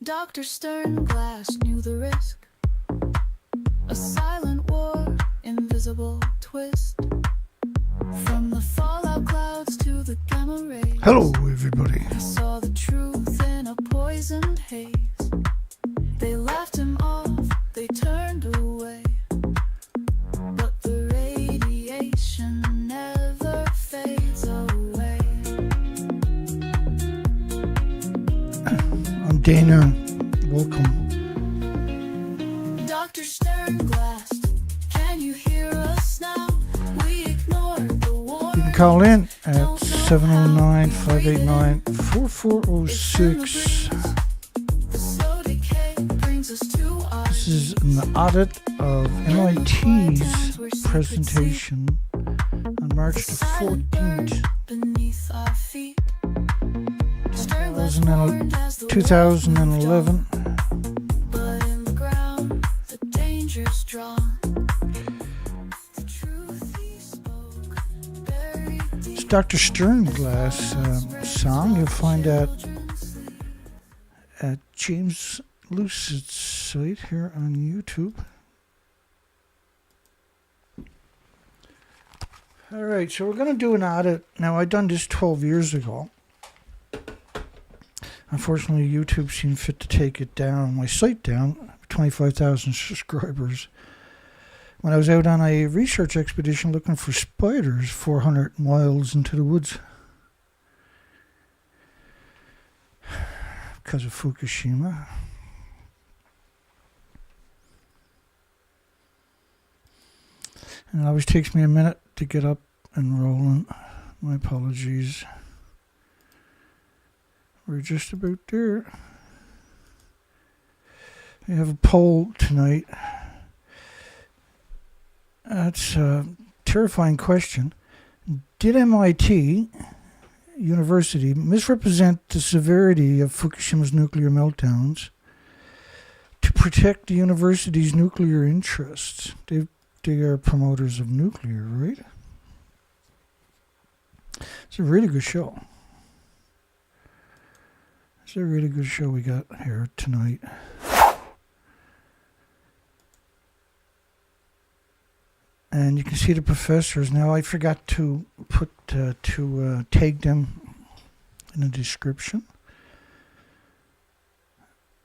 Dr. Sternglass knew the risk. A silent war, invisible twist. From the fallout clouds to the gamma rays. Hello, everybody. I saw the truth in a poisoned haze. They laughed him off, they turned away. But the radiation never fades away. I'm Dana. Welcome. Dr. Sternglass, can you hear us now? We ignored the war. You can call in at 709-589-4406. This is an audit of MIT's presentation on March the 14th, 2011. It's Dr. Sternglass song. You'll find that at James Lucid's site here on YouTube. Alright, so we're going to do an audit. Now, I done this 12 years ago. Unfortunately, YouTube seemed fit to take it down, my site down, 25,000 subscribers. When I was out on a research expedition looking for spiders 400 miles into the woods. Because of Fukushima. And it always takes me a minute to get up and rolling. My apologies. We're just about there. We have a poll tonight. That's a terrifying question. Did MIT University misrepresent the severity of Fukushima's nuclear meltdowns to protect the university's nuclear interests? They are promoters of nuclear, right? It's a really good show. It's a really good show we got here tonight. And you can see the professors. Now, I forgot to put tag them in the description.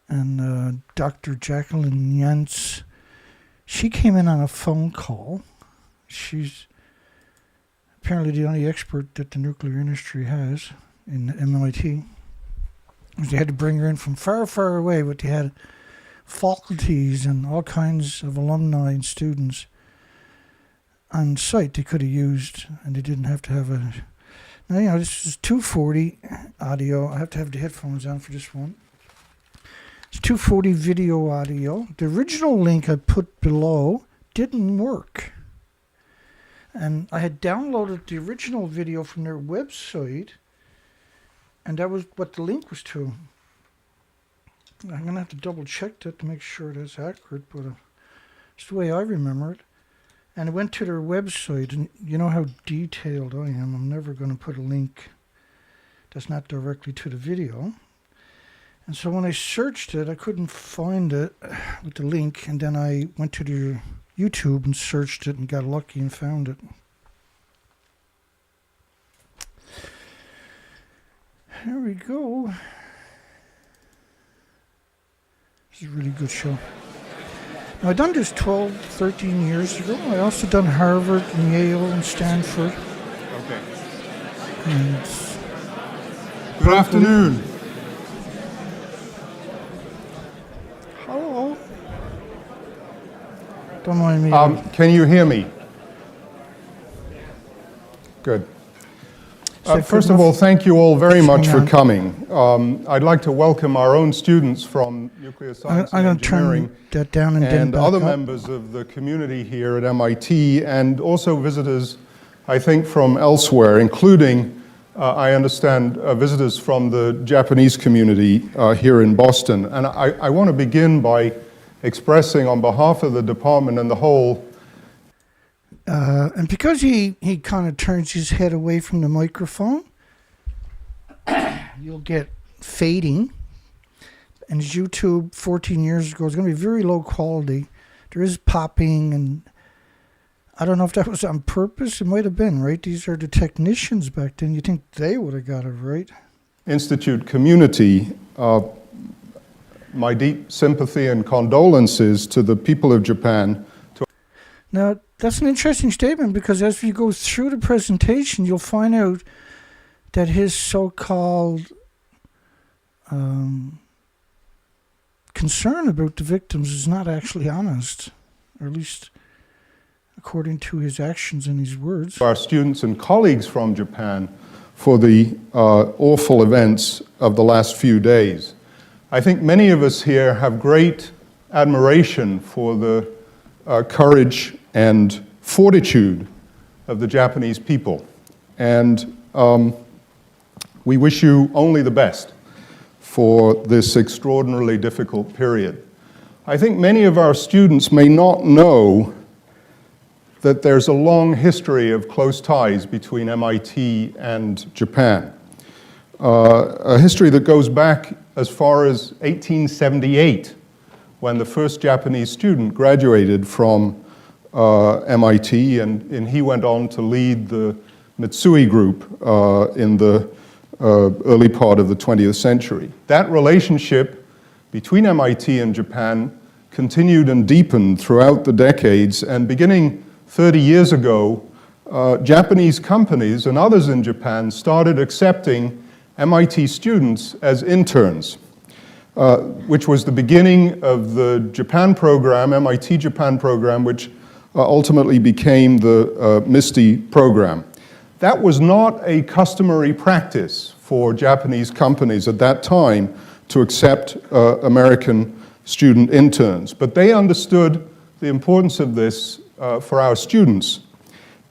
And Dr. Jacqueline Yance, she came in on a phone call. She's apparently the only expert that the nuclear industry has in MIT. They had to bring her in from far, far away, but they had faculties and all kinds of alumni and students on site they could have used, and they didn't have to have a... Now, you know, this is 240 audio. I have to have the headphones on for this one. It's 240 video audio. The original link I put below didn't work. And I had downloaded the original video from their website, and that was what the link was to. I'm going to have to double check that to make sure that's accurate, but it's the way I remember it. And I went to their website, and you know how detailed I am. I'm never going to put a link that's not directly to the video. And so when I searched it, I couldn't find it with the link, and then I went to their YouTube and searched it and got lucky and found it. Here we go. This is a really good show. Now, I done this 12, 13 years ago. I also done Harvard and Yale and Stanford. Okay. And good afternoon. Hello. Don't mind me. Can you hear me? Good. First of all, thank you all very much for coming. I'd like to welcome our own students from nuclear science and engineering turn that down and other up. members of the community here at MIT, and also visitors, I think, from elsewhere, including, I understand, visitors from the Japanese community here in Boston. And I want to begin by expressing on behalf of the department and the whole and because he kind of turns his head away from the microphone, you'll get fading. and his YouTube 14 years ago is going to be very low quality. There is popping, and I don't know if that was on purpose. It might have been, right? These are the technicians back then. You think they would have got it right? Institute community, my deep sympathy and condolences to the people of Japan. Now, that's an interesting statement, because as we go through the presentation, you'll find out that his so-called concern about the victims is not actually honest, or at least according to his actions and his words. Our students and colleagues from Japan for the awful events of the last few days. I think many of us here have great admiration for the courage and fortitude of the Japanese people. And we wish you only the best for this extraordinarily difficult period. I think many of our students may not know that there's a long history of close ties between MIT and Japan. A history that goes back as far as 1878, when the first Japanese student graduated from MIT, and he went on to lead the Mitsui group in the early part of the 20th century. That relationship between MIT and Japan continued and deepened throughout the decades, and beginning 30 years ago, Japanese companies and others in Japan started accepting MIT students as interns, which was the beginning of the Japan program, MIT Japan program, which ultimately became the MISTI program. That was not a customary practice for Japanese companies at that time to accept American student interns, but they understood the importance of this for our students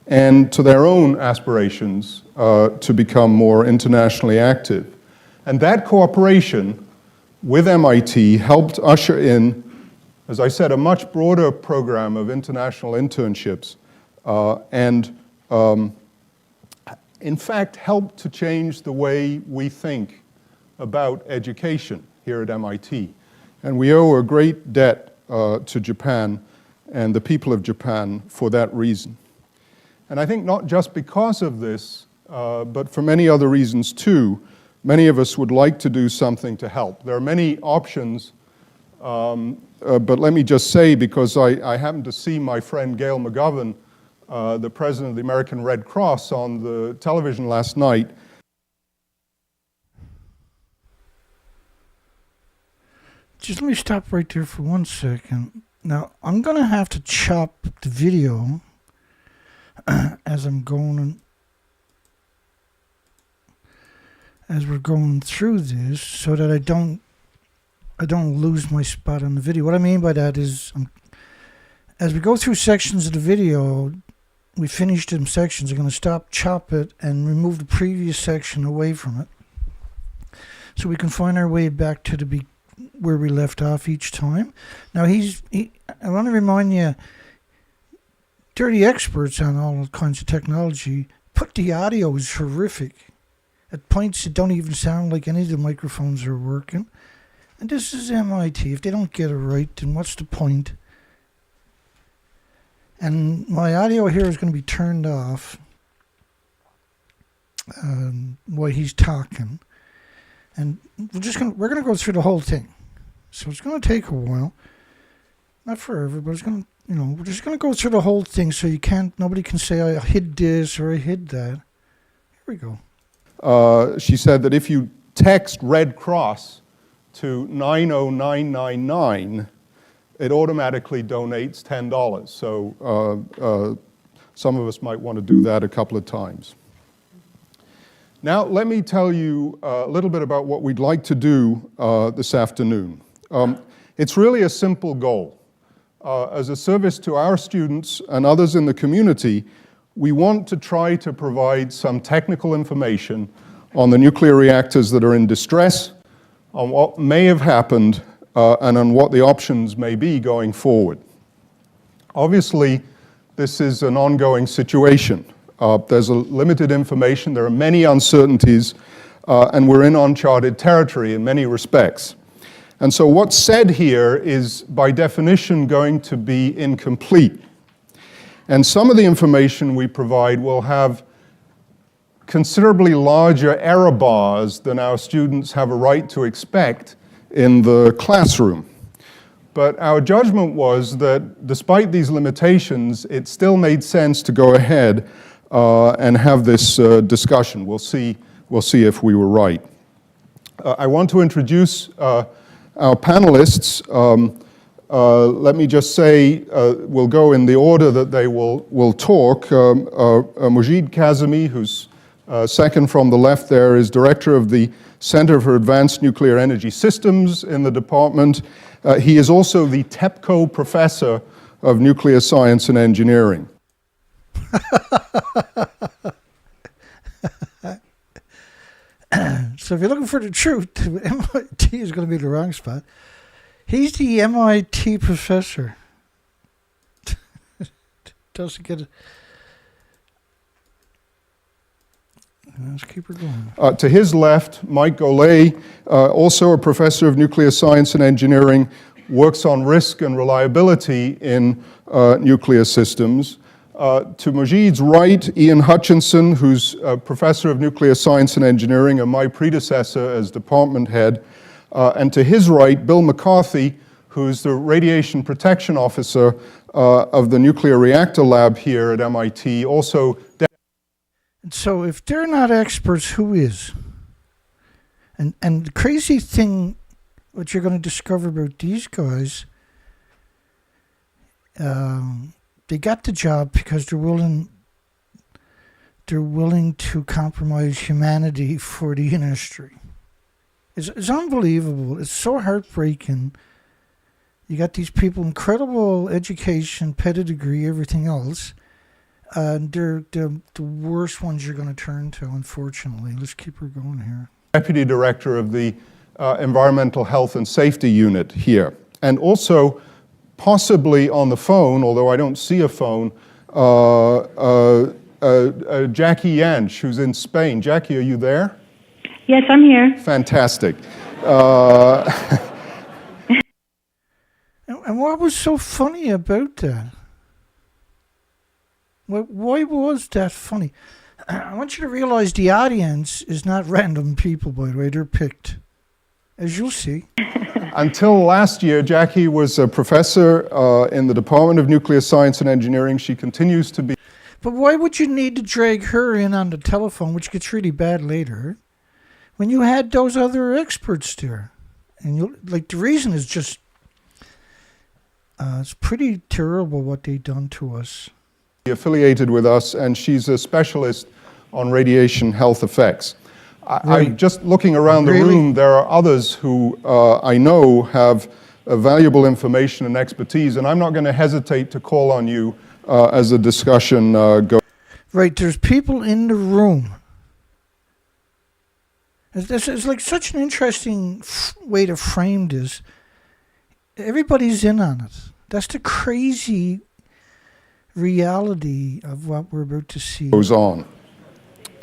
and to their own aspirations to become more internationally active. And that cooperation with MIT helped usher in, as I said, a much broader program of international internships and in fact helped to change the way we think about education here at MIT. And we owe a great debt to Japan and the people of Japan for that reason. And I think not just because of this, but for many other reasons too, many of us would like to do something to help. There are many options, but let me just say, because I happened to see my friend Gail McGovern, the president of the American Red Cross, on the television last night. Just let me stop right there for 1 second. Now, I'm going to have to chop the video as we're going through this, so that I don't lose my spot on the video. What I mean by that is, as we go through sections of the video, we finish them sections. I'm going to stop, chop it, and remove the previous section away from it, so we can find our way back to where we left off each time. Now, I want to remind you, they're the experts on all kinds of technology, but the audio is horrific. At points, it don't even sound like any of the microphones are working. And this is MIT. If they don't get it right, then what's the point? And my audio here is going to be turned off while he's talking. And we're going to go through the whole thing. So it's going to take a while. Not forever, but it's going to, we're just going to go through the whole thing, so nobody can say I hid this or I hid that. Here we go. She said that if you text Red Cross to 90999, it automatically donates $10. So some of us might want to do that a couple of times. Now, let me tell you a little bit about what we'd like to do this afternoon. It's really a simple goal. As a service to our students and others in the community, we want to try to provide some technical information on the nuclear reactors that are in distress, on what may have happened, and on what the options may be going forward. Obviously, this is an ongoing situation. There's a limited information, there are many uncertainties, and we're in uncharted territory in many respects. And so what's said here is, by definition, going to be incomplete. And some of the information we provide will have considerably larger error bars than our students have a right to expect in the classroom. But our judgment was that despite these limitations, it still made sense to go ahead and have this discussion. We'll see if we were right. I want to introduce our panelists. Let me just say, we'll go in the order that they will talk. Mujib Kazemi, who's second from the left there, is director of the Center for Advanced Nuclear Energy Systems in the department. He is also the TEPCO Professor of Nuclear Science and Engineering. So if you're looking for the truth, MIT is going to be the wrong spot. He's the MIT professor. Doesn't get it. Let's keep her going. To his left, Mike Golay, also a professor of nuclear science and engineering, works on risk and reliability in nuclear systems. To Mujib's right, Ian Hutchinson, who's a professor of nuclear science and engineering and my predecessor as department head. And to his right, Bill McCarthy, who's the radiation protection officer of the nuclear reactor lab here at MIT, also. So if they're not experts, who is? And the crazy thing, what you're going to discover about these guys, they got the job because they're willing to compromise humanity for the industry. It's unbelievable. It's so heartbreaking. You got these people, incredible education, pedigree, everything else. They're the worst ones you're going to turn to, unfortunately. Let's keep her going here. Deputy Director of the Environmental Health and Safety Unit here. And also, possibly on the phone, although I don't see a phone, Jackie Yanch, who's in Spain. Jackie, are you there? Yes, I'm here. Fantastic. And what was so funny about that? Why was that funny? I want you to realize the audience is not random people, by the way. They're picked, as you'll see. Until last year, Jackie was a professor in the Department of Nuclear Science and Engineering. She continues to be. But why would you need to drag her in on the telephone, which gets really bad later, when you had those other experts there? And the reason is just, it's pretty terrible what they've done to us. Affiliated with us, and she's a specialist on radiation health effects. I'm just looking around the room. There are others who I know have valuable information and expertise, and I'm not going to hesitate to call on you as the discussion goes. Right, there's people in the room. It's like such an interesting way to frame this. Everybody's in on it. That's the crazy reality of what we're about to see. Goes on.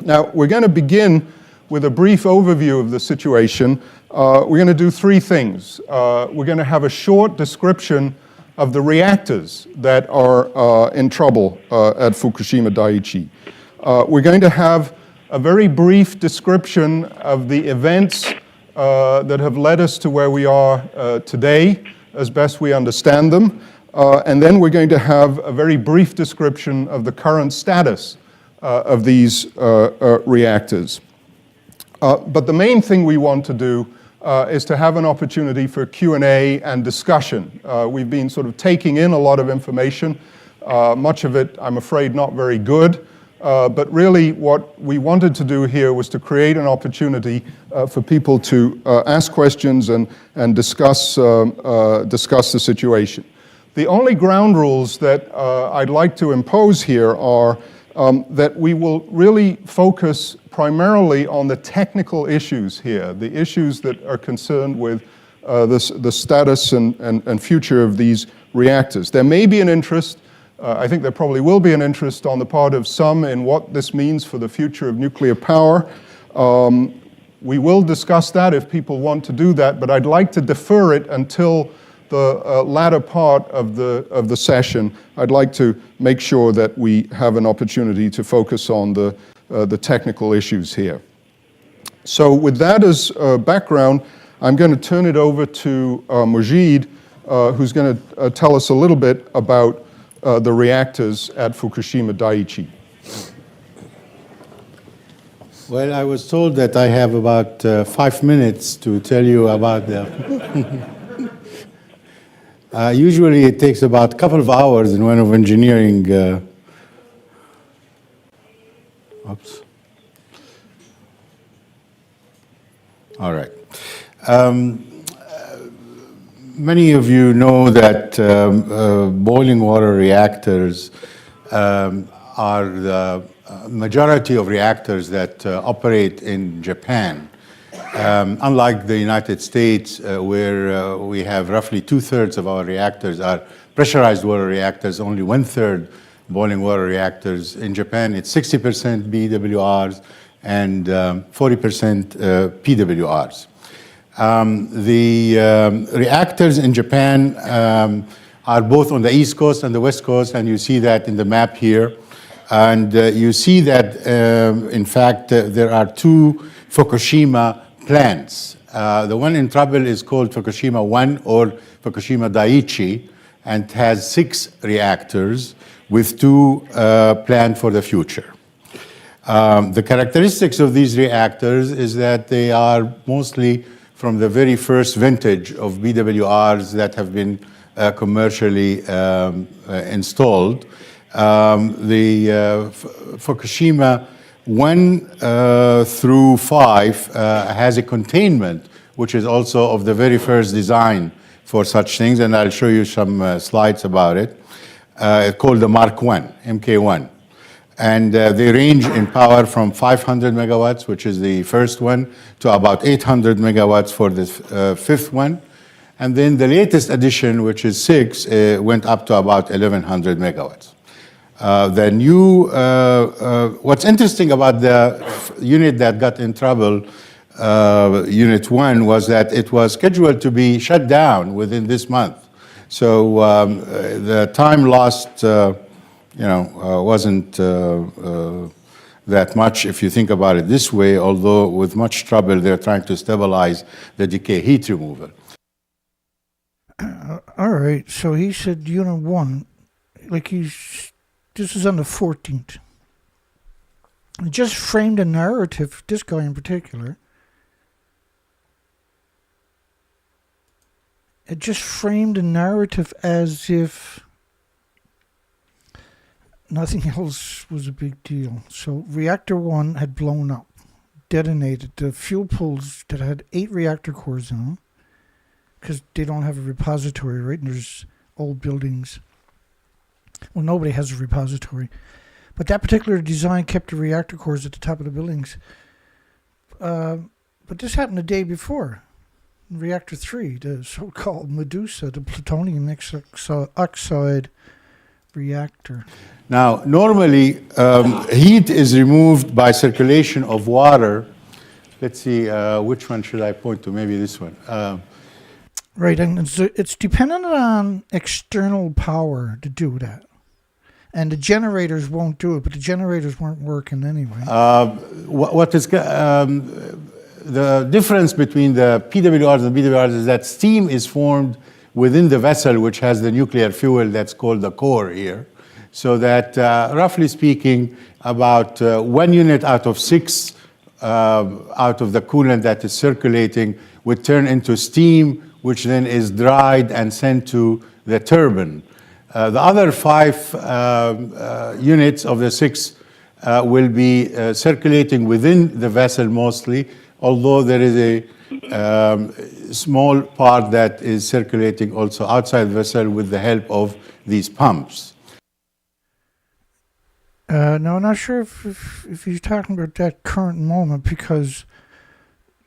Now, we're going to begin with a brief overview of the situation. We're going to do three things. We're going to have a short description of the reactors that are in trouble at Fukushima Daiichi. We're going to have a very brief description of the events that have led us to where we are today, as best we understand them. And then we're going to have a very brief description of the current status of these reactors. But the main thing we want to do is to have an opportunity for Q&A and discussion. We've been sort of taking in a lot of information, much of it, I'm afraid, not very good. But really what we wanted to do here was to create an opportunity for people to ask questions and discuss the situation. The only ground rules that I'd like to impose here are that we will really focus primarily on the technical issues here, the issues that are concerned with the status and future of these reactors. There may be an interest, I think there probably will be an interest on the part of some in what this means for the future of nuclear power. We will discuss that if people want to do that, but I'd like to defer it until the latter part of the session. I'd like to make sure that we have an opportunity to focus on the technical issues here. So with that as background, I'm going to turn it over to Mujid, who's going to tell us a little bit about the reactors at Fukushima Daiichi. Well, I was told that I have about 5 minutes to tell you about them. Usually it takes about a couple of hours in one of engineering. Oops. All right. Many of you know that boiling water reactors are the majority of reactors that operate in Japan. Unlike the United States, where we have roughly 2/3 of our reactors are pressurized water reactors, only 1/3 boiling water reactors. In Japan, it's 60% BWRs and 40% PWRs. The reactors in Japan are both on the East Coast and the West Coast, and you see that in the map here. And you see that, in fact, there are 2 Fukushima plants. The one in trouble is called Fukushima 1 or Fukushima Daiichi, and has 6 reactors with 2 planned for the future. The characteristics of these reactors is that they are mostly from the very first vintage of BWRs that have been commercially installed. The Fukushima 1 through 5 has a containment, which is also of the very first design for such things, and I'll show you some slides about it. Called the Mark 1, MK1. And they range in power from 500 megawatts, which is the first one, to about 800 megawatts for the 5th one. And then the latest addition, which is 6, went up to about 1100 megawatts. The new, what's interesting about the unit that got in trouble, Unit 1, was that it was scheduled to be shut down within this month. So the time lost, wasn't that much if you think about it this way, although with much trouble they're trying to stabilize the decay heat removal. All right, so he said Unit 1, this is on the 14th. It just framed a narrative, this guy in particular. It just framed a narrative as if nothing else was a big deal. So reactor 1 had blown up, detonated. The fuel pools that had 8 reactor cores in them, because they don't have a repository, right? And there's old buildings. Well, nobody has a repository. But that particular design kept the reactor cores at the top of the buildings. But this happened the day before. Reactor 3, the so-called Medusa, the plutonium oxide reactor. Now, normally, heat is removed by circulation of water. Let's see, which one should I point to? Maybe this one. Right, and it's dependent on external power to do that. And the generators won't do it, but the generators weren't working anyway. What is the difference between the PWRs and BWRs is that steam is formed within the vessel, which has the nuclear fuel that's called the core here. So that, roughly speaking, about 1 unit out of 6 out of the coolant that is circulating would turn into steam, which then is dried and sent to the turbine. The other 5 units of the 6 will be circulating within the vessel mostly, although there is a small part that is circulating also outside the vessel with the help of these pumps. No, I'm not sure if he's talking about that current moment, because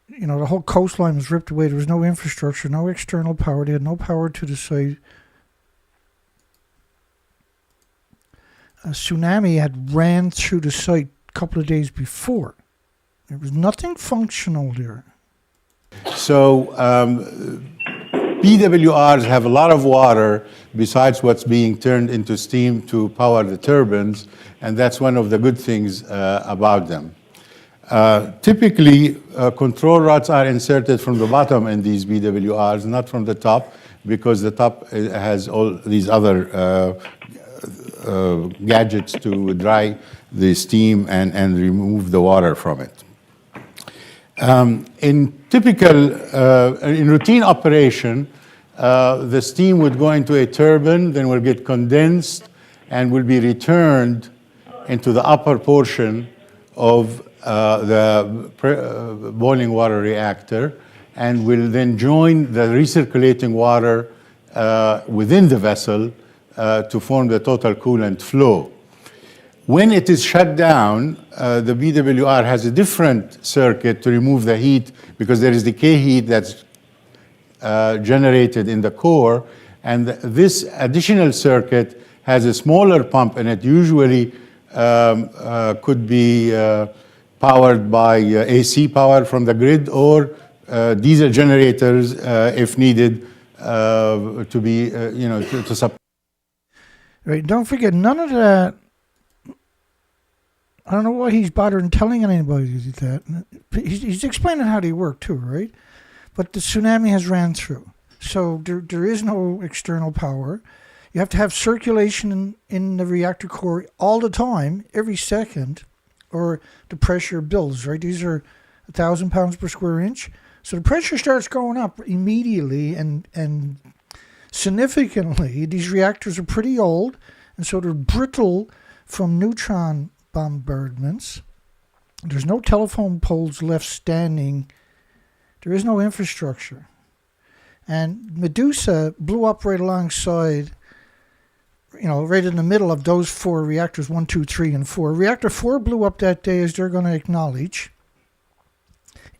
the whole coastline was ripped away. There was no infrastructure, no external power. They had no power to the site. A tsunami had ran through the site a couple of days before. There was nothing functional there. So PWRs have a lot of water besides what's being turned into steam to power the turbines, and that's one of the good things about them. Typically, control rods are inserted from the bottom in these BWRs, not from the top, because the top has all these other gadgets to dry the steam and remove the water from it. In routine operation, the steam would go into a turbine, then will get condensed and will be returned into the upper portion of the boiling water reactor, and will then join the recirculating water within the vessel to form the total coolant flow. When it is shut down, the BWR has a different circuit to remove the heat, because there is decay heat that's generated in the core, and this additional circuit has a smaller pump, and it usually could be powered by AC power from the grid, or diesel generators if needed to be, to support. Right, don't forget, none of that, I don't know why he's bothering telling anybody that. He's explaining how they work too, right? But the tsunami has ran through. So there is no external power. You have to have circulation in the reactor core all the time, every second, or the pressure builds, right? These are 1,000 pounds per square inch. So the pressure starts going up immediately and significantly. These reactors are pretty old, and so they're brittle from neutron bombardments. There's no telephone poles left standing. There is no infrastructure. And Medusa blew up right alongside, right in the middle of those 4 reactors, 1, 2, 3, and 4. Reactor 4 blew up that day, as they're going to acknowledge,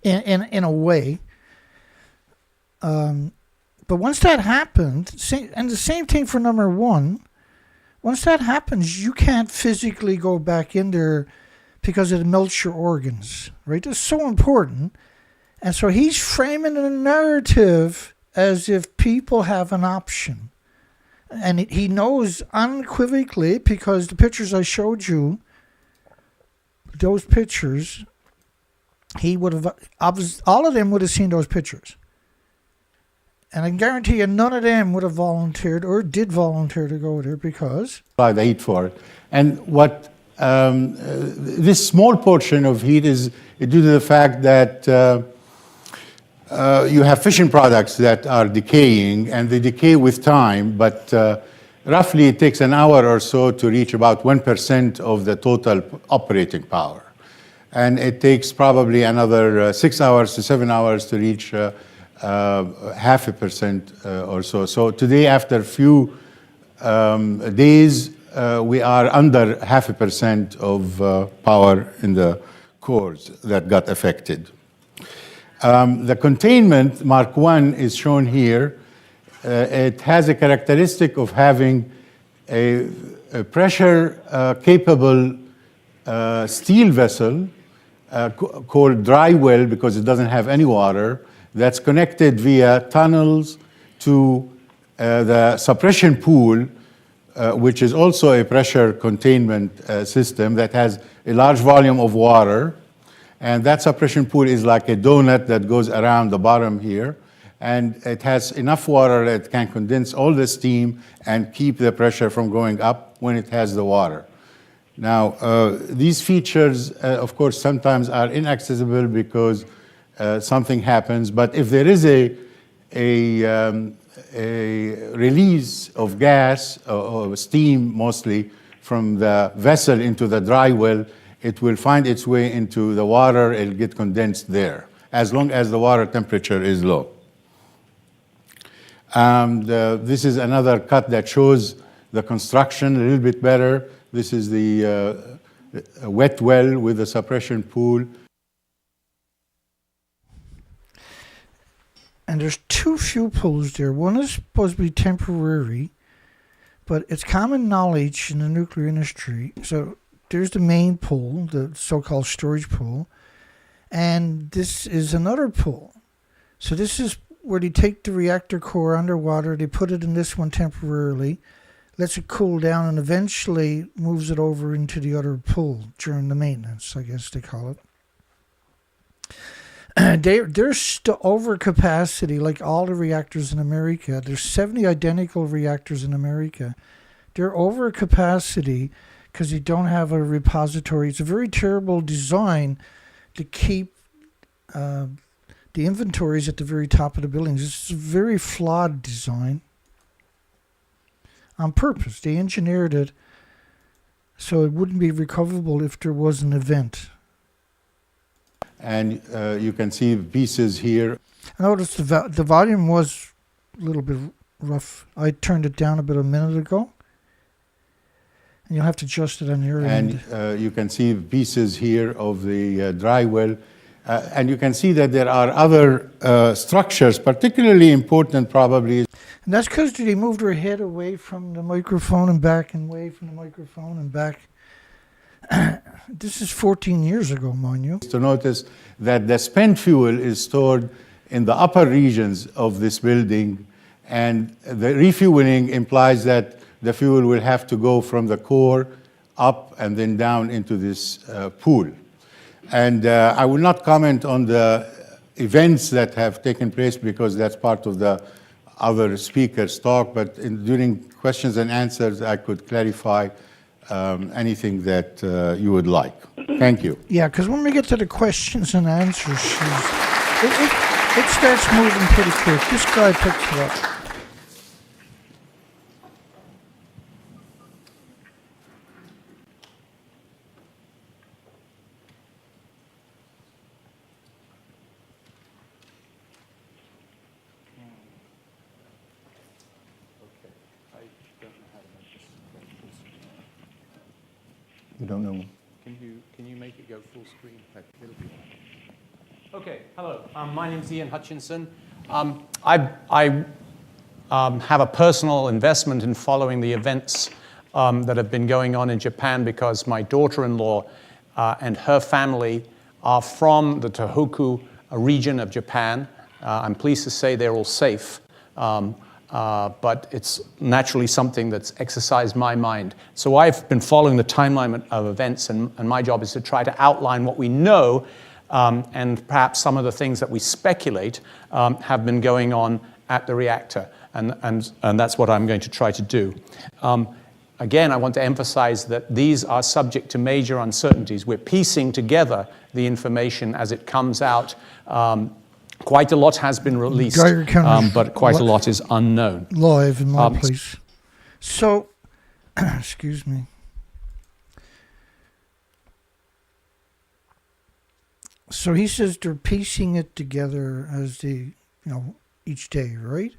in a way. But once that happened, and the same thing for number 1, once that happens, you can't physically go back in there because it melts your organs, right? That's so important. And so he's framing a narrative as if people have an option. And he knows unequivocally, because the pictures I showed you, those pictures, he would have, all of them would have seen those pictures. And I can guarantee you none of them would have volunteered or did volunteer to go there because the heat for it. And what this small portion of heat is due to the fact that you have fission products that are decaying, and they decay with time, but roughly it takes an hour or so to reach about 1% of the total operating power. And it takes probably another 6 hours to 7 hours to reach 0.5% or so. So today, after a few days, we are under 0.5% of power in the cores that got affected. The containment, Mark I, is shown here. It has a characteristic of having a pressure-capable steel vessel called dry well, because it doesn't have any water, that's connected via tunnels to the suppression pool, which is also a pressure containment system that has a large volume of water. And that suppression pool is like a donut that goes around the bottom here. And it has enough water that it can condense all the steam and keep the pressure from going up when it has the water. Now, these features, of course, sometimes are inaccessible because something happens. But if there is a release of gas or steam, mostly from the vessel into the dry well, it will find its way into the water. It'll get condensed there, as long as the water temperature is low. This is another cut that shows the construction a little bit better. This is the wet well with the suppression pool. And there's 2 fuel pools there. One is supposed to be temporary, but it's common knowledge in the nuclear industry. So there's the main pool, the so-called storage pool, And this is another pool. So this is where they take the reactor core underwater, they put it in this one temporarily, lets it cool down, and eventually moves it over into the other pool during the maintenance, I guess they call it. They're still over capacity, like all the reactors in America. There's 70 identical reactors in America. They're over capacity because they don't have a repository. It's a very terrible design to keep the inventories at the very top of the buildings. It's a very flawed design on purpose. They engineered it so it wouldn't be recoverable if there was an event. And you can see pieces here. I noticed the volume was a little bit rough. I turned it down a bit a minute ago. And you'll have to adjust it on your end. And you can see pieces here of the dry well. And you can see that there are other structures, particularly important probably. And that's because they moved her head away from the microphone and back and away from the microphone and back. This is 14 years ago, mind you. To notice that the spent fuel is stored in the upper regions of this building, and the refueling implies that the fuel will have to go from the core up and then down into this pool. And I will not comment on the events that have taken place because that's part of the other speakers' talk, but during questions and answers, I could clarify anything that you would like. Thank you. Yeah, because when we get to the questions and answers, it starts moving pretty quick. This guy picks it up. You don't know. Can you make it go full screen? Okay, hello. My name's Ian Hutchinson. I have a personal investment in following the events that have been going on in Japan because my daughter-in-law and her family are from the Tohoku region of Japan. I'm pleased to say they're all safe. But it's naturally something that's exercised my mind. So I've been following the timeline of events, and my job is to try to outline what we know, and perhaps some of the things that we speculate have been going on at the reactor. And that's what I'm going to try to do. Again, I want to emphasize that these are subject to major uncertainties. We're piecing together the information as it comes out. Quite a lot has been released, but quite a lot is unknown. Live in my place. So, excuse me. So he says they're piecing it together as they, each day, right?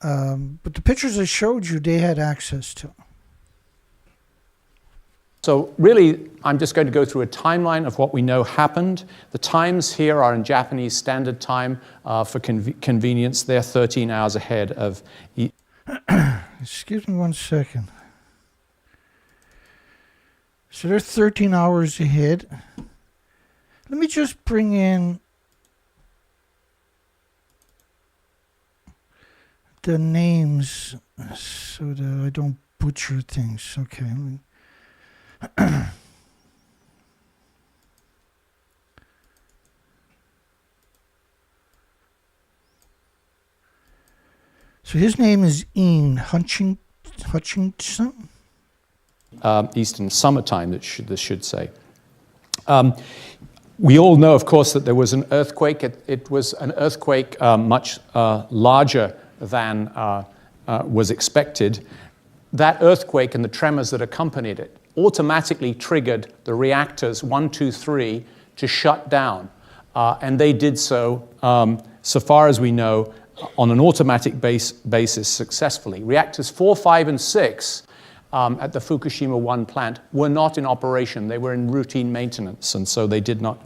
But the pictures I showed you, they had access to. So really, I'm just going to go through a timeline of what we know happened. The times here are in Japanese Standard Time for convenience. They're 13 hours ahead of... Excuse me 1 second. So they're 13 hours ahead. Let me just bring in the names so that I don't butcher things. Okay, let me... So his name is Ian Hutchinson. Eastern Summertime, this should say. We all know, of course, that there was an earthquake. It was an earthquake much larger than was expected. That earthquake and the tremors that accompanied it automatically triggered the reactors 1, 2, 3 to shut down. And they did so, so far as we know, on an automatic basis successfully. Reactors 4, 5, and 6 at the Fukushima 1 plant were not in operation. They were in routine maintenance, and so they did not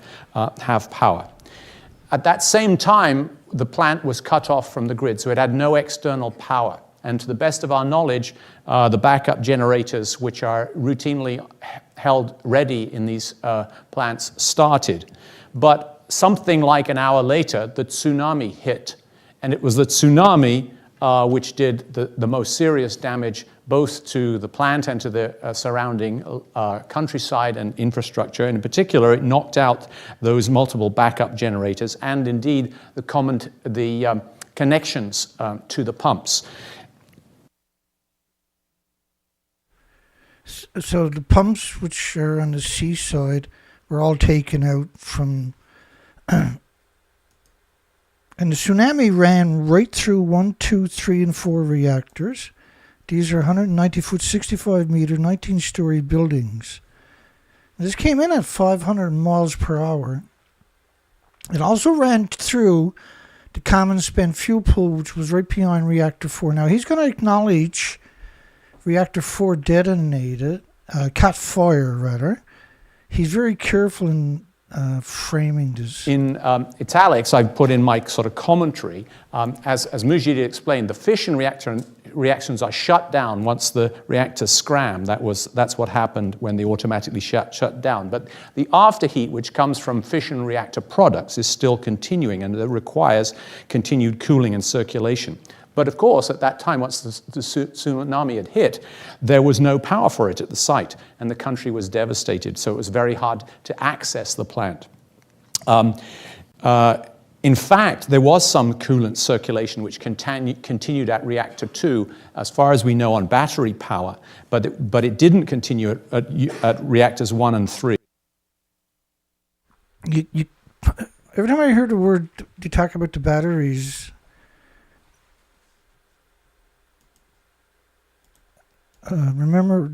have power. At that same time, the plant was cut off from the grid, so it had no external power. And to the best of our knowledge, the backup generators, which are routinely held ready in these plants started. But something like an hour later, the tsunami hit. And it was the tsunami which did the most serious damage both to the plant and to the surrounding countryside and infrastructure. And in particular, it knocked out those multiple backup generators and indeed the connections to the pumps. So the pumps, which are on the seaside, were all taken out from... And the tsunami ran right through 1, 2, 3, and 4 reactors. These are 190-foot, 65-meter, 19-story buildings. This came in at 500 miles per hour. It also ran through the common spent fuel pool, which was right behind Reactor 4. Now, he's going to acknowledge Reactor 4 detonated, caught fire, rather. He's very careful in framing this. In italics, I've put in my sort of commentary. As Mujid explained, the fission reactions are shut down once the reactors scram. That's what happened when they automatically shut down. But the afterheat, which comes from fission reactor products, is still continuing, and it requires continued cooling and circulation. But of course, at that time, once the tsunami had hit, there was no power for it at the site, and the country was devastated, so it was very hard to access the plant. In fact, there was some coolant circulation which continued at Reactor 2, as far as we know, on battery power, but it didn't continue at Reactors 1 and 3. Every time I hear the word, you talk about the batteries... remember,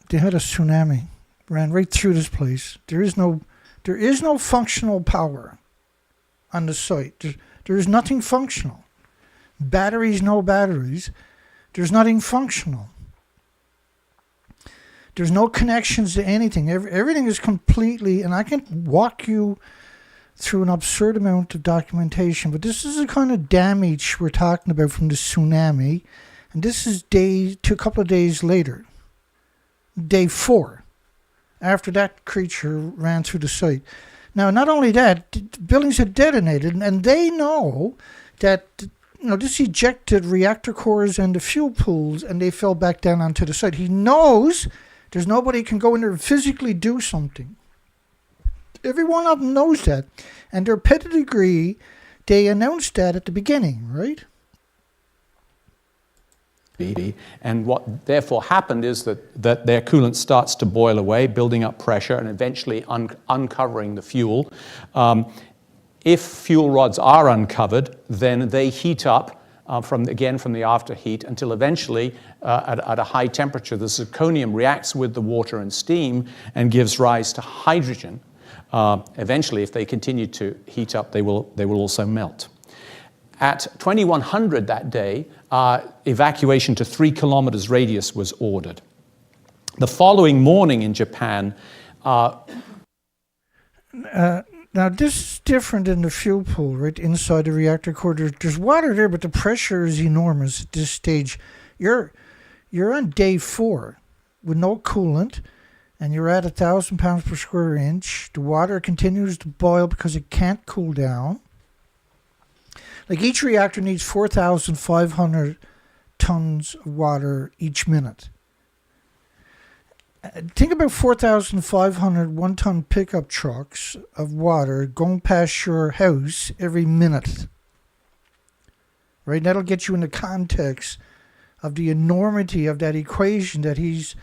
they had a tsunami, ran right through this place. There is no functional power on the site. There is nothing functional. Batteries, no batteries. There's nothing functional. There's no connections to anything. Everything is completely, and I can walk you through an absurd amount of documentation, but this is the kind of damage we're talking about from the tsunami. And this is a couple of days later, day 4, after that creature ran through the site. Now, not only that, the buildings had detonated, and they know that this ejected reactor cores and the fuel pools, and they fell back down onto the site. He knows there's nobody can go in there and physically do something. Every one of them knows that, and their pedigree, they announced that at the beginning, right? And what therefore happened is that their coolant starts to boil away, building up pressure and eventually uncovering the fuel. If fuel rods are uncovered, then they heat up from the afterheat until eventually at a high temperature the zirconium reacts with the water and steam and gives rise to hydrogen. Eventually, if they continue to heat up, they will also melt. At 2100 that day, evacuation to 3 kilometers radius was ordered. The following morning in Japan... now, this is different in the fuel pool, right? Inside the reactor core, there's water there, but the pressure is enormous at this stage. You're on day 4 with no coolant, and you're at 1,000 pounds per square inch. The water continues to boil because it can't cool down. Like each reactor needs 4,500 tons of water each minute. Think about 4,500 one-ton pickup trucks of water going past your house every minute. Right? That'll get you in the context of the enormity of that equation that he's...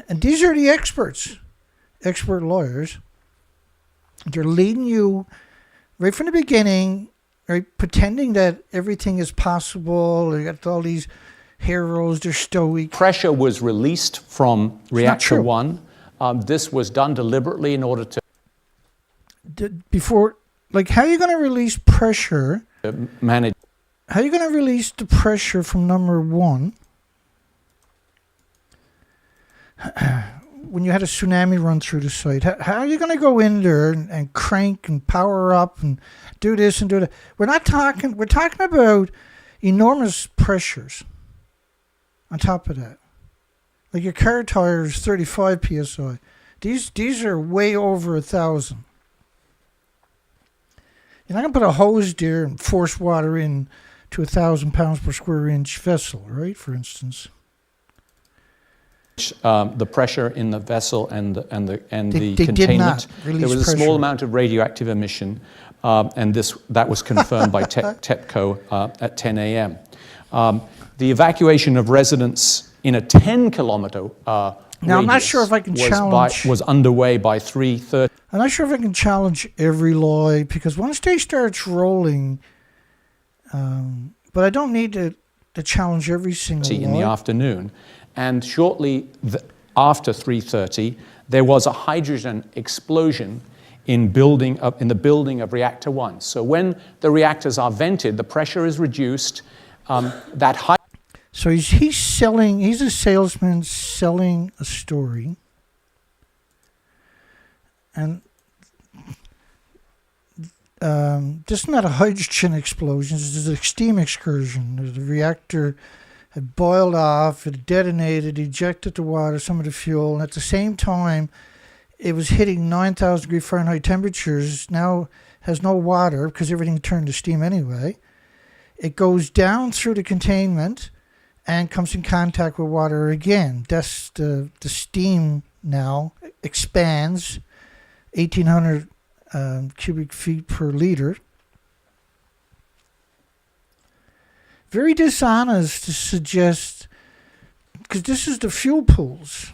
And these are the experts, expert lawyers. They're leading you right from the beginning... Right, pretending that everything is possible. They got all these heroes, they're stoic. Pressure was released from Reactor 1. This was done deliberately in order to... How are you going to release pressure? Manage. How are you going to release the pressure from number 1 when you had a tsunami run through the site? How are you going to go in there and crank and power up and do this and do that? We're talking about enormous pressures on top of that. Like your car tire is 35 psi. These are way over 1,000. You're not going to put a hose there and force water in to 1,000 pounds per square inch vessel, right? For instance. The pressure in the vessel and the They containment. did not release There was a pressure. small amount of radioactive emission, and that was confirmed by TEPCO at 10 a.m. The evacuation of residents in a 10-kilometer Now, I'm not sure if I can challenge. was underway by 3:30. I'm not sure if I can challenge every law because once they start rolling, but I don't need to challenge every single law. In the afternoon, and shortly after 3:30, there was a hydrogen explosion in the building of reactor 1. So when the reactors are vented, the pressure is reduced. So he's selling. He's a salesman selling a story, and this is not a hydrogen explosion. This is a steam excursion. The reactor had boiled off, it detonated, ejected the water, some of the fuel, and at the same time, it was hitting 9,000 degree Fahrenheit temperatures. Now has no water because everything turned to steam anyway. It goes down through the containment and comes in contact with water again. Thus, the steam now expands 1,800 cubic feet per liter. Very dishonest to suggest, because this is the fuel pools.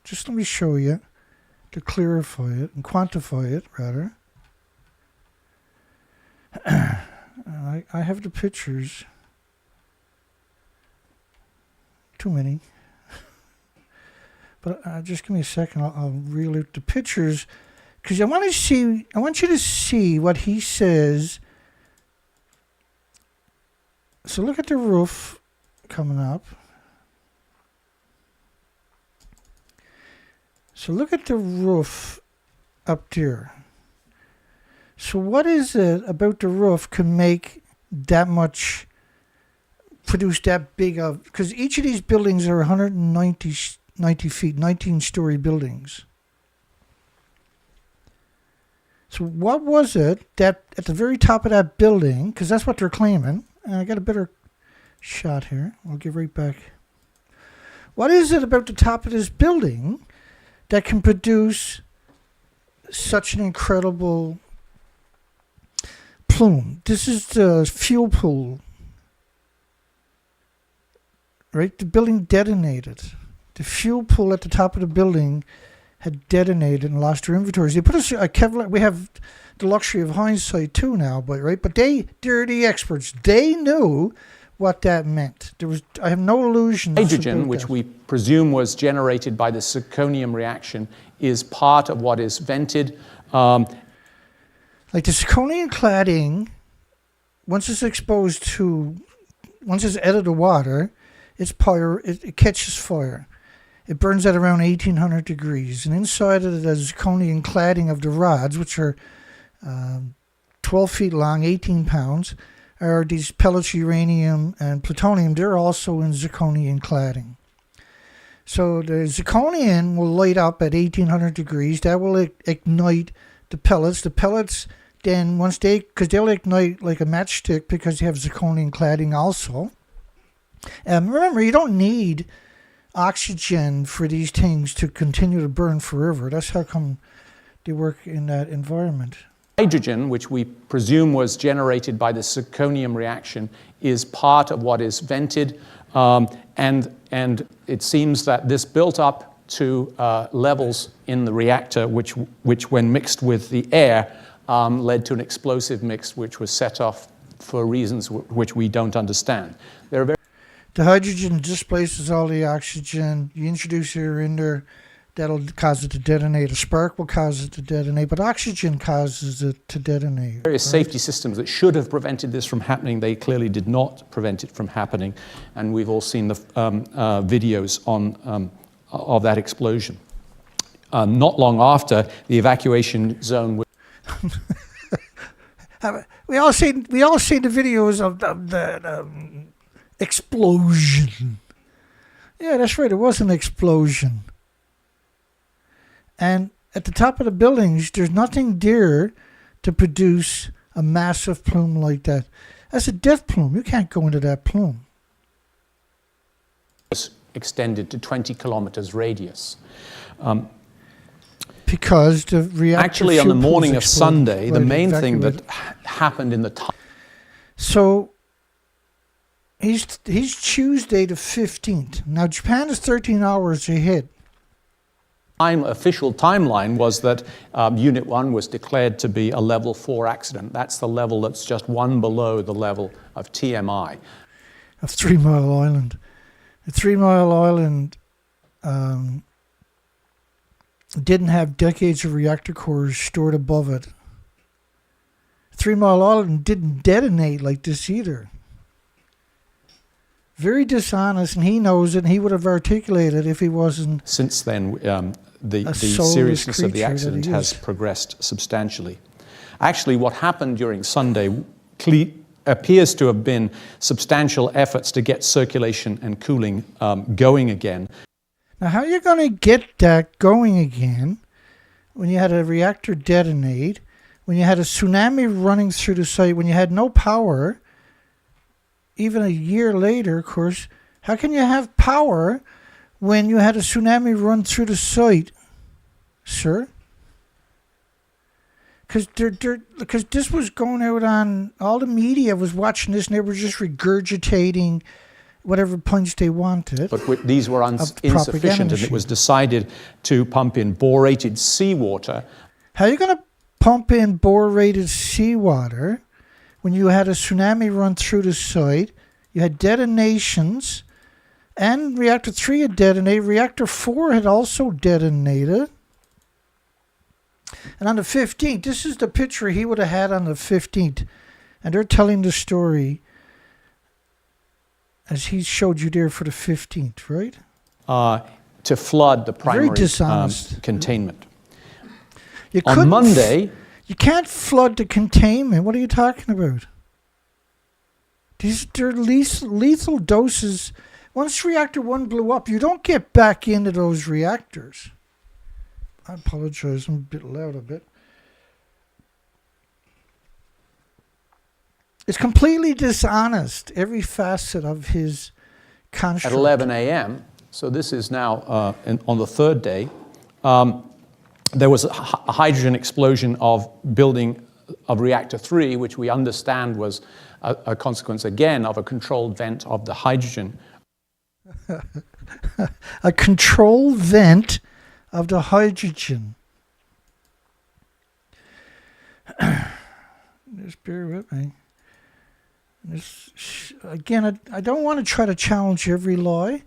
Just let me show you to clarify it and quantify it, rather. I have the pictures. Too many. But just give me a second. I'll reel out the pictures because I want you to see what he says. So look at the roof coming up. So look at the roof up there. So what is it about the roof can make that much, produce that big of, because each of these buildings are 190 feet, 19-story buildings. So what was it that at the very top of that building, because that's what they're claiming, and I got a better shot here, I'll give right back. What is it about the top of this building that can produce such an incredible plume? This is the fuel pool, right? The building detonated. The fuel pool at the top of the building had detonated and lost their inventories. They put a Kevlar. We have the luxury of hindsight too now, but right. But they're the experts. They knew what that meant. I have no illusions. Hydrogen, which we presume was generated by the zirconium reaction, is part of what is vented. Like the zirconium cladding, once it's added to water, it catches fire. It burns at around 1,800 degrees. And inside of the zirconium cladding of the rods, which are 12 feet long, 18 pounds, are these pellets, uranium and plutonium. They're also in zirconium cladding. So the zirconium will light up at 1,800 degrees. That will ignite the pellets. The pellets then, because they'll ignite like a matchstick because they have zirconium cladding also. Remember, you don't need oxygen for these things to continue to burn forever. That's how come they work in that environment. Hydrogen, which we presume was generated by the zirconium reaction, is part of what is vented, and it seems that this built up to levels in the reactor, which when mixed with the air, led to an explosive mix, which was set off for reasons which we don't understand. The hydrogen displaces all the oxygen. You introduce air in there, that'll cause it to detonate. A spark will cause it to detonate, but oxygen causes it to detonate. Various safety systems that should have prevented this from happening, they clearly did not prevent it from happening, and we've all seen the videos of that explosion. Not long after, the evacuation zone was... we all seen the videos of the explosion. Yeah, that's right. It was an explosion. And at the top of the buildings, there's nothing there to produce a massive plume like that. That's a death plume. You can't go into that plume. Was extended to 20 kilometers radius. Because the reactor Actually, on the fuel pools morning of exploded. Sunday, the Right, main exactly thing right. that happened in the So he's Tuesday the 15th. Now Japan is 13 hours ahead. official timeline was that Unit 1 was declared to be a level 4 accident. That's the level that's just one below the level of TMI. Of 3 Mile Island. The 3 Mile Island didn't have decades of reactor cores stored above it. 3 Mile Island didn't detonate like this either. Very dishonest, and he knows it, and he would have articulated if he wasn't. Since then, the soulless seriousness of the creature that accident he has is. progressed substantially. Actually, what happened during Sunday appears to have been substantial efforts to get circulation and cooling going again. Now, how are you going to get that going again when you had a reactor detonate, when you had a tsunami running through the site, when you had no power, even a year later, of course? How can you have power when you had a tsunami run through the site, sir? Because this was going out on, all the media was watching this, and they were just regurgitating whatever points they wanted. But these were propaganda insufficient, and it machine. was decided to pump in borated seawater. How are you going to pump in borated seawater when you had a tsunami run through the site? You had detonations, and reactor 3 had detonated. Reactor 4 had also detonated. And on the 15th, this is the picture he would have had on the 15th. And they're telling the story as he showed you there for the 15th, right? To flood the primary dishonest. containment. You On couldn't Monday, you can't flood the containment. What are you talking about? They're lethal doses. Once reactor 1 blew up, you don't get back into those reactors. I apologize, I'm a bit loud a bit. It's completely dishonest, every facet of his construct. at 11 a.m., so this is now on the third day, there was a hydrogen explosion of building of reactor 3, which we understand was a consequence again of a controlled vent of the hydrogen. A control vent of the hydrogen. Just bear with me. Again, I don't want to try to challenge every lie.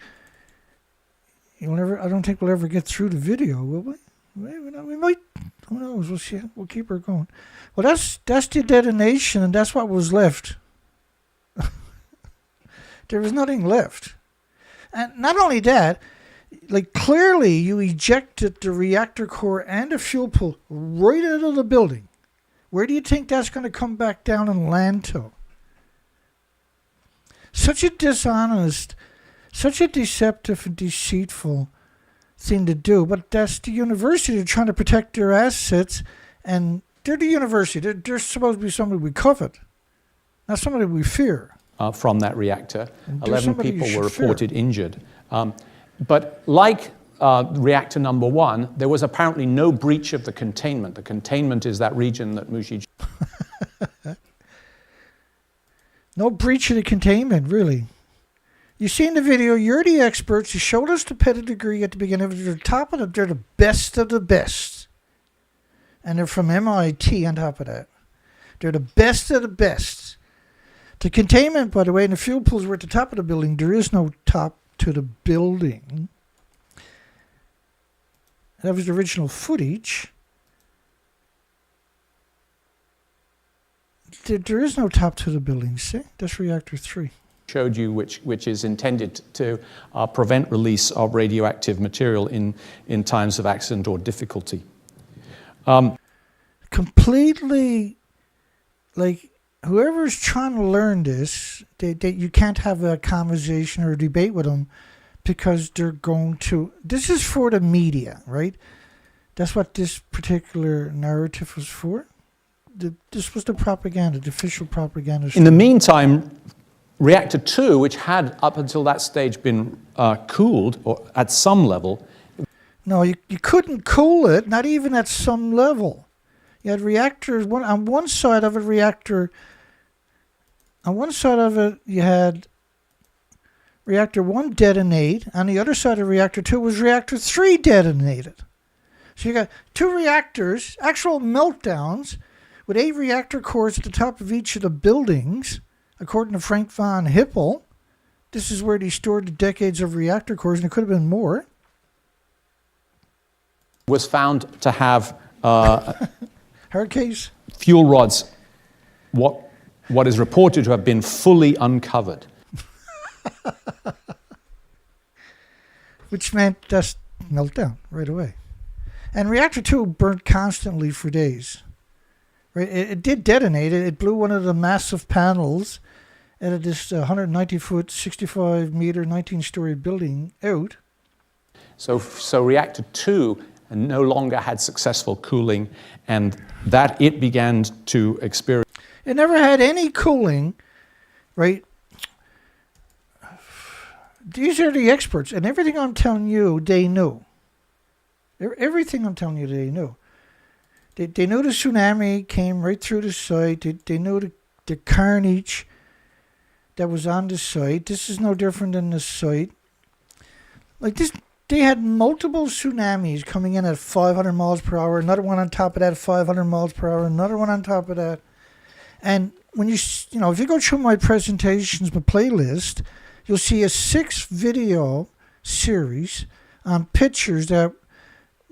I don't think we'll ever get through the video, will we? We might. Who knows? We'll see. We'll keep her going. Well, that's the detonation, and that's what was left. There was nothing left. And not only that, like clearly you ejected the reactor core and the fuel pool right out of the building. Where do you think that's going to come back down and land to? Such a dishonest, such a deceptive and deceitful thing to do. But that's the university. They're trying to protect their assets, and they're the university. They're supposed to be somebody we covet, not somebody we fear. From that reactor. And 11 somebody people you were should fear. reported injured. But like reactor number 1, there was apparently no breach of the containment. The containment is that region that Mushi. No breach of the containment, really. You see in the video, you're the experts. You showed us the pedigree at the beginning. They're top of the, they're the best of the best. And they're from MIT on top of that. They're the best of the best. The containment, by the way, and the fuel pools were at the top of the building. There is no top to the building. That was the original footage. There is no top to the building, see? That's reactor 3. Showed you, which is intended to prevent release of radioactive material in times of accident or difficulty. Completely, like, whoever's trying to learn this, you can't have a conversation or a debate with them because they're going to... This is for the media, right? That's what this particular narrative was for. This was the propaganda, the official propaganda. In the meantime, reactor 2, which had up until that stage been cooled or at some level. No, you couldn't cool it, not even at some level. You had reactors, on one side of a reactor, on one side of it you had reactor 1 detonate, on the other side of reactor 2 was reactor 3 detonated. So you got 2 reactors, actual meltdowns, with 8 reactor cores at the top of each of the buildings, according to Frank von Hippel. This is where they stored the decades of reactor cores, and it could have been more. Was found to have Hard case. Fuel rods, what is reported to have been fully uncovered. Which meant just meltdown right away. And reactor 2 burnt constantly for days. Right? It did detonate. It blew one of the massive panels out of this 190-foot, 65-meter, 19-story building out. So reactor 2 no longer had successful cooling, and that it began to experience. It never had any cooling, right? These are the experts, and everything I'm telling you, they knew. Everything I'm telling you, they knew. They knew the tsunami came right through the site. They knew the carnage that was on the site. This is no different than the site. Like this, they had multiple tsunamis coming in at 500 miles per hour. Another one on top of that, 500 miles per hour. Another one on top of that. And when if you go through my presentations, my playlist, you'll see a 6-video series on pictures that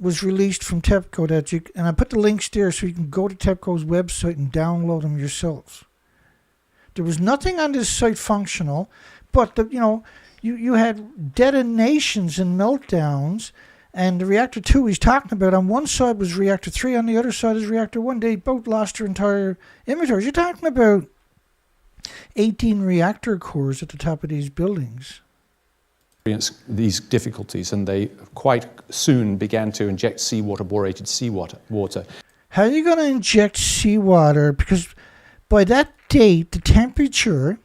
was released from TEPCO and I put the links there so you can go to TEPCO's website and download them yourselves. There was nothing on this site functional, but you had detonations and meltdowns, and the reactor 2 he's talking about, on one side was reactor 3, on the other side is reactor 1. They both lost their entire inventories. You're talking about 18 reactor cores at the top of these buildings. These difficulties, and they quite soon began to inject seawater, borated seawater. How are you going to inject seawater? Because by that date, the temperature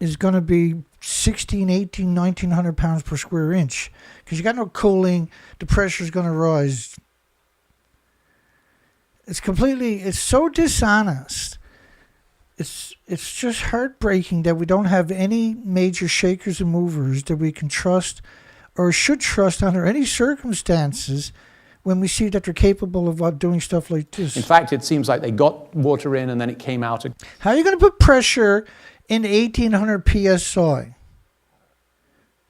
is going to be 16, 18, 1900 pounds per square inch. Because you got no cooling, the pressure is going to rise. It's so dishonest. It's just heartbreaking that we don't have any major shakers and movers that we can trust or should trust under any circumstances when we see that they're capable of doing stuff like this. In fact, it seems like they got water in and then it came out. How are you going to put pressure in 1800 psi?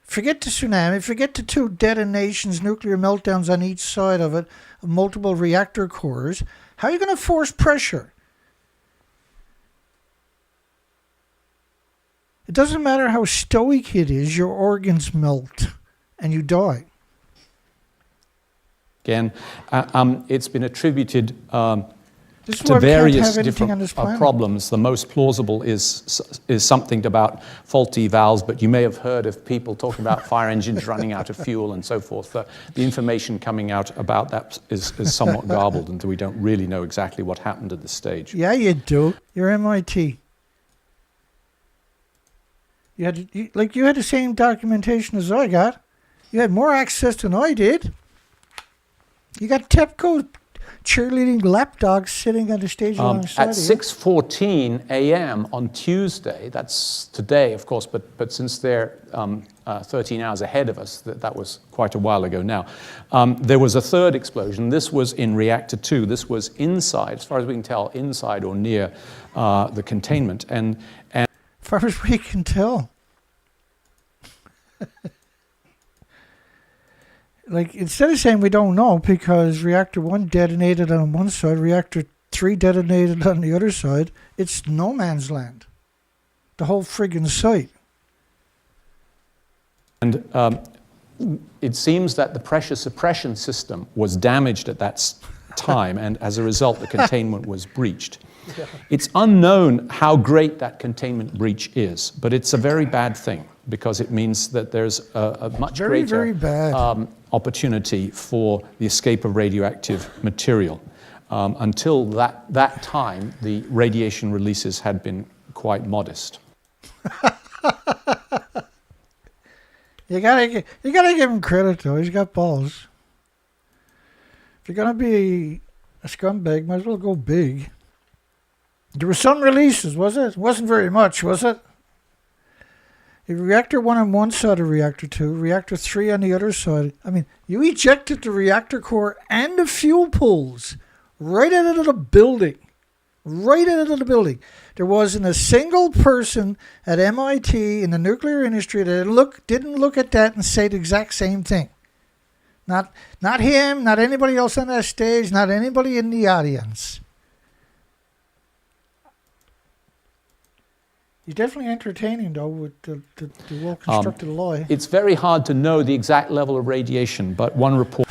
Forget the tsunami, forget the 2 detonations, nuclear meltdowns on each side of it, multiple reactor cores. How are you going to force pressure? It doesn't matter how stoic it is, your organs melt and you die. Again, it's been attributed This is to why we can't various have anything different on this planet. problems. The most plausible is something about faulty valves, but you may have heard of people talking about fire engines running out of fuel and so forth. The information coming out about that is somewhat garbled, and we don't really know exactly what happened at this stage. Yeah, you do. You're MIT. You had the same documentation as I got. You had more access than I did. You got TEPCO cheerleading lapdogs sitting on the stage alongside At you. 6:14 a.m. on Tuesday, that's today, of course, but since they're 13 hours ahead of us, that was quite a while ago now, there was a third explosion. This was in reactor 2. This was inside, as far as we can tell, inside or near the containment. And As far as we can tell. Like, instead of saying we don't know because reactor 1 detonated on one side, reactor 3 detonated on the other side, it's no man's land. The whole friggin' site. And it seems that the pressure suppression system was damaged at that time, and as a result, the containment was breached. It's unknown how great that containment breach is, but it's a very bad thing because it means that there's a much greater very bad. opportunity for the escape of radioactive material. Until that time, the radiation releases had been quite modest. You gotta give him credit though. He's got balls. If you're gonna be a scumbag, might as well go big. There were some releases, was it? It wasn't very much, was it? Reactor 1 on one side of Reactor 2, Reactor 3 on the other side. I mean, you ejected the reactor core and the fuel pools right out of the building. Right out of the building. There wasn't a single person at MIT in the nuclear industry that didn't look at that and say the exact same thing. Not him, not anybody else on that stage, not anybody in the audience. He's definitely entertaining, though, with the well-constructed lie. It's very hard to know the exact level of radiation, but one report...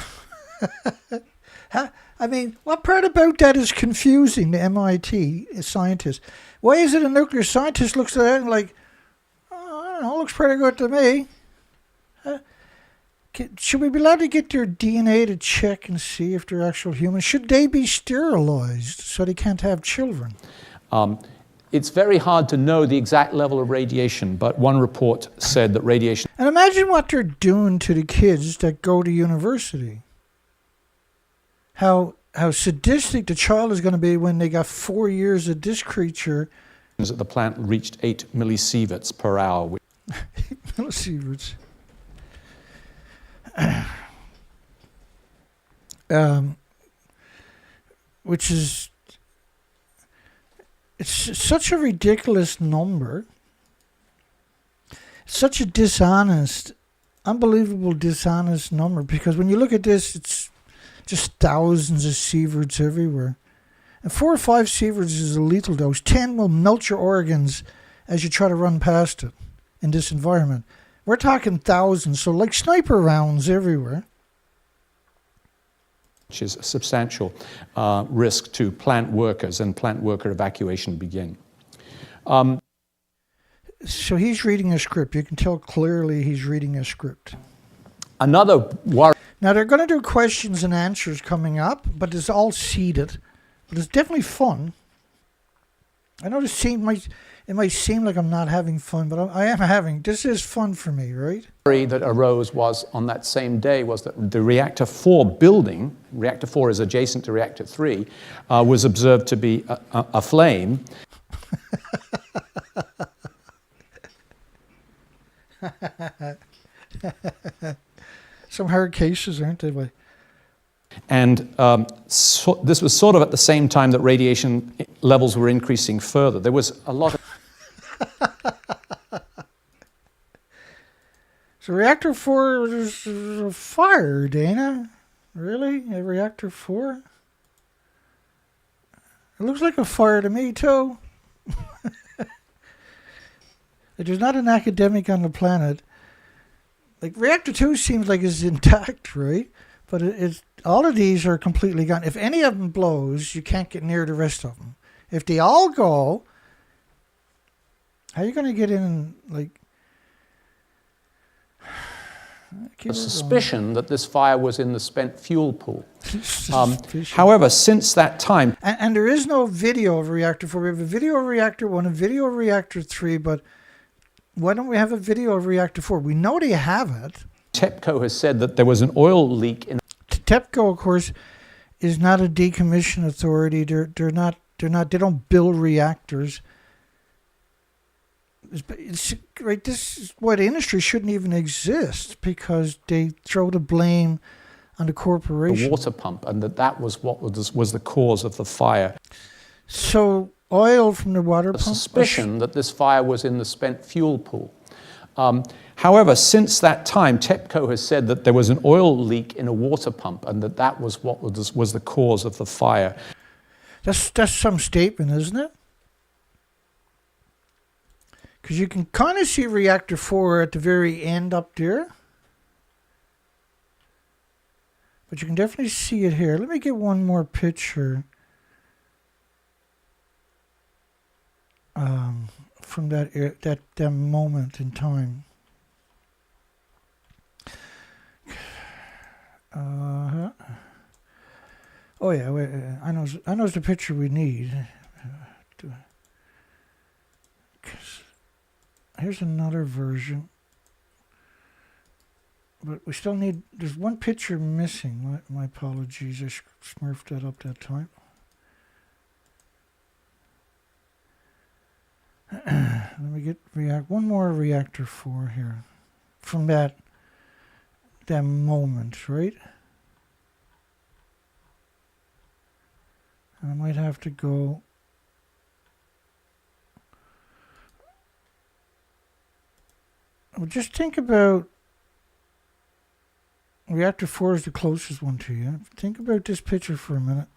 I mean, what part about that is confusing the MIT scientists? Why is it a nuclear scientist looks at that and like, oh, I don't know, looks pretty good to me. Should we be allowed to get their DNA to check and see if they're actual humans? Should they be sterilized so they can't have children? It's very hard to know the exact level of radiation, but one report said that radiation... And imagine what they're doing to the kids that go to university. How sadistic the child is going to be when they got 4 years of this creature. ...at the plant reached 8 millisieverts per hour. 8 millisieverts. Which is... It's such a ridiculous number. Such a dishonest, unbelievable dishonest number. Because when you look at this, it's just thousands of sieverts everywhere. And 4 or 5 sieverts is a lethal dose. 10 will melt your organs as you try to run past it in this environment. We're talking thousands, so like sniper rounds everywhere. Which is a substantial risk to plant workers, and plant worker evacuation begin. So he's reading a script. You can tell clearly he's reading a script. Another worry. Now they're going to do questions and answers coming up, but it's all seeded. But it's definitely fun. I know it might seem like I'm not having fun, but I am having. This is fun for me, right? That arose was on that same day was that the reactor 4 building, reactor 4 is adjacent to reactor 3, was observed to be aflame. Some hard cases, aren't they? And this was sort of at the same time that radiation levels were increasing further. There was a lot of... So reactor 4 was a fire, Dana? Really? A reactor 4? It looks like a fire to me, too. There's not an academic on the planet. Like, reactor 2 seems like it's intact, right? But it's all of these are completely gone. If any of them blows, you can't get near the rest of them. If they all go, how are you going to get in, like... A suspicion that this fire was in the spent fuel pool. However, since that time... And there is no video of reactor 4. We have a video of reactor 1, a video of reactor 3, but why don't we have a video of reactor 4? We know they have it. TEPCO has said that there was an oil leak in... TEPCO, of course, is not a decommission authority. They don't build reactors. It's right. This is why the industry shouldn't even exist, because they throw the blame on the corporation. The water pump, and that was what was the cause of the fire. So oil from the water pump? A suspicion that this fire was in the spent fuel pool. However, since that time, TEPCO has said that there was an oil leak in a water pump, and that was what was the cause of the fire. That's some statement, isn't it? Because you can kind of see reactor 4 at the very end up there. But you can definitely see it here. Let me get one more picture. from that moment in time. Oh yeah, wait, I know the picture we need. Here's another version, but we still need. There's one picture missing. My apologies. I smurfed that up that time. Let me get one more reactor 4 here from that moment, right? I might have to go. Well, just think about reactor 4 is the closest one to you. Think about this picture for a minute.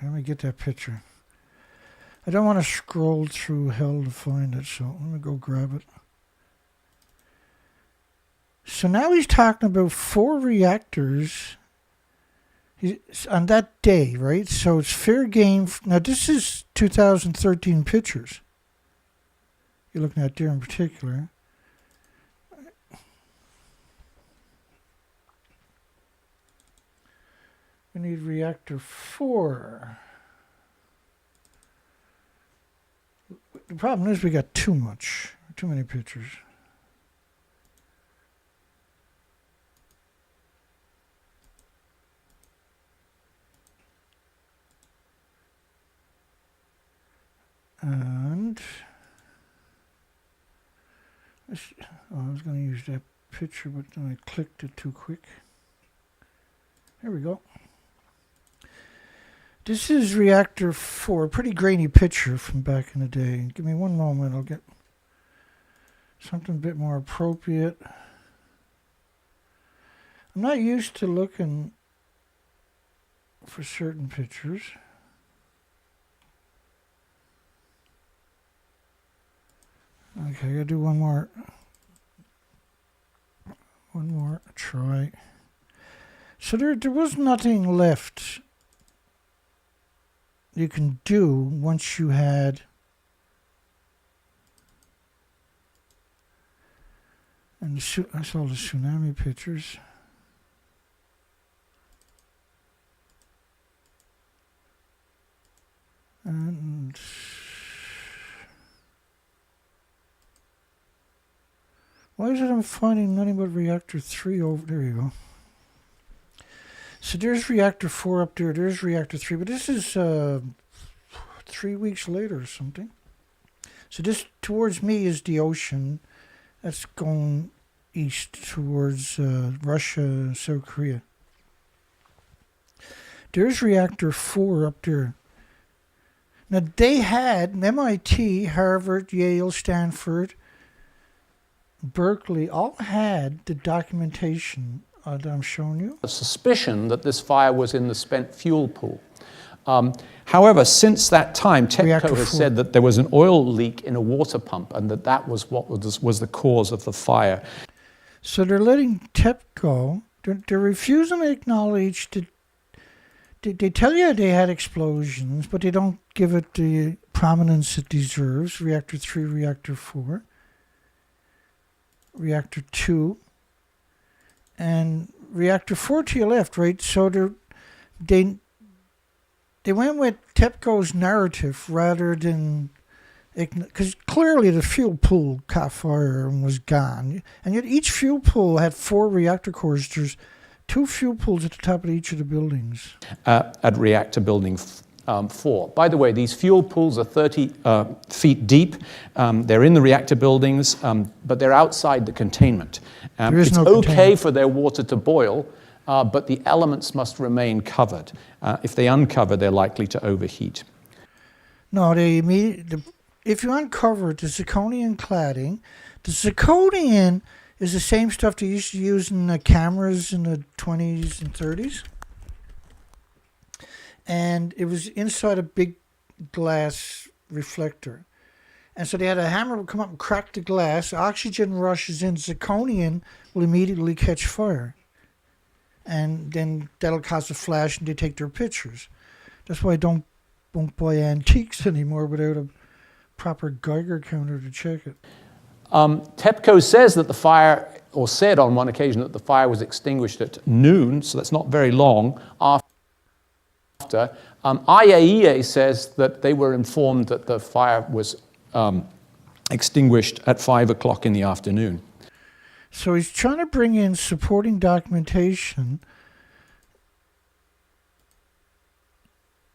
Let me get that picture. I don't want to scroll through hell to find it, so let me go grab it. So now he's talking about 4 reactors on that day, right? So it's fair game. Now this is 2013 pictures you're looking at there in particular. We need reactor 4. The problem is we got too many pictures. And I was going to use that picture, but then I clicked it too quick. There we go. This is reactor 4, pretty grainy picture from back in the day. Give me one moment, I'll get something a bit more appropriate. I'm not used to looking for certain pictures. Okay, I gotta do one more try. So there was nothing left you can do once you had and I saw the tsunami pictures. And why is it I'm finding nothing but reactor 3 over there? You go. So there's reactor 4 up there. There's reactor 3, but this is 3 weeks later or something. So this towards me is the ocean. That's going east towards Russia, South Korea. There's reactor 4 up there. Now they had MIT, Harvard, Yale, Stanford, Berkeley all had the documentation that I'm showing you. A suspicion that this fire was in the spent fuel pool. However, since that time, TEPCO has said that there was an oil leak in a water pump and that was what was the cause of the fire. So they're letting TEPCO, they're refusing to acknowledge that they tell you they had explosions, but they don't give it the prominence it deserves. Reactor 3, reactor 4. Reactor 2 and reactor 4 to your left, right? So they went with TEPCO's narrative rather than, because clearly the fuel pool caught fire and was gone, and yet each fuel pool had 4 reactor cores. There's 2 fuel pools at the top of each of the buildings. At reactor building 4. By the way, these fuel pools are 30 feet deep. They're in the reactor buildings, but they're outside the containment. It's okay for their water to boil, but the elements must remain covered. If they uncover, they're likely to overheat. No, if you uncover the zirconium cladding, the zirconium is the same stuff they used to use in the cameras in the 20s and 30s. And it was inside a big glass reflector. And so they had a hammer come up and crack the glass. Oxygen rushes in. Zirconium will immediately catch fire. and then that'll cause a flash and they take their pictures. That's why I won't buy antiques anymore without a proper Geiger counter to check it. TEPCO says that the fire, or said on one occasion that the fire was extinguished at noon, so that's not very long after. IAEA says that they were informed that the fire was extinguished at 5 o'clock in the afternoon. So he's trying to bring in supporting documentation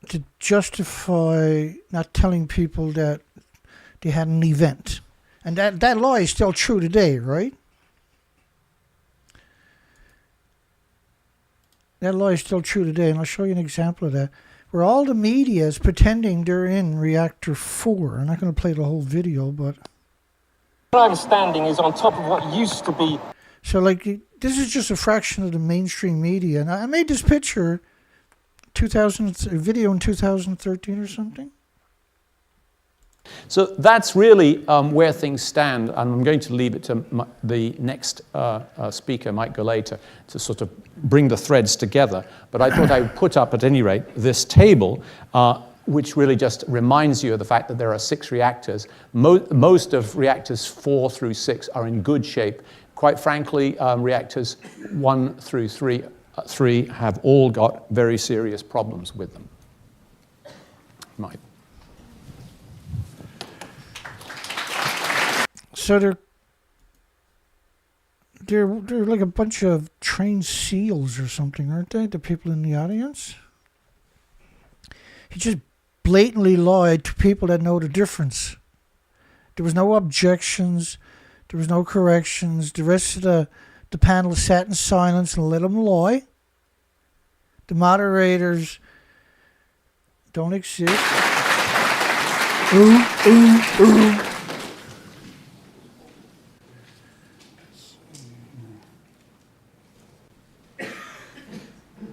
to justify not telling people that they had an event. And that law is still true today, right? That law is still true today, and I'll show you an example of that, where all the media is pretending they're in reactor 4. I'm not going to play the whole video, but... What I'm standing is on top of what used to be. So, like, this is just a fraction of the mainstream media. And I made this picture, video in 2013 or something. So that's really where things stand, and I'm going to leave it to the next speaker, Mike Golay, to sort of bring the threads together. But I thought I would put up, at any rate, this table, which really just reminds you of the fact that there are 6 reactors. Most of reactors 4 through 6 are in good shape. Quite frankly, reactors 1 through 3 have all got very serious problems with them. Mike. So they're like a bunch of trained SEALs or something, aren't they? The people in the audience. He just blatantly lied to people that know the difference. There was no objections. There was no corrections. The rest of the panel sat in silence and let him lie. The moderators don't exist. Ooh, ooh, ooh.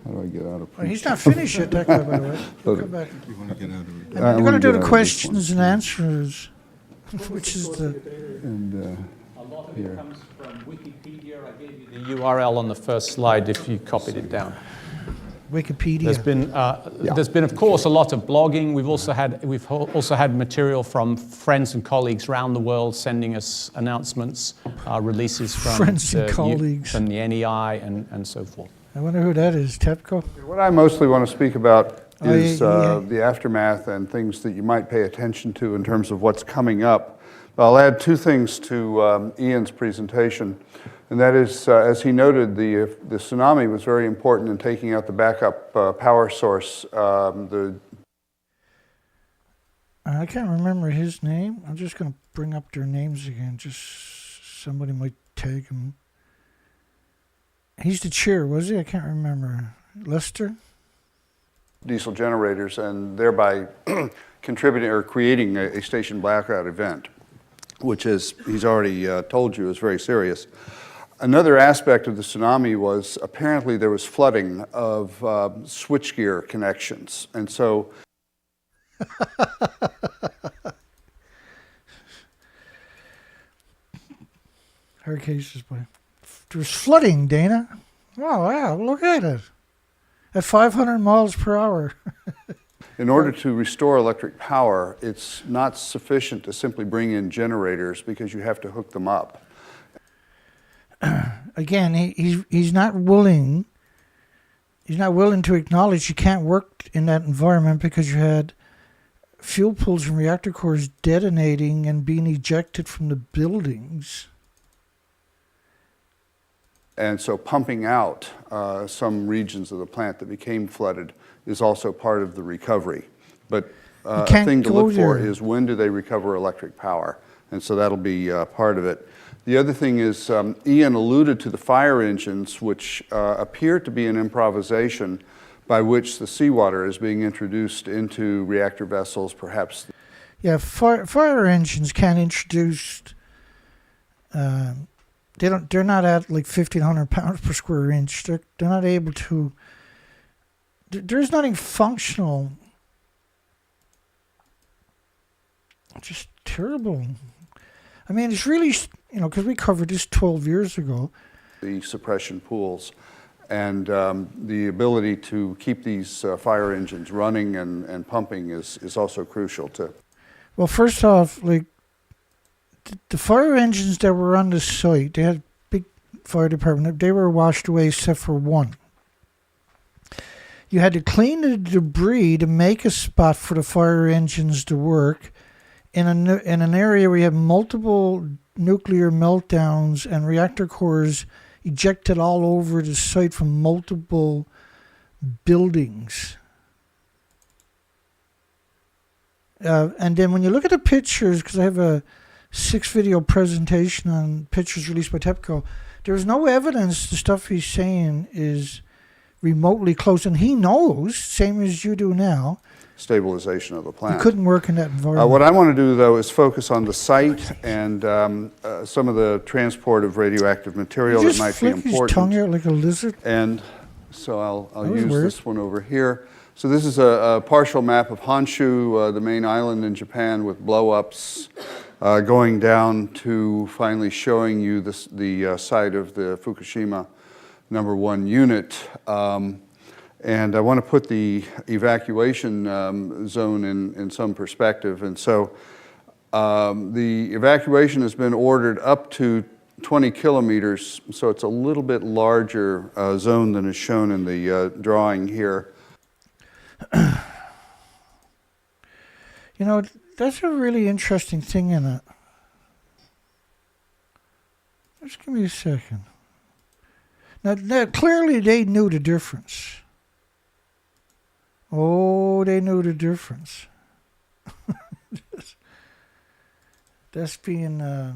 How do I get out of Well, he's not finished yet, that guy, by the way. He'll come back. You want to get out of it? And you're going to do the questions and answers, which is the... And A lot of it comes from Wikipedia. I gave you the URL on the first slide if you copied it down. Wikipedia. There's been, of course, a lot of blogging. We've also had material from friends and colleagues around the world sending us announcements, releases from Friends and colleagues. From the NEI and so forth. I wonder who that is, TEPCO? What I mostly want to speak about is yeah. the aftermath and things that you might pay attention to in terms of what's coming up. I'll add 2 things to Ian's presentation, and that is, as he noted, the tsunami was very important in taking out the backup power source. I can't remember his name. I'm just going to bring up their names again. Just somebody might tag him. He's the chair, was he? I can't remember. Lester? Diesel generators, and thereby contributing or creating a station blackout event, which, as he's already told you, is very serious. Another aspect of the tsunami was apparently there was flooding of switchgear connections, and so Her case is by... There's flooding, Dana. Oh, wow, look at it. At 500 miles per hour. in order to restore electric power, it's not sufficient to simply bring in generators because you have to hook them up. Again, he's not willing. He's not willing to acknowledge you can't work in that environment because you had fuel pools and reactor cores detonating and being ejected from the buildings. And so pumping out some regions of the plant that became flooded is also part of the recovery. But a thing to look for is when do they recover electric power? And so that'll be part of it. The other thing is Ian alluded to the fire engines, which appear to be an improvisation by which the seawater is being introduced into reactor vessels, perhaps. Yeah, fire engines can introduce... They're not at like 1,500 pounds per square inch. They're not able to. There's nothing functional. Just terrible. I mean, it's really, because we covered this 12 years ago. The suppression pools. And the ability to keep these fire engines running and pumping is also crucial too. Well, first off, like the fire engines that were on the site, they had big fire department. They were washed away except for one. You had to clean the debris to make a spot for the fire engines to work in an area where you have multiple nuclear meltdowns and reactor cores ejected all over the site from multiple buildings. And then when you look at the pictures, because I have a 6-video presentation on pictures released by TEPCO, there's no evidence the stuff he's saying is remotely close. And he knows, same as you do now, Stabilization of the plant. you couldn't work in that environment. What I want to do, though, is focus on the site and some of the transport of radioactive material that might be important. Just flick his tongue out like a lizard. And so I'll use this one over here. So this is a partial map of Honshu, the main island in Japan, with blow-ups going down to finally showing you the site of the Fukushima #1 unit. And I want to put the evacuation zone in some perspective. And so the evacuation has been ordered up to 20 kilometers, so it's a little bit larger zone than is shown in the drawing here. You know, that's a really interesting thing in it. Just give me a second. Now clearly they knew the difference. Oh, they knew the difference. That's being... let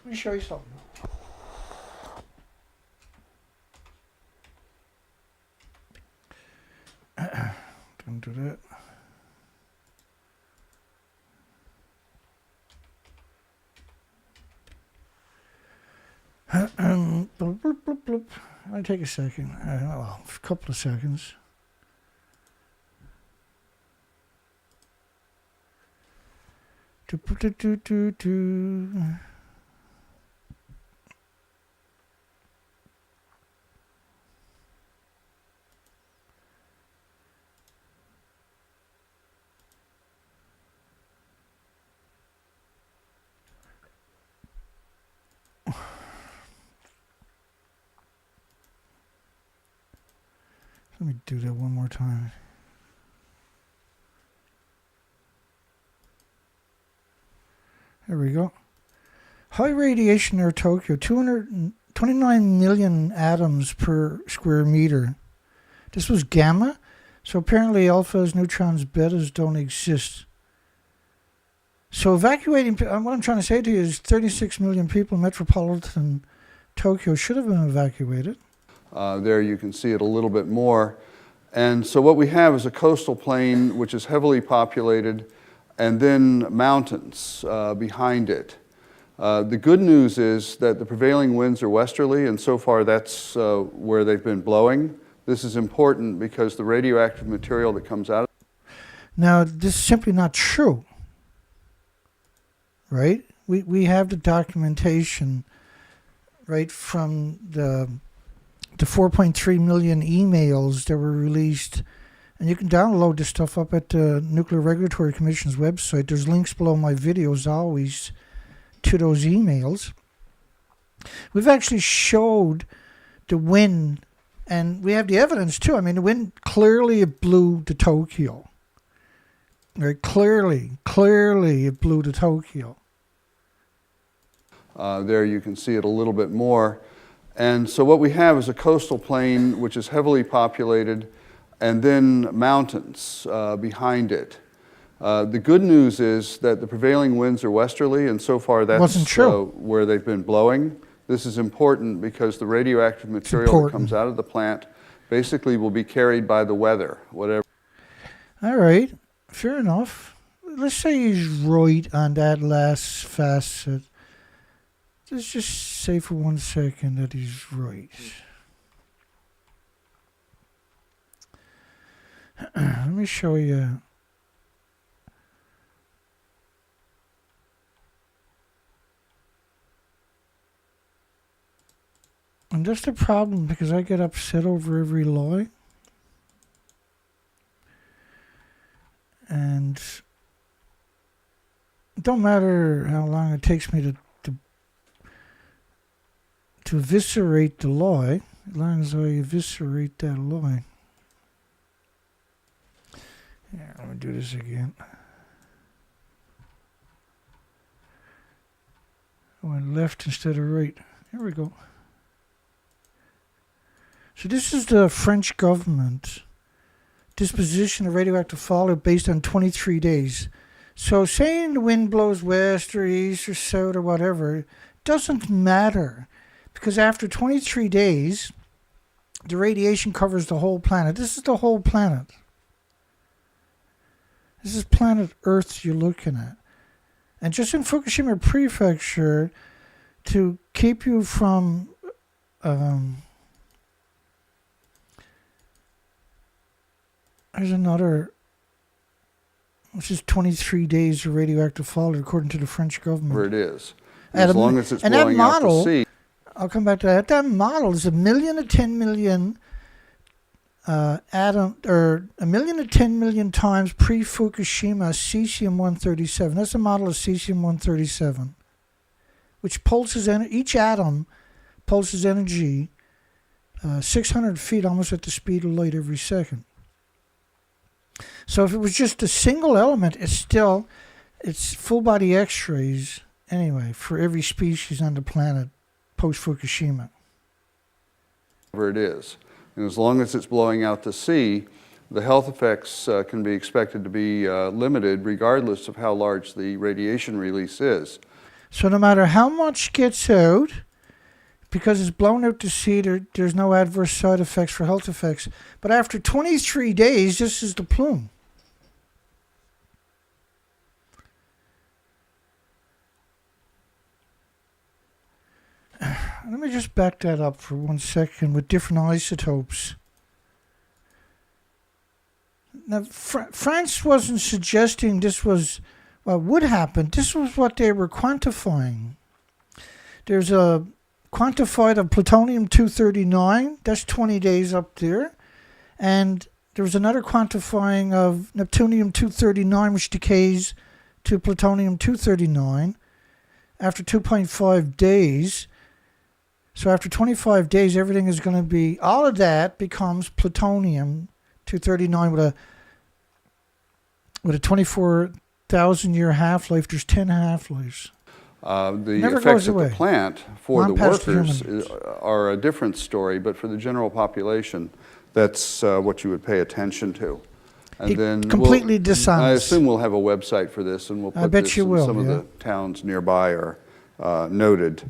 me show you something. Don't do that. Bloop, bloop, bloop, bloop. I'll take a second. Well, a couple of seconds. Do, do, do, do, do. Let me do that one more time. There we go. High radiation near Tokyo, 229 million atoms per square meter. This was gamma, so apparently alphas, neutrons, betas don't exist. So evacuating, what I'm trying to say to you is 36 million people in metropolitan Tokyo should have been evacuated. There you can see it a little bit more. And so what we have is a coastal plain which is heavily populated, and then mountains behind it. The good news is that the prevailing winds are westerly, and so far that's where they've been blowing. This is important because the radioactive material that comes out. Now, this is simply not true, right? We have the documentation, right, from the 4.3 million emails that were released. And you can download this stuff up at the Nuclear Regulatory Commission's website. There's links below my videos always to those emails. We've actually showed the wind, and we have the evidence too. I mean, the wind clearly blew to Tokyo. Right? Clearly it blew to Tokyo. There you can see it a little bit more. And so what we have is a coastal plain which is heavily populated, and then mountains behind it. The good news is that the prevailing winds are westerly, and so far that's where they've been blowing. This is important because the radioactive material that comes out of the plant basically will be carried by the weather, whatever. All right, fair enough. Let's say he's right on that last facet. Let's just say for 1 second that he's right. Let me show you. And that's the problem, because I get upset over every lie. And it don't matter how long it takes me to eviscerate the lie, as long as I eviscerate that lie. Yeah, let me do this again. I went left instead of right. Here we go. So this is the French government disposition of radioactive fallout based on 23 days. So saying the wind blows west or east or south or whatever doesn't matter, because after 23 days, the radiation covers the whole planet. This is the whole planet. This is planet Earth you're looking at. And just in Fukushima Prefecture, to keep you from there's another, which is 23 days of radioactive fallout according to the French government. Where it is. As long as it's blowing out to sea. I'll come back to that. That model is 1 million to 10 million atom, or 1 million to 10 million times pre-Fukushima cesium-137. That's a model of cesium-137, which pulses each atom pulses energy 600 feet, almost at the speed of light every second. So if it was just a single element, it's full body X-rays anyway for every species on the planet post-Fukushima. Where it is. And as long as it's blowing out to sea, the health effects can be expected to be limited regardless of how large the radiation release is. So no matter how much gets out, because it's blown out to sea, there's no adverse side effects for health effects. But after 23 days, this is the plume. Let me just back that up for 1 second with different isotopes. Now, France wasn't suggesting this was what would happen. This was what they were quantifying. There's a quantified of plutonium-239. That's 20 days up there. And there was another quantifying of neptunium-239, which decays to plutonium-239 after 2.5 days. So after 25 days, everything is going to be, all of that becomes plutonium-239 with a 24,000-year half-life. There's 10 half-lives. The effects at the plant for the workers are a different story, but for the general population, that's what you would pay attention to. And then completely dishonest. I assume we'll have a website for this, and we'll put this in some of the towns nearby are noted.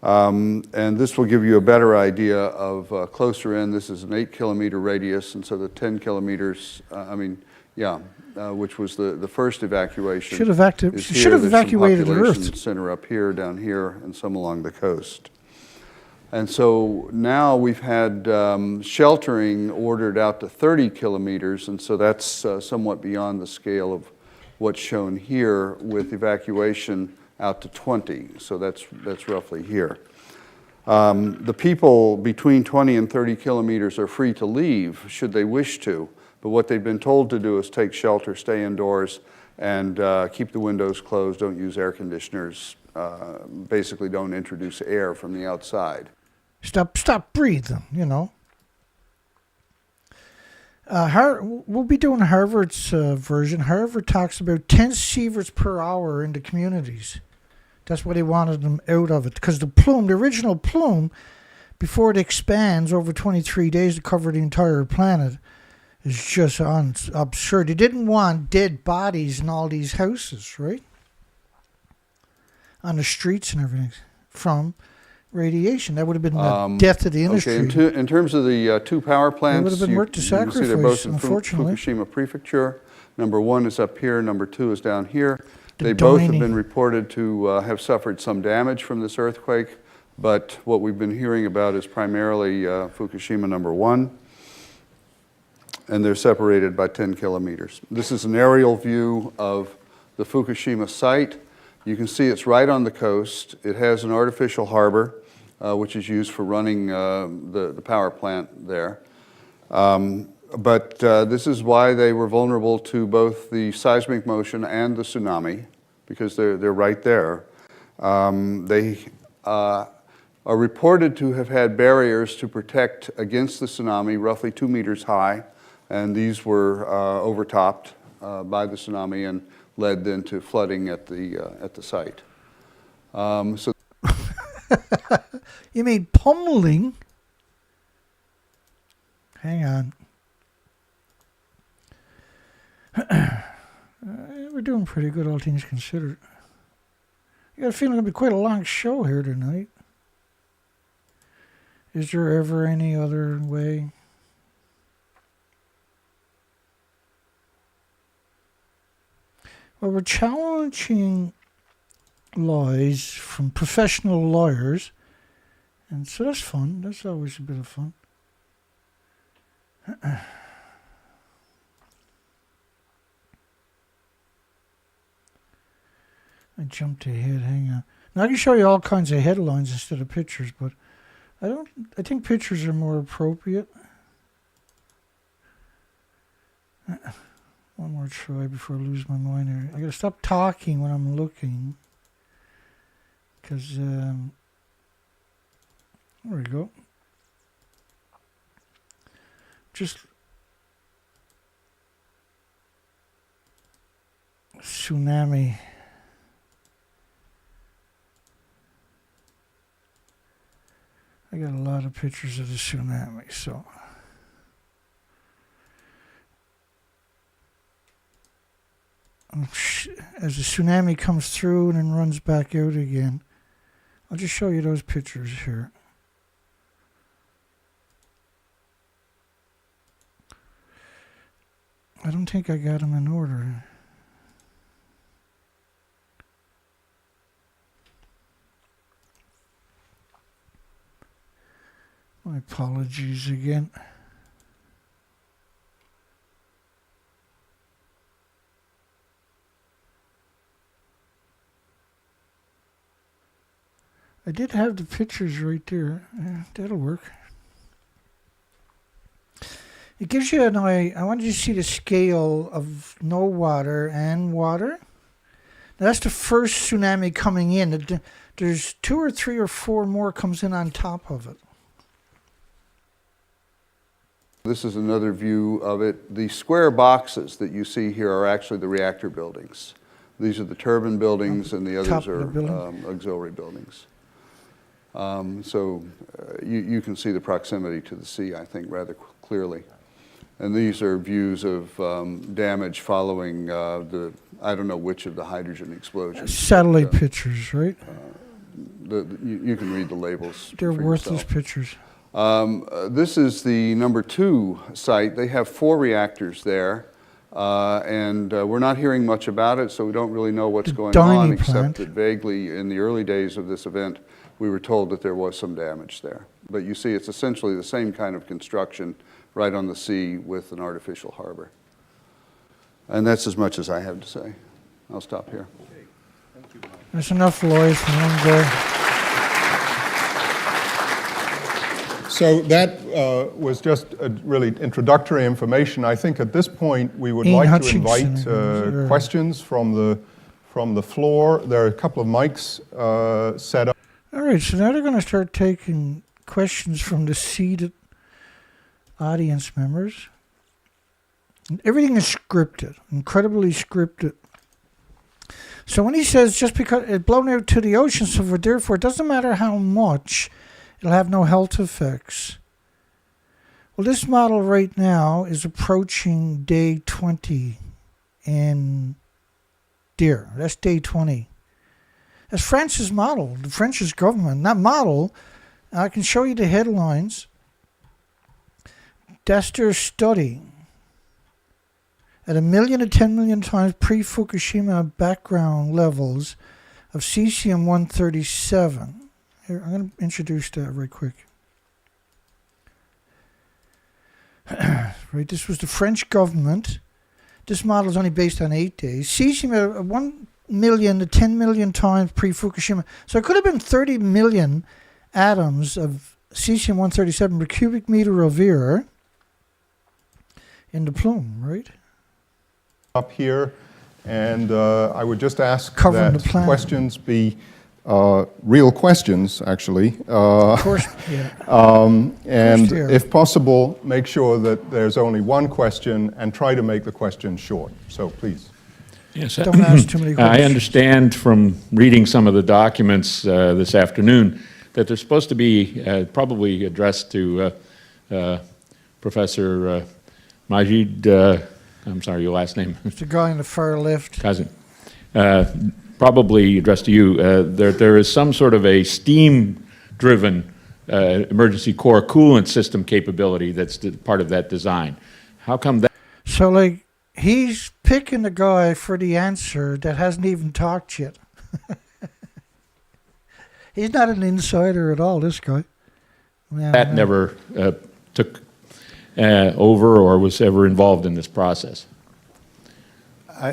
And this will give you a better idea of closer in. This is an 8-kilometer radius, and so the 10 kilometers, which was the first evacuation. Should have evacuated Earth. Center up here, down here, and some along the coast. And so now we've had sheltering ordered out to 30 kilometers, and so that's somewhat beyond the scale of what's shown here, with evacuation out to 20. So that's roughly here. The people between 20 and 30 kilometers are free to leave should they wish to. But what they've been told to do is take shelter, stay indoors, and keep the windows closed, don't use air conditioners, basically don't introduce air from the outside. Stop breathing, you know. We'll be doing Harvard's version. Harvard talks about 10 sieverts per hour in the communities. That's why they wanted them out of it. Because the original plume, before it expands over 23 days to cover the entire planet, is just absurd. They didn't want dead bodies in all these houses, right? On the streets and everything from radiation. That would have been the death of the industry. Okay, in terms of the two power plants, would have been worth the sacrifice, you can see they're both in unfortunately. Fukushima Prefecture. Number 1 is up here, number 2 is down here. They both have been reported to have suffered some damage from this earthquake, but what we've been hearing about is primarily Fukushima number 1, and they're separated by 10 kilometers. This is an aerial view of the Fukushima site. You can see it's right on the coast. It has an artificial harbor. which is used for running the power plant there. But this is why they were vulnerable to both the seismic motion and the tsunami, because they're right there. They are reported to have had barriers to protect against the tsunami, roughly 2 meters high, and these were overtopped by the tsunami and led then to flooding at the site. So you mean pummeling? Hang on. We're doing pretty good, all things considered. I got a feeling it'll be quite a long show here tonight. Is there ever any other way? Well, we're challenging laws from professional lawyers, and so that's fun. That's always a bit of fun. I jumped ahead, hang on. Now I can show you all kinds of headlines instead of pictures, but I think pictures are more appropriate. One more try before I lose my mind here. I gotta stop talking when I'm looking. Because, there we go. Just tsunami. I got a lot of pictures of the tsunami, so. As the tsunami comes through and then runs back out again, I'll just show you those pictures here. I don't think I got them in order. My apologies again. I did have the pictures right there. Yeah, that'll work. It gives you an eye. I wanted you to see the scale of no water and water. Now, that's the first tsunami coming in. There's 2 or 3 or 4 more comes in on top of it. this is another view of it. The square boxes that you see here are actually the reactor buildings. These are the turbine buildings, and the others are auxiliary buildings. You can see the proximity to the sea, I think, rather clearly. And these are views of damage following I don't know which of the hydrogen explosions. Satellite pictures, right? You can read the labels. They're worthless pictures. This is the number 2 site. They have 4 reactors there. And we're not hearing much about it, so we don't really know what's going on, except that vaguely in the early days of this event, we were told that there was some damage there. But you see, it's essentially the same kind of construction right on the sea with an artificial harbor. And that's as much as I have to say. I'll stop here. Okay. Thank you, Mike. That's enough, Lloyd, from one guy. So that was just really introductory information. I think at this point we would like to invite questions from the floor. There are a couple of mics set up. All right, so now they're going to start taking questions from the seated audience members. And everything is scripted, incredibly scripted. So when he says just because it's blown out to the ocean, so therefore it doesn't matter how much, it'll have no health effects. Well, this model right now is approaching day 20 in Deer. That's day 20. That's France's model, the French government. That model, I can show you the headlines. That's their study. At 1 million to 10 million times pre-Fukushima background levels of cesium-137. Here, I'm going to introduce that right quick. Right, this was the French government. This model is only based on 8 days. Cesium at 1 million to 10 million times pre-Fukushima. So it could have been 30 million atoms of cesium-137 per cubic meter of air in the plume, right? Up here, and I would just ask Covering that the planet. questions be real questions, actually. Of course, yeah. And they are. if possible, make sure that there's only one question and try to make the question short. So please. Yes, Don't ask too many questions. I understand from reading some of the documents this afternoon that they're supposed to be probably addressed to Professor Majid, I'm sorry, your last name? It's the guy in the far left. Cousin. Probably addressed to you. There is some sort of a steam-driven emergency core coolant system capability that's part of that design. How come that? So, like, he's picking the guy for the answer that hasn't even talked yet. He's not an insider at all, this guy. Yeah, That never took over or was ever involved in this process?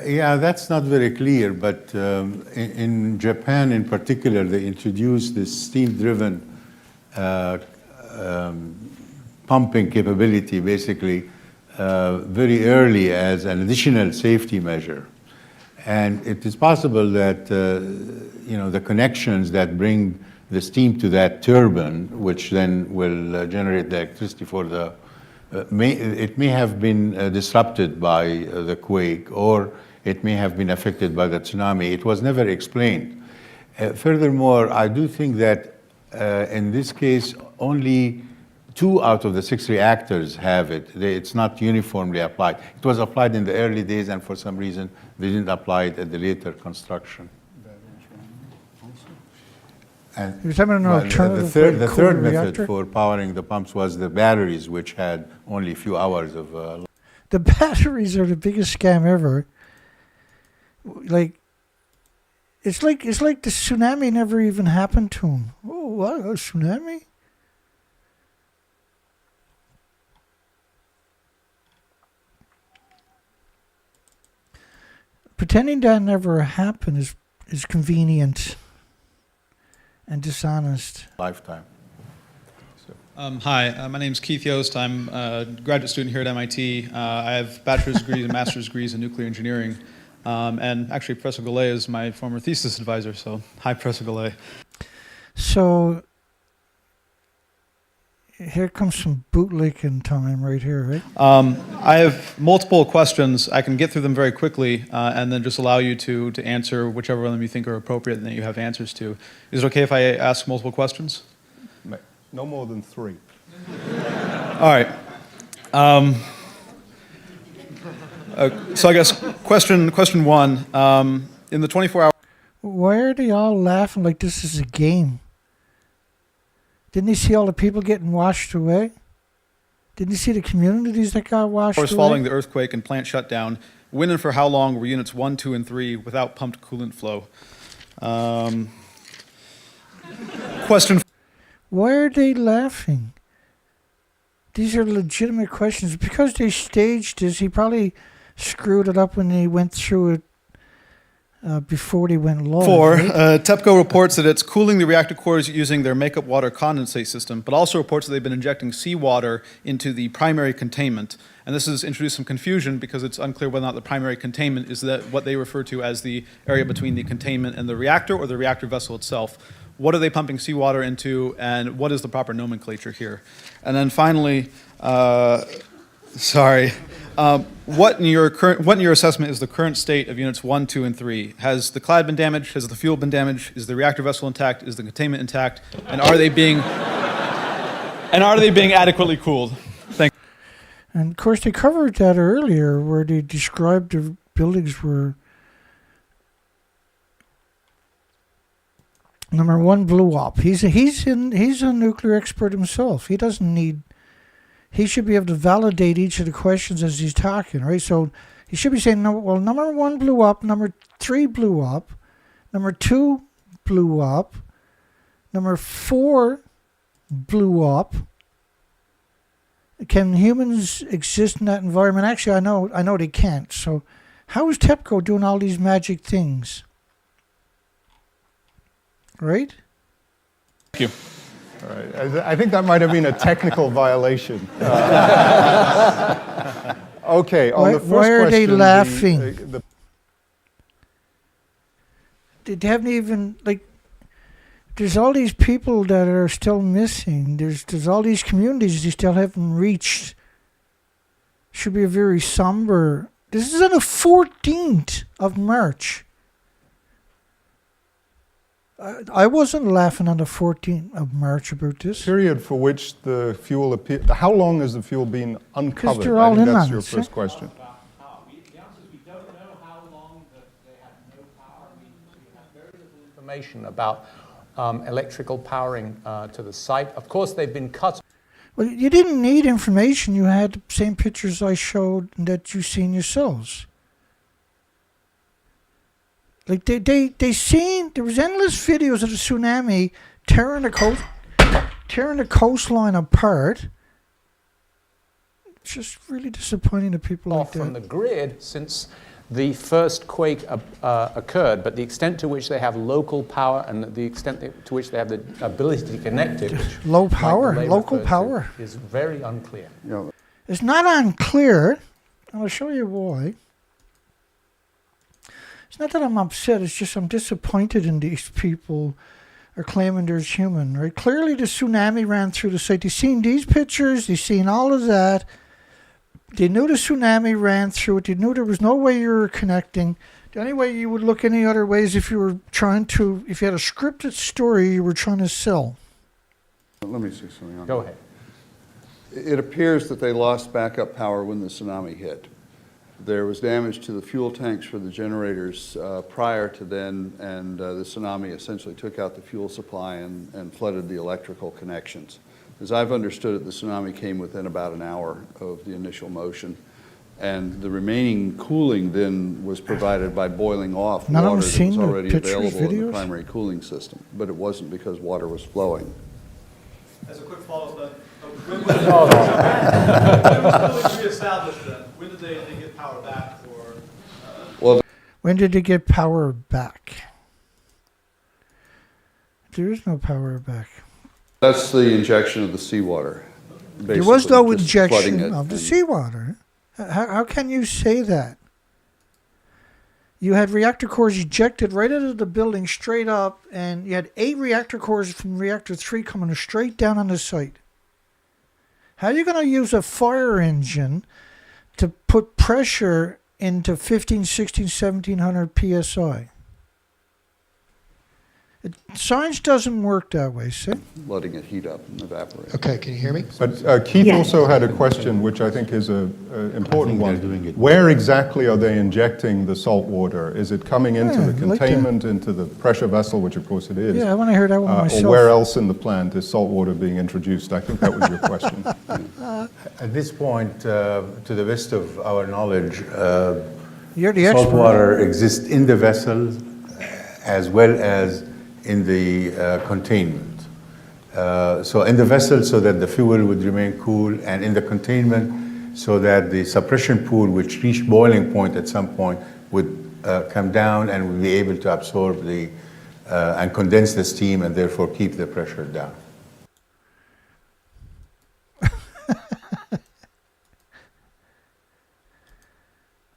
Yeah, that's not very clear, but in Japan in particular, they introduced this steam-driven pumping capability, basically, very early as an additional safety measure. And it is possible that the connections that bring the steam to that turbine, which then will generate the electricity for the it may have been disrupted by the quake, or it may have been affected by the tsunami. It was never explained. Furthermore, I do think that in this case, only 2 out of the 6 reactors have it. It's not uniformly applied. It was applied in the early days, and for some reason, they didn't apply it at the later construction. And He was having an alternative way to the cool third the method reactor? for powering the pumps was the batteries, which had only a few hours of The batteries are the biggest scam ever. Like, it's like the tsunami never even happened to him. Oh, what, a tsunami? Pretending that never happened is convenient and dishonest. lifetime. Hi, my name is Keith Yost. I'm a graduate student here at MIT. I have bachelor's degrees and master's degrees in nuclear engineering. And actually, Professor Goulet is my former thesis advisor, so hi, Professor Goulet. So, here comes some bootlicking time right here, right? I have multiple questions. I can get through them very quickly and then just allow you to answer whichever one of them you think are appropriate and that you have answers to. Is it okay if I ask multiple questions? No more than 3. All right. So I guess question 1, in the 24-hour... Why are they all laughing like this is a game? Didn't you see all the people getting washed away? Didn't you see the communities that got washed away? Following the earthquake and plant shutdown, when and for how long were units 1, 2, and 3 without pumped coolant flow? Question. Why are they laughing? These are legitimate questions. Because they staged this, he probably screwed it up when they went through it before they went live. 4, right? TEPCO reports that it's cooling the reactor cores using their makeup water condensate system, but also reports that they've been injecting seawater into the primary containment. And this has introduced some confusion because it's unclear whether or not the primary containment is that what they refer to as the area between the containment and the reactor or the reactor vessel itself. What are they pumping seawater into, and what is the proper nomenclature here? And then finally, what in your assessment is the current state of units 1, 2, and 3? Has the clad been damaged? Has the fuel been damaged? Is the reactor vessel intact? Is the containment intact? And are they being adequately cooled? Thank you. And of course, they covered that earlier, where they described the buildings were. Number 1 blew up. He's a nuclear expert himself. He doesn't need. He should be able to validate each of the questions as he's talking, right? So he should be saying, no, well, number 1 blew up, number 3 blew up, number 2 blew up, number 4 blew up. Can humans exist in that environment? Actually, I know they can't. So how is TEPCO doing all these magic things? Right? Thank you. All right. I think that might have been a technical violation. Okay, on the first why are they question, laughing? They haven't even, like, there's all these people that are still missing. There's all these communities they still haven't reached. Should be a very somber. This is on the 14th of March. I wasn't laughing on the 14th of March about this. period for which the fuel appeared. How long has the fuel been uncovered? they're all I think in that's on your it, first see? question. The answer is we don't know how long they had no power. We have very little information about electrical powering to the site. Of course, they've been cut. Well, you didn't need information. You had the same pictures I showed that you've seen yourselves. Like they seen, there was endless videos of the tsunami tearing the coastline apart. It's just really disappointing to people like off from that. the grid since the first quake occurred, but the extent to which they have local power and the extent to which they have the ability to connect it, which Low power, Mike DeLay local referred to, power. is very unclear. You know, It's not unclear. I'll show you why. It's not that I'm upset. It's just I'm disappointed in these people are claiming there's human, right? Clearly the tsunami ran through the site. They've seen these pictures. They've seen all of that. They knew the tsunami ran through it. They knew there was no way you were connecting. The only way you would look any other way is if you were trying to, if you had a scripted story you were trying to sell. let me see something on Go that. ahead. It appears that they lost backup power when the tsunami hit. There was damage to the fuel tanks for the generators prior to then, and the tsunami essentially took out the fuel supply and flooded the electrical connections. As I've understood it, the tsunami came within about an hour of the initial motion, and the remaining cooling then was provided by boiling off None of water them that seen was the already pictures, available in the videos? primary cooling system, but it wasn't because water was flowing. As a quick follow-up, when was cooling reestablished then? When did they get power back for? Well, When did they get power back? There is no power back. that's the injection of the seawater. There was no basically, just flooding injection it of the and- seawater. How can you say that? You had reactor cores ejected right out of the building straight up, and you had 8 reactor cores from reactor 3 coming straight down on the site. How are you going to use a fire engine to put pressure into 15, 16, 1700 psi? Science doesn't work that way, see? letting it heat up and evaporate. Okay, can you hear me? But Keith also had a question, which I think is an important they're one. doing it. Where exactly are they injecting the salt water? Is it coming into the Yeah, I'd like to- containment, into the pressure vessel, which of course it is? Yeah, I want to hear that one myself. Or where else in the plant is salt water being introduced? I think that was your question. At this point, to the best of our knowledge, You're the salt expert. water exists in the vessel as well as in the containment. So in the vessel, so that the fuel would remain cool, and in the containment, so that the suppression pool, which reached boiling point at some point, would come down and would be able to absorb the and condense the steam, and therefore keep the pressure down.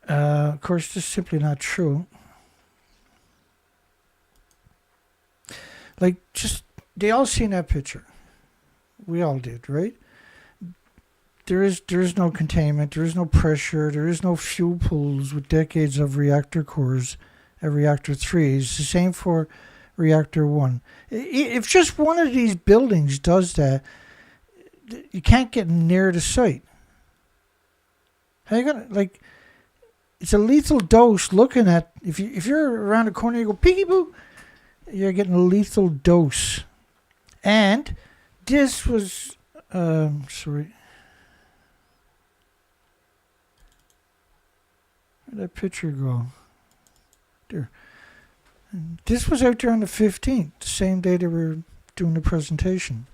Of course, this is simply not true. Like, just, they all seen that picture. We all did, right? There is no containment, there is no pressure, there is no fuel pools with decades of reactor cores at reactor 3. It's the same for reactor 1. If just one of these buildings does that, you can't get near the site. How you gonna, like, it's a lethal dose looking at, if you're around the corner, you go peekaboo, you're getting a lethal dose. And this was, sorry. Where'd that picture go? There. And this was out there on the 15th, the same day they were doing the presentation.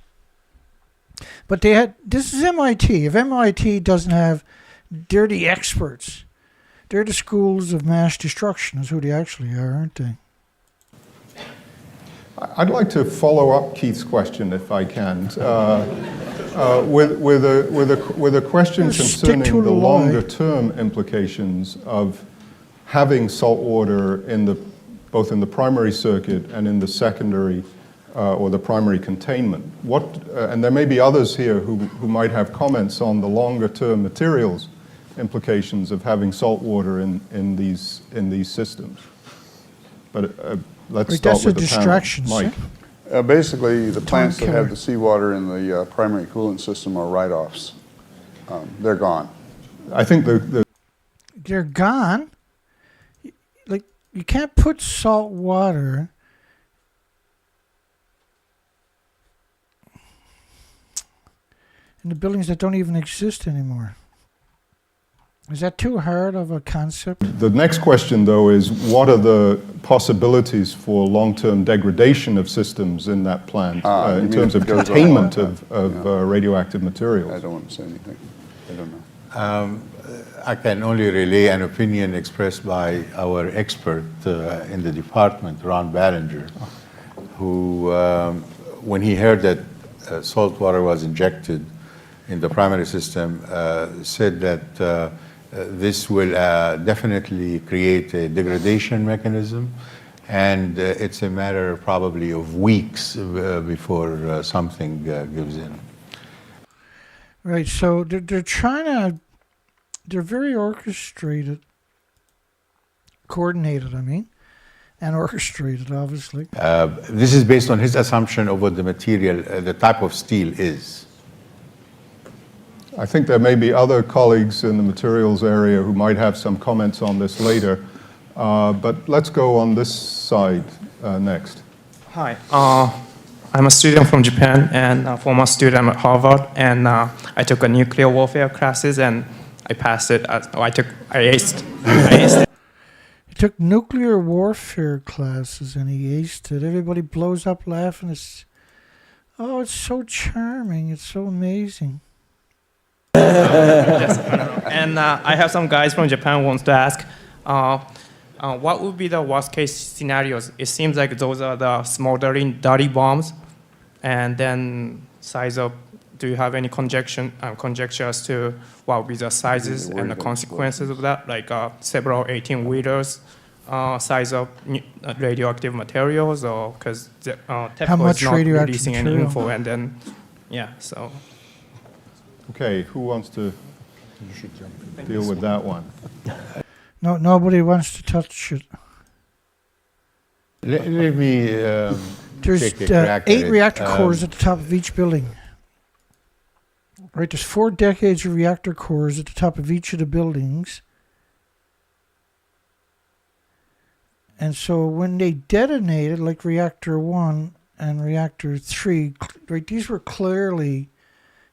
But they had, this is MIT. If MIT doesn't have, they're the experts. They're the schools of mass destruction is who they actually are, aren't they? I'd like to follow up Keith's question, if I can, with a question concerning the longer-term implications of having salt water both in the primary circuit and in the secondary or the primary containment. And there may be others here who might have comments on the longer-term materials implications of having salt water in these systems. But let's start with the panel. Mike. Basically, the plants that have the seawater in the primary coolant system are write-offs. They're gone. I think they're gone. Like, you can't put salt water in the buildings that don't even exist anymore. Is that too hard of a concept? The next question, though, is what are the possibilities for long-term degradation of systems in that plant in terms of containment of radioactive materials? I don't want to say anything. I don't know. I can only relay an opinion expressed by our expert in the department, Ron Ballinger, who, when he heard that salt water was injected in the primary system, said that this will definitely create a degradation mechanism, and it's a matter probably of weeks before something gives in. Right, so they're trying to, they're very orchestrated, coordinated, and orchestrated, obviously. This is based on his assumption of what the material, the type of steel is. I think there may be other colleagues in the materials area who might have some comments on this later, but let's go on this side next. Hi, I'm a student from Japan and a former student at Harvard, and I took a nuclear warfare classes and I passed it. I aced it. He took nuclear warfare classes and he aced it. Everybody blows up laughing. It's so charming. It's so amazing. Yes, and I have some guys from Japan who wants to ask, what would be the worst case scenarios? It seems like those are the smoldering dirty bombs, and then size of. Do you have any conjecture as to what would be the sizes and the consequences of that, like several 18-wheelers, size of radioactive materials, or because TEPCO is not releasing any info, and then so. Okay, who wants to deal with that one? No, nobody wants to touch it. Let me There's 8 reactor cores at the top of each building. Right, there's 4 decades of reactor cores at the top of each of the buildings. And so when they detonated, like reactor 1 and reactor 3, right, these were clearly,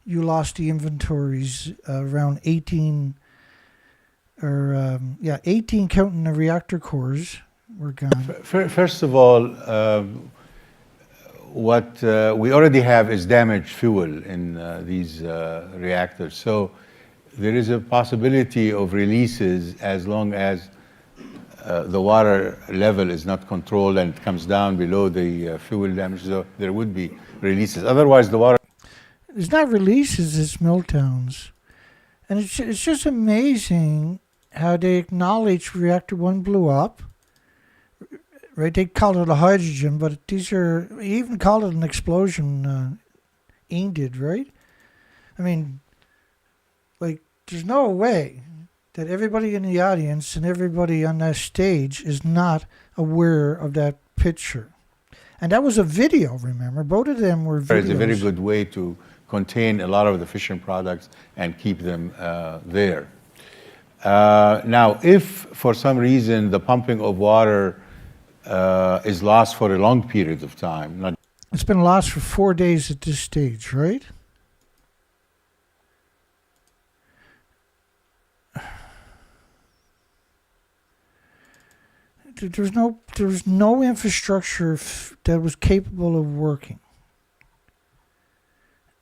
you lost the inventories around 18, 18 counting the reactor cores were gone. First of all, what we already have is damaged fuel in these reactors. So there is a possibility of releases as long as the water level is not controlled and it comes down below the fuel damage. So there would be releases. Otherwise, the water... It's not releases, it's meltdowns. And it's just amazing how they acknowledge reactor 1 blew up. Right, they called it a hydrogen, but these are, he even called it an explosion, Ian did, right? I mean, like, there's no way that everybody in the audience and everybody on that stage is not aware of that picture. And that was a video, remember? Both of them were videos. It's a very good way to contain a lot of the fission products and keep them there. Now, if for some reason the pumping of water is lost for a long period of time. It's been lost for 4 days at this stage, right? There's no infrastructure that was capable of working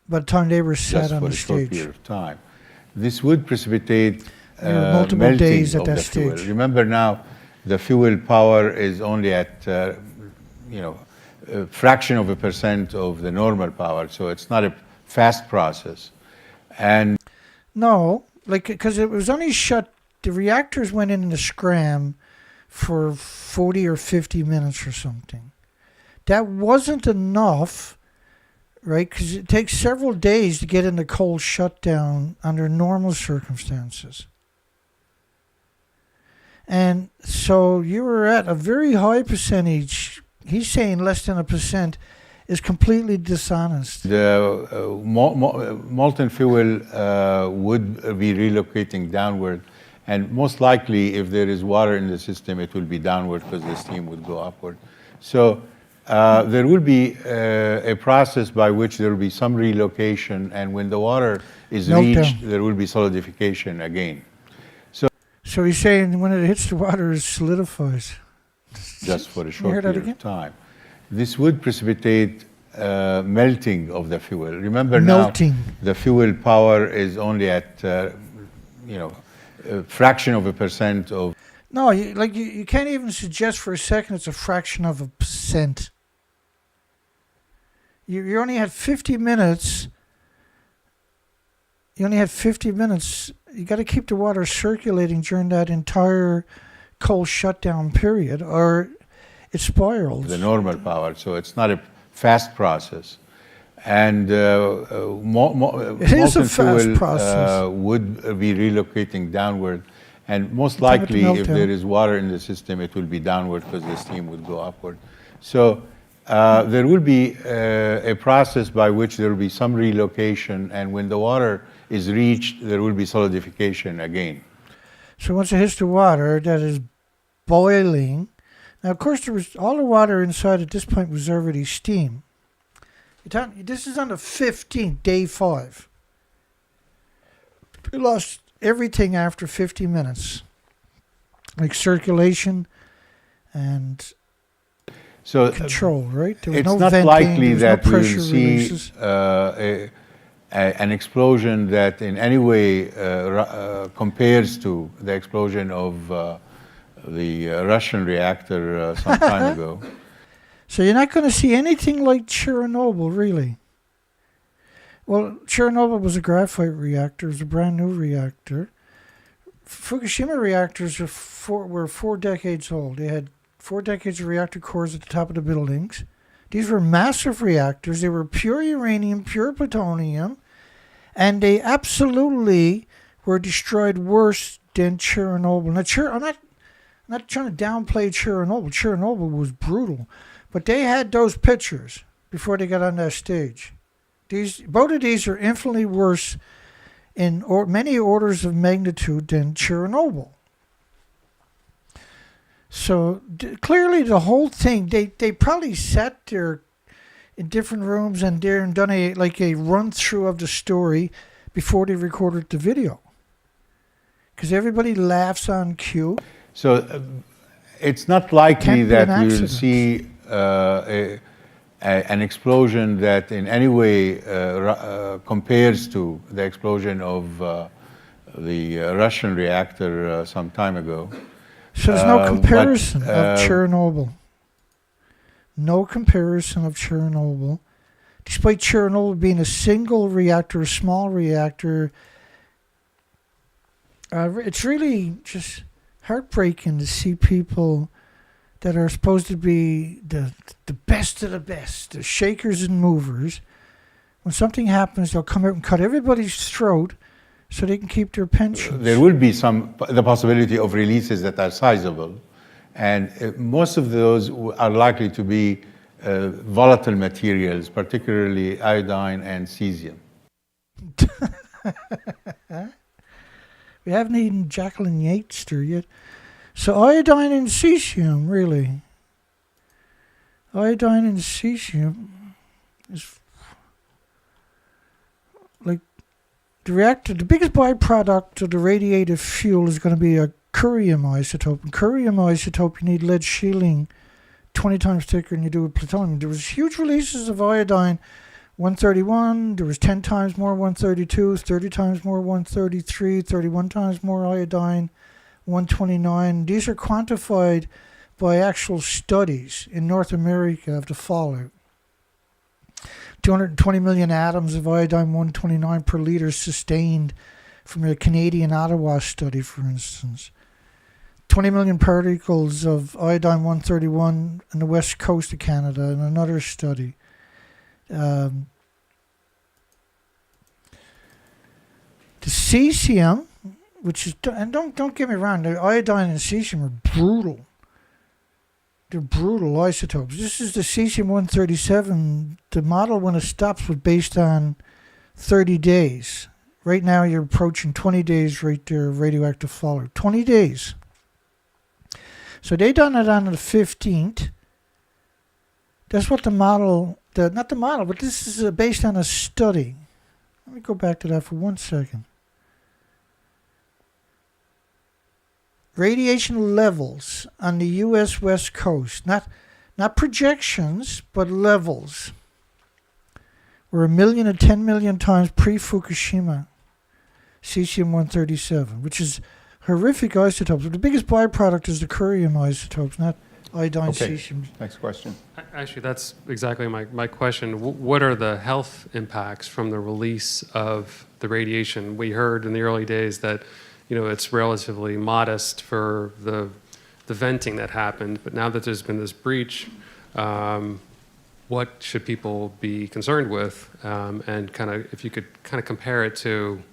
by the time they were set on the stage. Just for a short period of time. This would precipitate multiple days at that stage. Remember now, the fuel power is only at a fraction of a percent of the normal power, so it's not a fast process. And no, like, because it was only shut, the reactors went into scram for 40 or 50 minutes or something. That wasn't enough, right? Because it takes several days to get into cold shutdown under normal circumstances. And so you were at a very high percentage. He's saying less than 1% is completely dishonest. The molten fuel would be relocating downward. And most likely, if there is water in the system, it will be downward because the steam would go upward. So there will be a process by which there will be some relocation. And when the water is reached, there will be solidification again. So he's saying when it hits the water, it solidifies. Just for a short period of time. This would precipitate melting of the fuel. Remember melting. Now, the fuel power is only at, a fraction of a percent of... No, you can't even suggest for a second it's a fraction of a percent. You only had 50 minutes. You only had 50 minutes. You got to keep the water circulating during that entire cold shutdown period, or it spirals. The normal power, so it's not a fast process. And molten fuel would be relocating downward. And most likely, if there is water in the system, it will be downward because the steam would go upward. So there will be a process by which there will be some relocation. And when the water is reached, there will be solidification again. So once it hits the water, that is boiling. Now, of course, there was all the water inside at this point was already steam. This is on the 15th, day 5. We lost everything after 50 minutes, like circulation and control, right? There was it's no not venting, likely that no we will see an explosion that in any way compares to the explosion of the Russian reactor some time ago. So you're not going to see anything like Chernobyl, really. Well, Chernobyl was a graphite reactor. It was a brand new reactor. Fukushima reactors were 4 decades old. They had 4 decades of reactor cores at the top of the buildings. These were massive reactors. They were pure uranium, pure plutonium, and they absolutely were destroyed worse than Chernobyl. Now, I'm not trying to downplay Chernobyl. Chernobyl was brutal. But they had those pictures before they got on that stage. Both of these are infinitely worse in many orders of magnitude than Chernobyl. So clearly the whole thing, they probably sat there in different rooms and done a run-through of the story before they recorded the video. Because everybody laughs on cue. So it's not likely that you'll see an explosion that in any way compares to the explosion of the Russian reactor some time ago. So there's no comparison of Chernobyl. No comparison of Chernobyl. Despite Chernobyl being a single reactor, a small reactor, it's really just heartbreaking to see people that are supposed to be the best of the best, the shakers and movers. When something happens, they'll come out and cut everybody's throat so they can keep their pensions. There will be the possibility of releases that are sizable, and most of those are likely to be volatile materials, particularly iodine and cesium. We haven't eaten Jacqueline Yatester yet. So iodine and cesium, really. Iodine and cesium is like the reactor. The biggest byproduct of the radiative fuel is going to be a curium isotope. And curium isotope, you need lead shielding 20 times thicker than you do with plutonium. There was huge releases of iodine 131, there was 10 times more 132, 30 times more 133, 31 times more iodine 129. These are quantified by actual studies in North America of the fallout. 220 million atoms of iodine-129 per liter sustained from a Canadian Ottawa study, for instance. 20 million particles of iodine-131 on the west coast of Canada in another study. The cesium, which is, and don't get me wrong, the iodine and cesium are brutal. They're brutal isotopes. This is the cesium-137. The model, when it stops, was based on 30 days. Right now, you're approaching 20 days right there, radioactive fallout. 20 days. So they done it on the 15th. That's what the model, not the model, but this is based on a study. Let me go back to that for 1 second. Radiation levels on the U.S. West Coast, not projections, but levels, were 1 million to 10 million times pre-Fukushima cesium-137, which is horrific isotopes. But the biggest byproduct is the curium isotopes, not iodine cesium. Next question. Actually, that's exactly my question. What are the health impacts from the release of the radiation? We heard in the early days that it's relatively modest for the venting that happened, but now that there's been this breach, what should people be concerned with? And if you could compare it to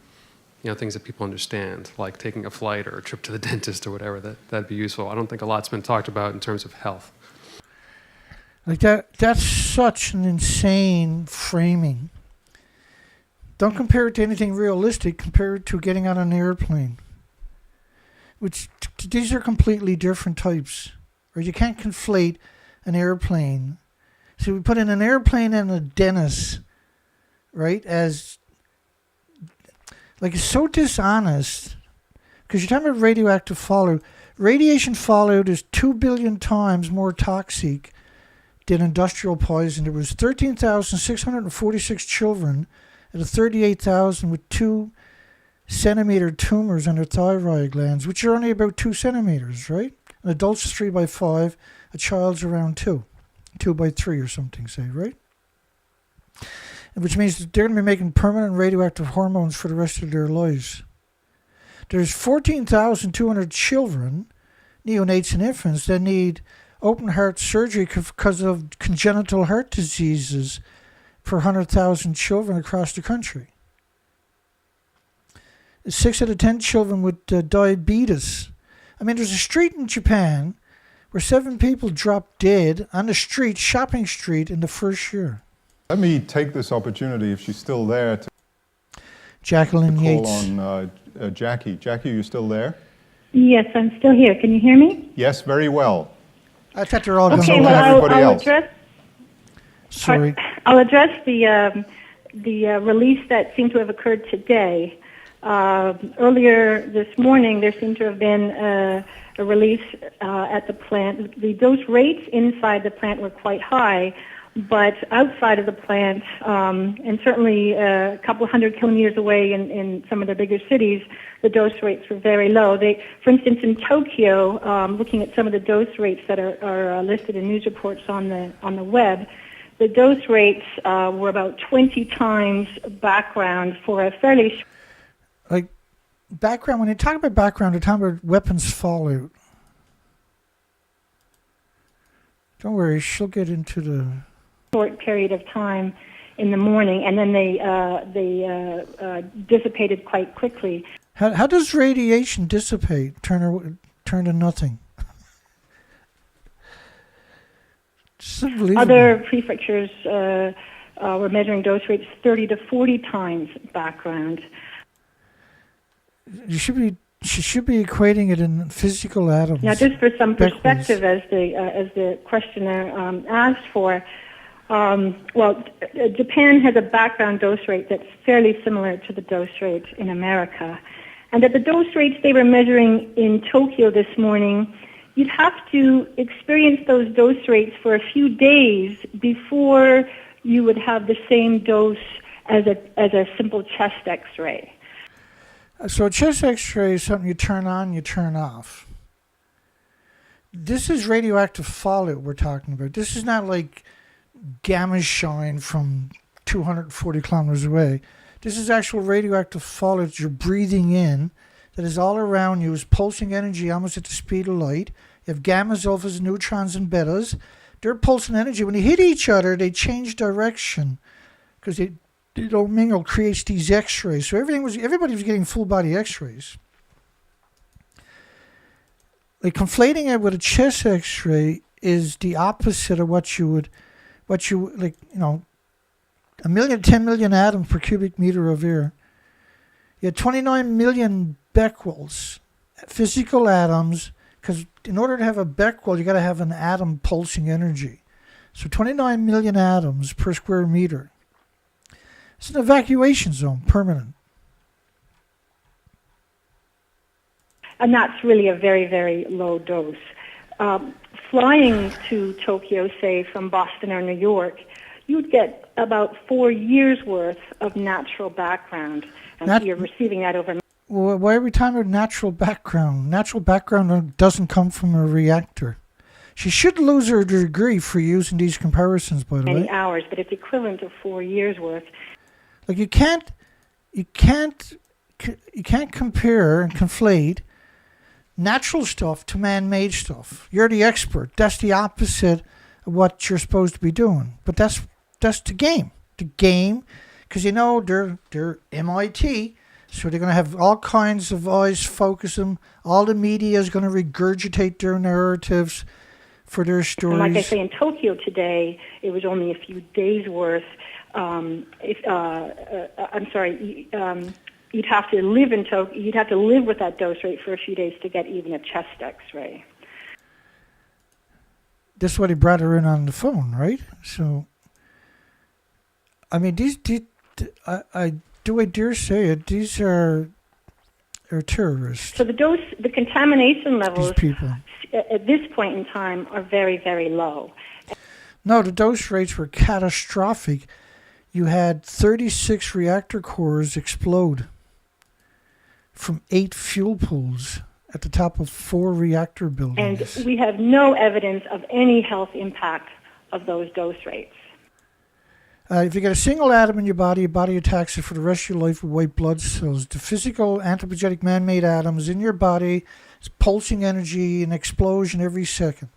things that people understand, like taking a flight or a trip to the dentist or whatever, that'd be useful. I don't think a lot's been talked about in terms of health. Like that's such an insane framing. Don't compare it to anything realistic. Compare it to getting on an airplane. Which these are completely different types. Or you can't conflate an airplane. So we put in an airplane and a dentist, right? As like it's so dishonest because you're talking about radioactive fallout. Radiation fallout is 2 billion times more toxic than industrial poison. There was 13,646 children out of 38,000 with 2-centimeter tumors on their thyroid glands, which are only about 2 centimeters, right? An adult's 3 by 5, a child's around 2 by 3 or something, say, right? Which means that they're going to be making permanent radioactive hormones for the rest of their lives. There's 14,200 children, neonates and infants, that need open heart surgery because of congenital heart diseases per 100,000 children across the country. 6 out of 10 children with diabetes. I mean, there's a street in Japan where 7 people dropped dead on the street, shopping street, in the first year. Let me take this opportunity, if she's still there, to Jacqueline call Yates. on Jackie. Jackie, are you still there? Yes, I'm still here. Can you hear me? Yes, very well. I thought they're all going okay, to well, I'll else. address. Sorry. I'll address the release that seemed to have occurred today. Earlier this morning, there seemed to have been a release at the plant. The dose rates inside the plant were quite high, but outside of the plant, and certainly a couple hundred kilometers away in some of the bigger cities, the dose rates were very low. For instance, in Tokyo, looking at some of the dose rates that are listed in news reports on the web, the dose rates were about 20 times background for a fairly... Like, background, when you talk about background, you're talking about weapons fallout. Don't worry, she'll get into the... short period of time in the morning, and then they dissipated quite quickly. How does radiation dissipate, turn to nothing? It's unbelievable. Other prefectures were measuring dose rates 30 to 40 times background. She should be equating it in physical atoms. Now, just for some perspective, as the questioner asked for, Japan has a background dose rate that's fairly similar to the dose rate in America. And at the dose rates they were measuring in Tokyo this morning, you'd have to experience those dose rates for a few days before you would have the same dose as a simple chest X-ray. So a chest X-ray is something you turn on, you turn off. this is radioactive fallout we're talking about. This is not like gamma shine from 240 kilometers away. This is actual radioactive fallout you're breathing in that is all around you, is pulsing energy almost at the speed of light. You have gammas, alphas, neutrons, and betas. They're pulsing energy. When they hit each other, they change direction because they don't mingle, creates these X-rays. So everybody was getting full body X-rays. Like conflating it with a chest X-ray is the opposite of what you like, 10 million atoms per cubic meter of air. You had 29 million becquerels, physical atoms, because in order to have a becquerel, you got to have an atom pulsing energy. So 29 million atoms per square meter. It's an evacuation zone, permanent. And that's really a very, very low dose. Flying to Tokyo, say, from Boston or New York, you'd get about 4 years' worth of natural background. And you're receiving that over. Well, why are we talking about natural background? Natural background doesn't come from a reactor. She should lose her degree for using these comparisons, by the way. Many hours, but it's equivalent to 4 years' worth. Like you can't compare and conflate natural stuff to man-made stuff. You're the expert. That's the opposite of what you're supposed to be doing. But that's the game. The game, because they're MIT, so they're going to have all kinds of eyes focus them. All the media is going to regurgitate their narratives for their stories. And like I say, in Tokyo today, it was only a few days' worth. You'd have to live in Tokyo. You'd have to live with that dose rate for a few days to get even a chest X-ray. That's why they brought her in on the phone, right? So, I mean, I dare say it, these are terrorists. So the contamination levels these people. At this point in time are very, very low. No, the dose rates were catastrophic. You had 36 reactor cores explode from 8 fuel pools at the top of 4 reactor buildings. And we have no evidence of any health impact of those dose rates. If you get a single atom in your body attacks it for the rest of your life with white blood cells. The physical, anthropogenic, man-made atoms in your body is pulsing energy and explosion every second.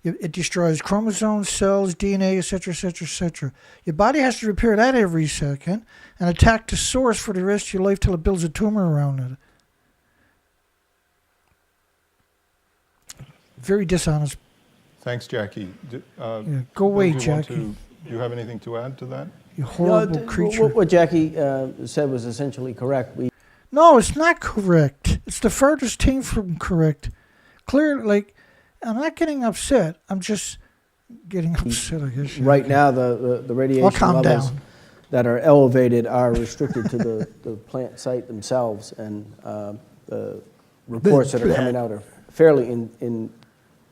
It destroys chromosomes, cells, DNA, etc., etc., etc. Your body has to repair that every second and attack the source for the rest of your life till it builds a tumor around it. Very dishonest. Thanks, Jackie. Go away, Jackie. Do you have anything to add to that? You horrible creature. What Jackie said was essentially correct. No, it's not correct. It's the furthest thing from correct. Clearly, I'm not getting upset. I'm just getting upset, I guess. Right now, the radiation levels that are elevated are restricted to the plant site themselves, and the reports that are coming out are fairly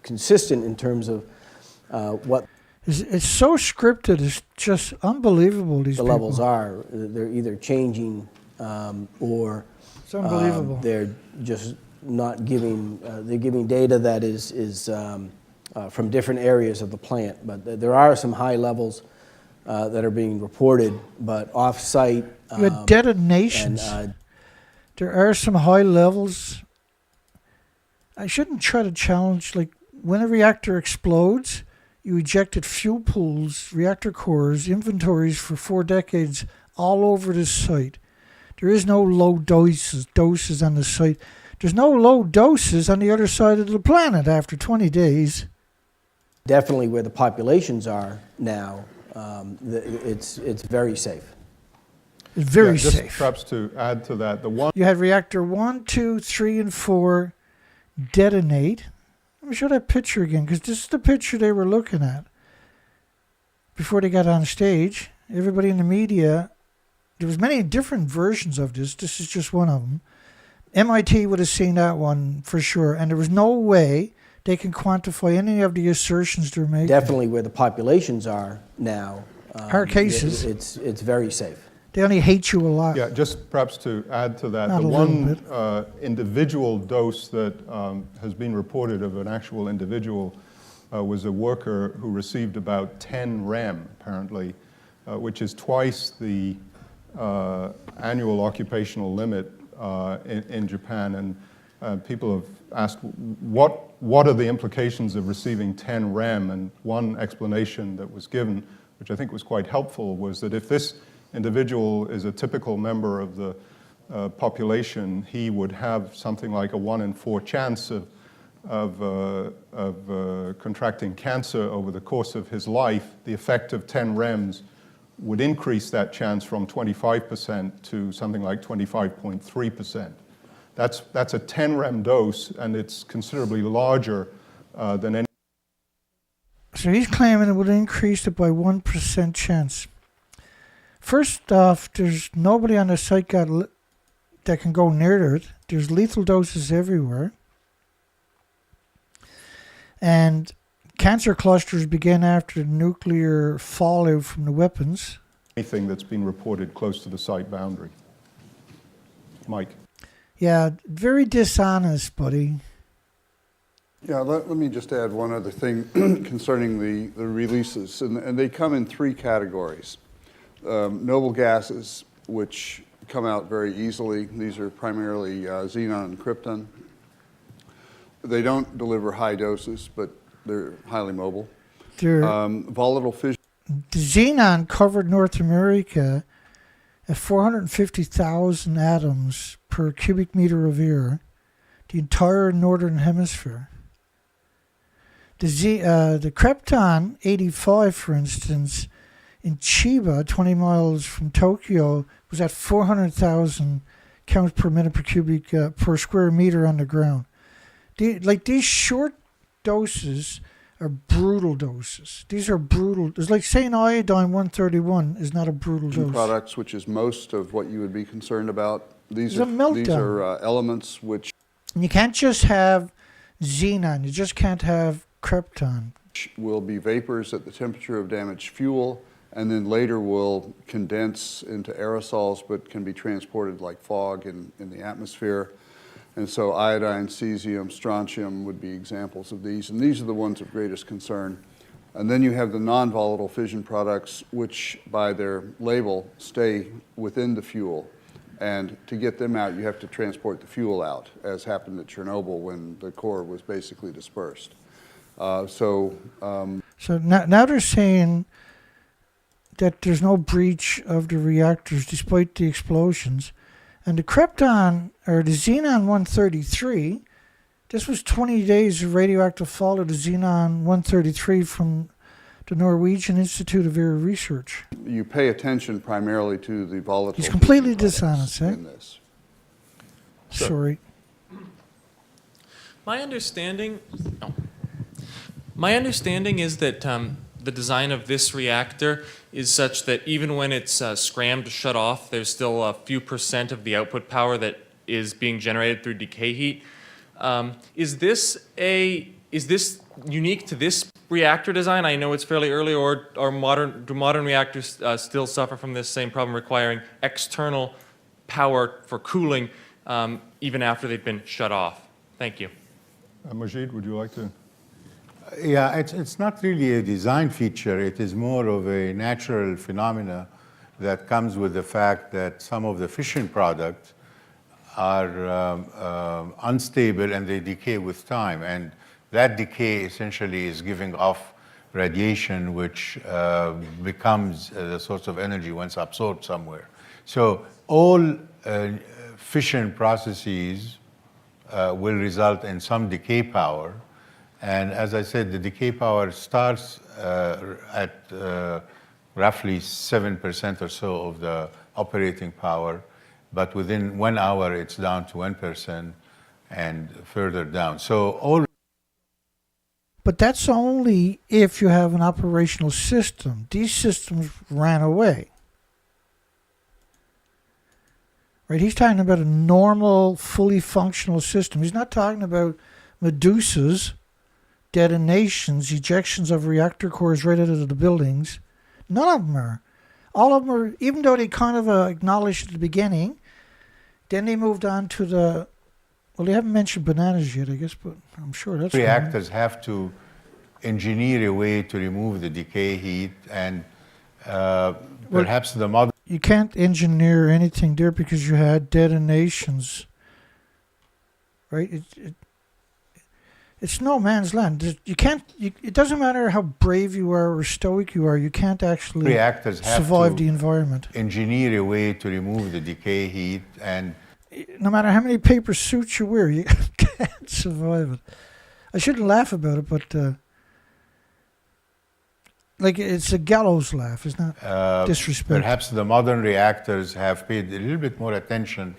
consistent in terms of what it's so scripted. It's just unbelievable. These levels are. They're either changing or it's unbelievable. They're just not giving. They're giving data that is from different areas of the plant. But there are some high levels that are being reported, but off-site. You had detonations. There are some high levels. I shouldn't try to challenge, like, when a reactor explodes, you ejected fuel pools, reactor cores, inventories for 4 decades all over this site. There is no low doses on the site. There's no low doses on the other side of the planet after 20 days. Definitely where the populations are now, it's very safe. It's very safe. Perhaps to add to that, you had reactor 1, 2, 3, and 4 detonate. Let me show that picture again, because this is the picture they were looking at before they got on stage. Everybody in the media, there was many different versions of this. This is just one of them. MIT would have seen that one for sure, and there was no way they can quantify any of the assertions they're making. Definitely where the populations are now. Our cases. It's very safe. They only hate you a lot. Yeah, just perhaps to add to that, Not the a one little individual dose that has been reported of an actual individual was a worker who received about 10 rem, apparently, which is twice the annual occupational limit in Japan. And people have asked, what are the implications of receiving 10 rem? And one explanation that was given, which I think was quite helpful, was that if this individual is a typical member of the population, he would have something like a 1 in 4 chance of contracting cancer over the course of his life. The effect of 10 rems would increase that chance from 25% to something like 25.3%. That's a 10 rem dose, and it's considerably larger than any. So he's claiming it would increase it by 1% chance. First off, there's nobody on the site that can go near it. There's lethal doses everywhere. And cancer clusters begin after nuclear fallout from the weapons. Anything that's been reported close to the site boundary. Mike. Yeah, very dishonest, buddy. Yeah, let me just add one other thing concerning the releases, and they come in 3 categories. Noble gases, which come out very easily. These are primarily xenon and krypton. They don't deliver high doses, but they're highly mobile. Volatile fission. The xenon covered North America at 450,000 atoms per cubic meter of air, the entire northern hemisphere. The Krypton 85, for instance, in Chiba, 20 miles from Tokyo, was at 400,000 counts per minute per cubic per square meter on the ground. These short doses are brutal doses. These are brutal. It's like saying iodine 131 is not a brutal dose. Products, which is most of what you would be concerned about. These are elements which. And you can't just have xenon. You just can't have krypton. Will be vapors at the temperature of damaged fuel, and then later will condense into aerosols, but can be transported like fog in the atmosphere. And so iodine, cesium, strontium would be examples of these, and these are the ones of greatest concern. And then you have the non-volatile fission products, which by their label stay within the fuel. And to get them out, you have to transport the fuel out, as happened at Chernobyl when the core was basically dispersed. So now they're saying that there's no breach of the reactors despite the explosions. And the krypton, or the xenon 133, this was 20 days of radioactive fallout of the xenon 133 from the Norwegian Institute of Air Research. You pay attention primarily to the volatile. He's completely dishonest, eh? In this. Sorry. My understanding is that the design of this reactor is such that even when it's scrammed to shut off, there's still a few % of the output power that is being generated through decay heat. Is this unique to this reactor design? I know it's fairly early, or do modern reactors still suffer from this same problem, requiring external power for cooling even after they've been shut off? Thank you. Majid, would you like to? Yeah, it's not really a design feature. It is more of a natural phenomena that comes with the fact that some of the fission products are unstable and they decay with time. And that decay essentially is giving off radiation, which becomes the source of energy once absorbed somewhere. So all fission processes will result in some decay power. And as I said, the decay power starts at roughly 7% or so of the operating power, but within 1 hour it's down to 1% and further down. So all. But that's only if you have an operational system. These systems ran away. Right? He's talking about a normal, fully functional system. He's not talking about Medusas, detonations, ejections of reactor cores right out of the buildings. None of them are. all of them are, even though they kind of acknowledged at the beginning, then they moved on to the, well, they haven't mentioned bananas yet, I guess, but I'm sure that's Reactors have to engineer a way to remove the decay heat, and perhaps the model. You can't engineer anything there because you had detonations, right? It's no man's land. You can't. It doesn't matter how brave you are or stoic you are. You can't actually Reactors have survive to the environment. Engineer a way to remove the decay heat, and no matter how many paper suits you wear, you can't survive it. I shouldn't laugh about it, but like it's a gallows laugh. It's not disrespect. Perhaps the modern reactors have paid a little bit more attention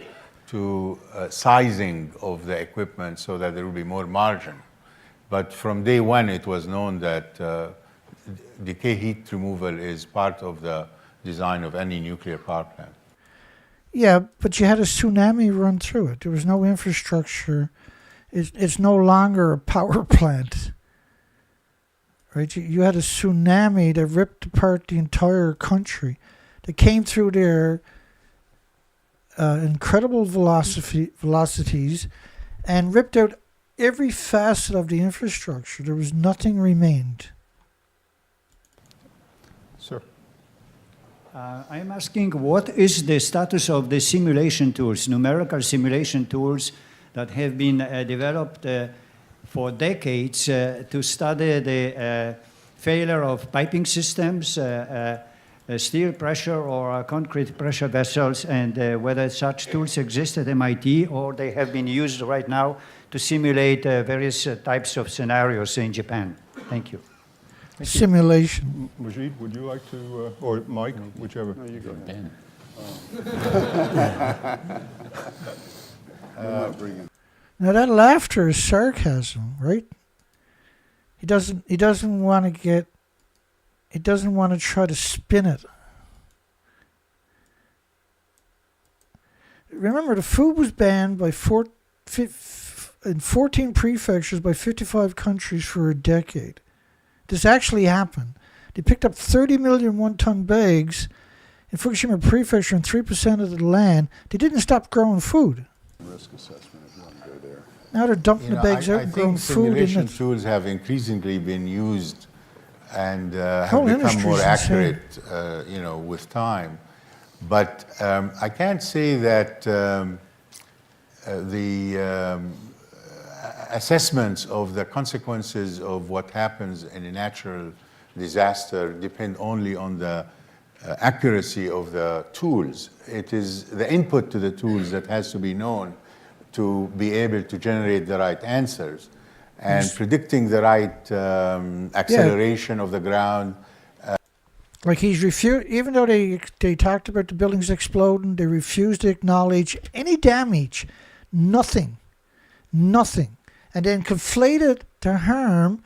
to sizing of the equipment so that there will be more margin. But from day one, it was known that decay heat removal is part of the design of any nuclear power plant. Yeah, but you had a tsunami run through it. There was no infrastructure. It's no longer a power plant. Right? You had a tsunami that ripped apart the entire country, that came through there incredible velocities and ripped out every facet of the infrastructure. There was nothing remained. Sir. I'm asking, what is the status of the simulation tools, numerical simulation tools that have been developed for decades to study the failure of piping systems, steel pressure or concrete pressure vessels, and whether such tools exist at MIT or they have been used right now to simulate various types of scenarios in Japan? Thank you. Simulation. Majid, would you like to, or Mike, whichever. No, you go ahead. Now that laughter is sarcasm, right? He doesn't want to try to spin it. Remember, the food was banned by in 14 prefectures by 55 countries for a decade. This actually happened. They picked up 30 million one-ton bags in Fukushima prefecture and 3% of the land. They didn't stop growing food. Risk assessment, if you want to go there. Now they're dumping the bags out and growing food. Simulation tools have increasingly been used and have become more accurate, with time. But I can't say that the assessments of the consequences of what happens in a natural disaster depend only on the accuracy of the tools. It is the input to the tools that has to be known to be able to generate the right answers. And predicting the right acceleration of the ground. Like he's refused, even though they talked about the buildings exploding, they refused to acknowledge any damage, nothing. And then conflated the harm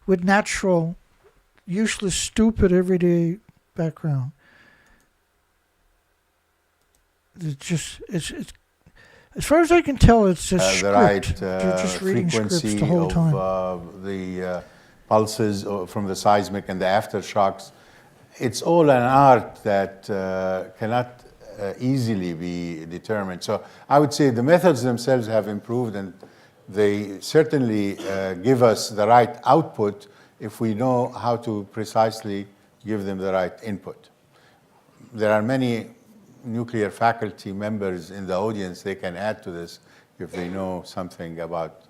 with natural, useless, stupid, everyday background. It's as far as I can tell, it's just script. The right They're just reading scripts frequency the whole time. of the pulses from the seismic and the aftershocks. It's all an art that cannot easily be determined. So I would say the methods themselves have improved, and they certainly give us the right output if we know how to precisely give them the right input. There are many nuclear faculty members in the audience. They can add to this if they know something about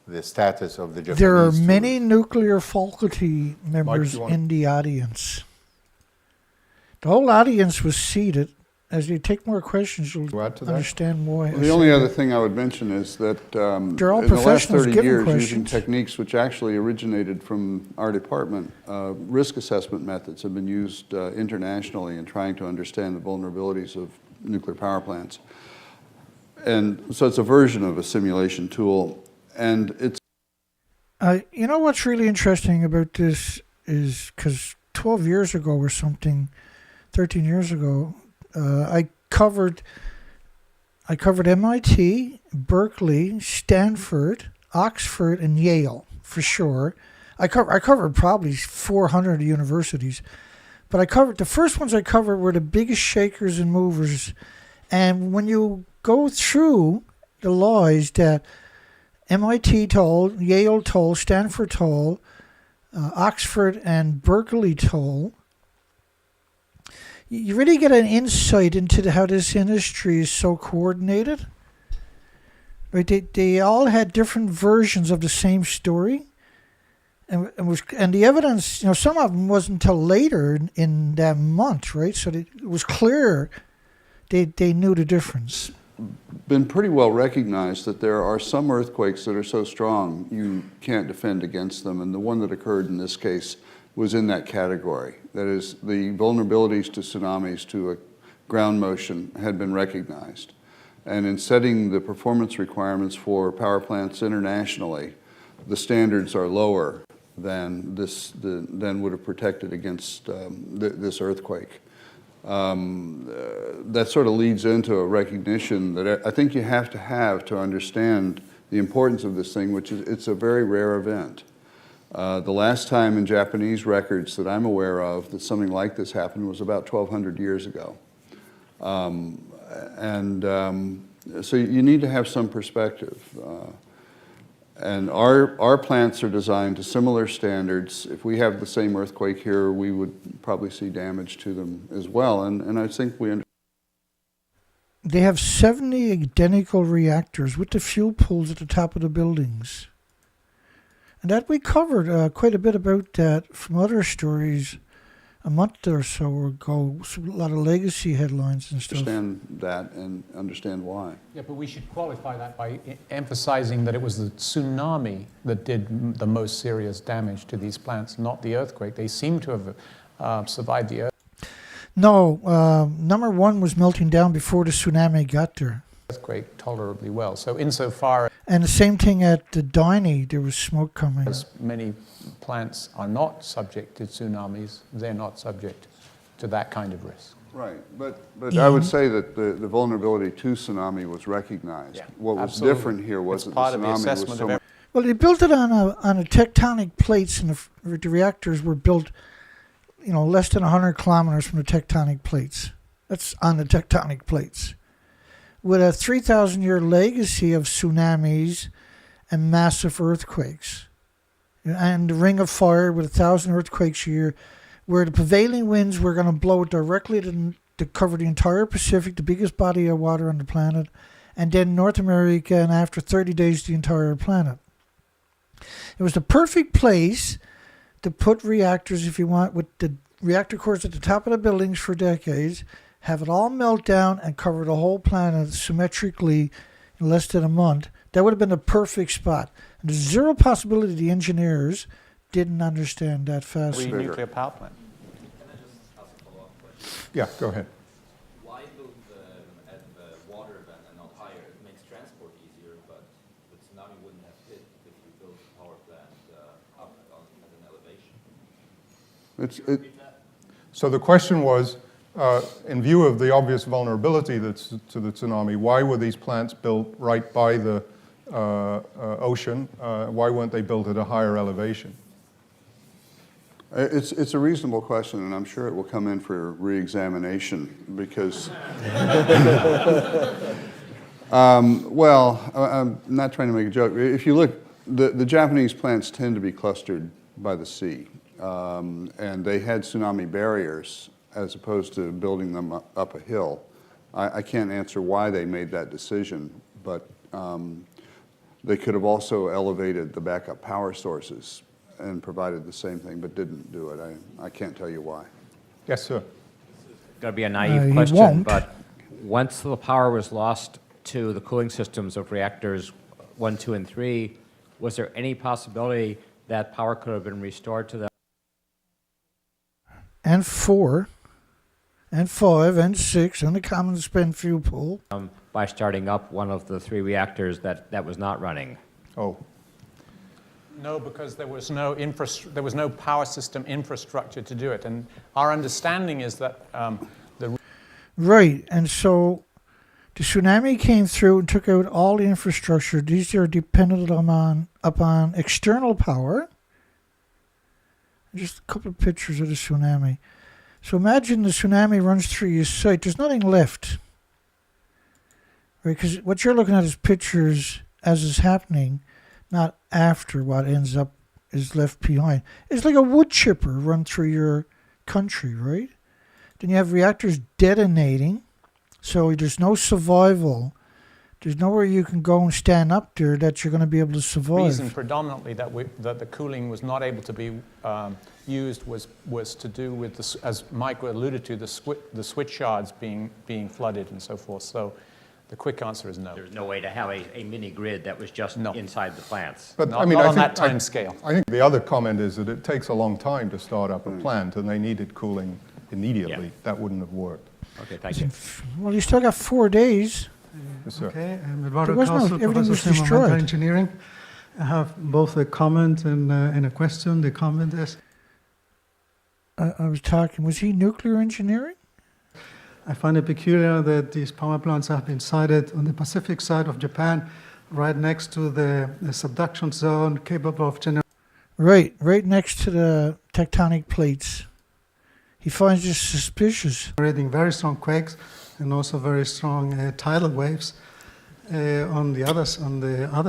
the status of the Japanese There are tools. many nuclear faculty members in the audience. The whole audience was seated. As you take more questions, you'll understand why. Well, the only other thing I would mention is that in the last 30 years, using techniques which actually originated from our department, risk assessment methods have been used internationally in trying to understand the vulnerabilities of nuclear power plants. And so it's a version of a simulation tool, and it's... You know what's really interesting about this is because 12 years ago or something, 13 years ago, I covered MIT, Berkeley, Stanford, Oxford, and Yale for sure. I covered probably 400 universities, But I covered, the first ones I covered were the biggest shakers and movers. And when you go through the laws that MIT told, Yale told, Stanford told, Oxford and Berkeley told, you really get an insight into how this industry is so coordinated. Right? They all had different versions of the same story. And the evidence, some of them wasn't until later in that month, right? So it was clear they knew the difference. Been pretty well recognized that there are some earthquakes that are so strong you can't defend against them, and the one that occurred in this case was in that category. That is, the vulnerabilities to tsunamis, to a ground motion, had been recognized. And in setting the performance requirements for power plants internationally, the standards are lower than than would have protected against this earthquake. That sort of leads into a recognition that I think you have to understand the importance of this thing, which is it's a very rare event. The last time in Japanese records that I'm aware of that something like this happened was about 1,200 years ago. So you need to have some perspective. And our plants are designed to similar standards. If we have the same earthquake here, we would probably see damage to them as well. And I think they have 70 identical reactors with the fuel pools at the top of the buildings. And that we covered quite a bit about that from other stories a month or so ago. A lot of legacy headlines and stuff. Understand that and understand why. Yeah, but we should qualify that by emphasizing that it was the tsunami that did the most serious damage to these plants, not the earthquake. They seem to have survived the earthquake. No, number one was melting down before the tsunami got there. Earthquake tolerably well. So insofar and the same thing at the Downey, there was smoke coming. As many plants are not subject to tsunamis, they're not subject to that kind of risk. Right, but I would say that the vulnerability to tsunami was recognized. Yeah, what was different here was that the tsunami was so much. Well, they built it on a tectonic plates, and the reactors were built, less than 100 kilometers from the tectonic plates. That's on the tectonic plates. With a 3,000-year legacy of tsunamis and massive earthquakes. And the Ring of Fire with 1,000 earthquakes a year, where the prevailing winds were going to blow directly to cover the entire Pacific, the biggest body of water on the planet, and then North America, and after 30 days, the entire planet. It was the perfect place to put reactors, if you want, with the reactor cores at the top of the buildings for decades, have it all melt down and cover the whole planet symmetrically in less than a month. That would have been the perfect spot. And there's zero possibility the engineers didn't understand that fast. Nuclear power plant. Yeah, go ahead. Why build at the water event and not higher? It makes transport easier, but the tsunami wouldn't have hit if you built a power plant up at an elevation. So the question was, in view of the obvious vulnerability to the tsunami, why were these plants built right by the ocean? Why weren't they built at a higher elevation? It's a reasonable question, and I'm sure it will come in for re-examination because, well, I'm not trying to make a joke. If you look, the Japanese plants tend to be clustered by the sea, and they had tsunami barriers as opposed to building them up a hill. I can't answer why they made that decision, but they could have also elevated the backup power sources and provided the same thing, but didn't do it. I can't tell you why. Yes, sir. It's going to be a naive question, but once the power was lost to the cooling systems of reactors 1, 2, and 3, was there any possibility that power could have been restored to them? And 4, and 5, and 6, and the common spent fuel pool. By starting up one of the 3 reactors that was not running. Oh. No, because there was no power system infrastructure to do it, and our understanding is that Right, and so the tsunami came through and took out all the infrastructure. These are dependent upon external power. Just a couple of pictures of the tsunami. So imagine the tsunami runs through your site. There's nothing left. Right? Because what you're looking at is pictures as is happening, not after what ends up is left behind. It's like a wood chipper run through your country, right? Then you have reactors detonating, so there's no survival. There's nowhere you can go and stand up there that you're going to be able to survive. The reason predominantly that the cooling was not able to be used was to do with, as Mike alluded to, the switch yards being flooded and so forth. So the quick answer is no. There's no way to have a mini grid that was just inside the plants. But not, I mean, not I on think, that time scale. I think the other comment is that it takes a long time to start up a plant, and they needed cooling immediately. Yeah. That wouldn't have worked. Okay, thank you. Well, you still got 4 days. Yes, sir. Okay, I'm Eduardo There was no- Castle, everything Professor was of destroyed. Environmental Engineering. I have both a comment and a question. The comment is, I was talking, was he nuclear engineering? I find it peculiar that these power plants have been sited on the Pacific side of Japan, right next to the subduction zone, capable of generating. Right next to the tectonic plates. He finds this suspicious. Very strong quakes and also very strong tidal waves. On the other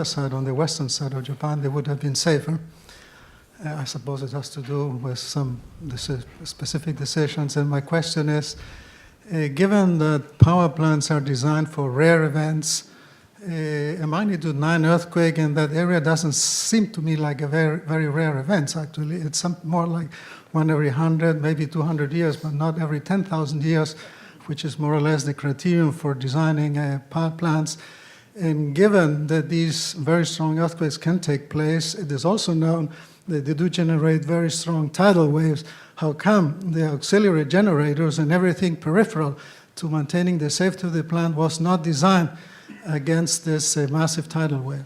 side, on the western side of Japan, they would have been safer. I suppose it has to do with some specific decisions. And my question is, given that power plants are designed for rare events, a magnitude 9 earthquake in that area doesn't seem to me like a very, very rare event, actually. It's more like one every 100, maybe 200 years, but not every 10,000 years, which is more or less the criterion for designing power plants. And given that these very strong earthquakes can take place, it is also known that they do generate very strong tidal waves. How come the auxiliary generators and everything peripheral to maintaining the safety of the plant was not designed against this massive tidal wave?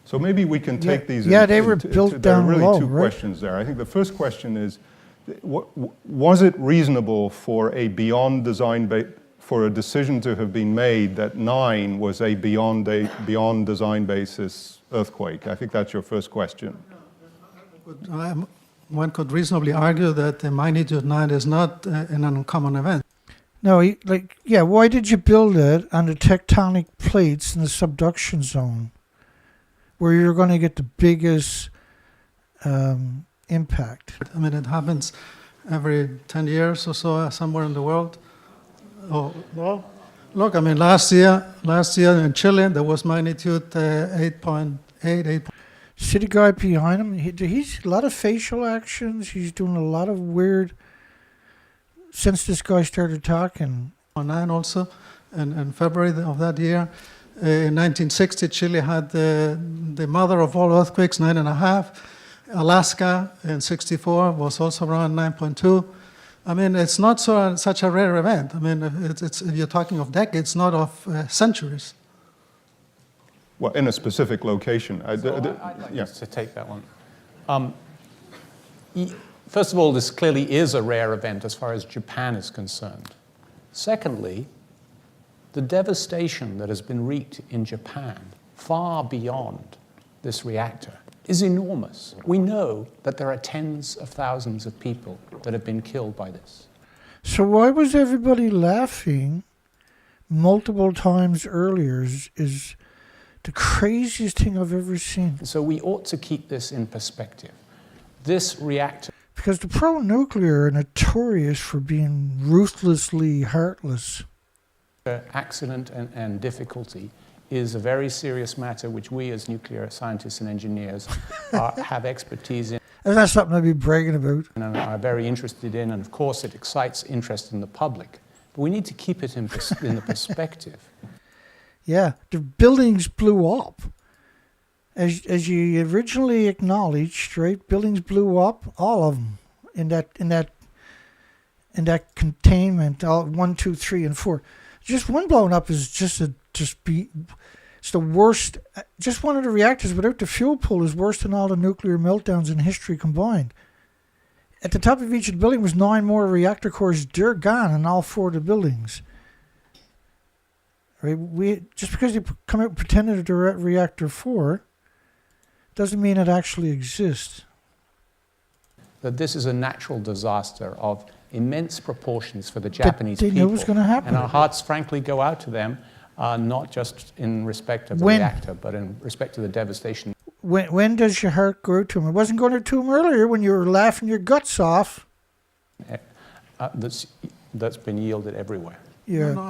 So maybe we can take these. Yeah, they were built there are down really low, two right? questions there. I think the first question is, was it reasonable for a for a decision to have been made that 9 was a beyond design basis earthquake? I think that's your first question. One could reasonably argue that the magnitude 9 is not an uncommon event. No, why did you build it on the tectonic plates in the subduction zone, where you're going to get the biggest impact? I mean, it happens every 10 years or so somewhere in the world. Oh, well, look, I mean, last year in Chile, there was magnitude 8.8. See the guy behind him? He's a lot of facial actions. He's doing a lot of weird, since this guy started talking. 9 also, in February of that year. In 1960, Chile had the mother of all earthquakes, 9.5. Alaska in 64 was also around 9.2. I mean, it's not such a rare event. I mean, you're talking of decades, not of centuries. Well, in a specific location. I'd like to take that one. First of all, this clearly is a rare event as far as Japan is concerned. Secondly, the devastation that has been wreaked in Japan, far beyond this reactor, is enormous. We know that there are tens of thousands of people that have been killed by this. So why was everybody laughing multiple times earlier is the craziest thing I've ever seen. So we ought to keep this in perspective. This reactor... Because the pro-nuclear are notorious for being ruthlessly heartless. Accident and difficulty is a very serious matter which we as nuclear scientists and engineers have expertise in. And that's something I'd be bragging about. And are very interested in, and of course it excites interest in the public. But we need to keep it in the perspective. Yeah, the buildings blew up. As you originally acknowledged, right? Buildings blew up, all of them, in that containment, 1, 2, 3, and 4. Just one blowing up is it's the worst. Just one of the reactors without the fuel pool is worse than all the nuclear meltdowns in history combined. At the top of each of the building was 9 more reactor cores. They're gone in all 4 of the buildings. Right? Just because you come out and pretended they're at reactor 4 doesn't mean it actually exists. That this is a natural disaster of immense proportions for the Japanese they people. knew it was going to happen. And our hearts, frankly, go out to them, not just in respect of the reactor, but in respect to the devastation. When does your heart go to him? It wasn't going to him earlier when you were laughing your guts off. That's been yielded everywhere.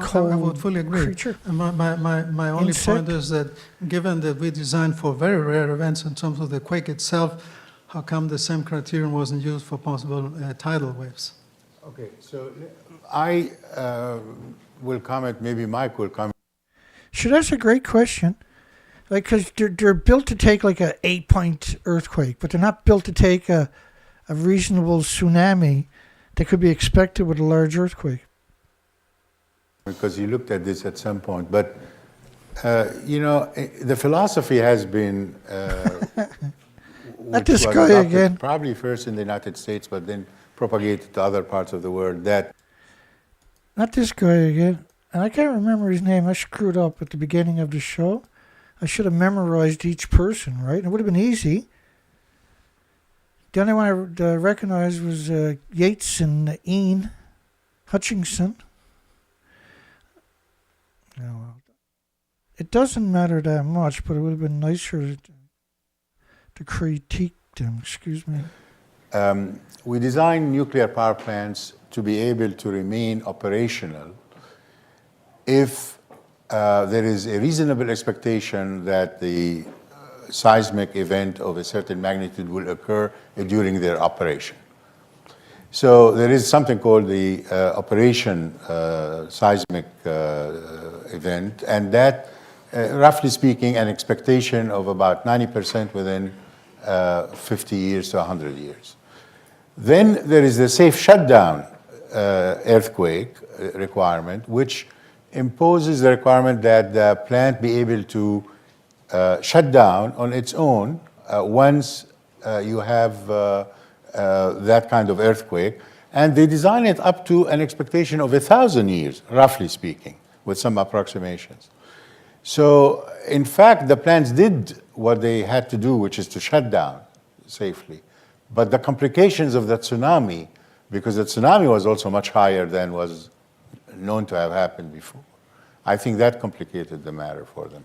Cold I would fully agree. Creature. And my only point is that given that we designed for very rare events in terms of the quake itself, how come the same criterion wasn't used for possible tidal waves? Okay, so I will comment, maybe Mike will comment. Sure, that's a great question. Like, because they're built to take like a 8-point earthquake, but they're not built to take a reasonable tsunami that could be expected with a large earthquake. Because you looked at this at some point, but you know, the philosophy has been not this guy again. Probably first in the United States, but then propagated to other parts of the world. That not this guy again. And I can't remember his name. I screwed up at the beginning of the show. I should have memorized each person, right? It would have been easy. The only one I recognized was Yates and Ian Hutchinson. No, it doesn't matter that much, but it would have been nicer to critique them. Excuse me. We design nuclear power plants to be able to remain operational if there is a reasonable expectation that the seismic event of a certain magnitude will occur during their operation. So there is something called the operation seismic event, and that, roughly speaking, an expectation of about 90% within 50 years to 100 years. Then there is the safe shutdown earthquake requirement, which imposes the requirement that the plant be able to shut down on its own once you have that kind of earthquake. And they design it up to an expectation of 1,000 years, roughly speaking, with some approximations. So, in fact, the plants did what they had to do, which is to shut down safely. But the complications of the tsunami, because the tsunami was also much higher than was known to have happened before, I think that complicated the matter for them.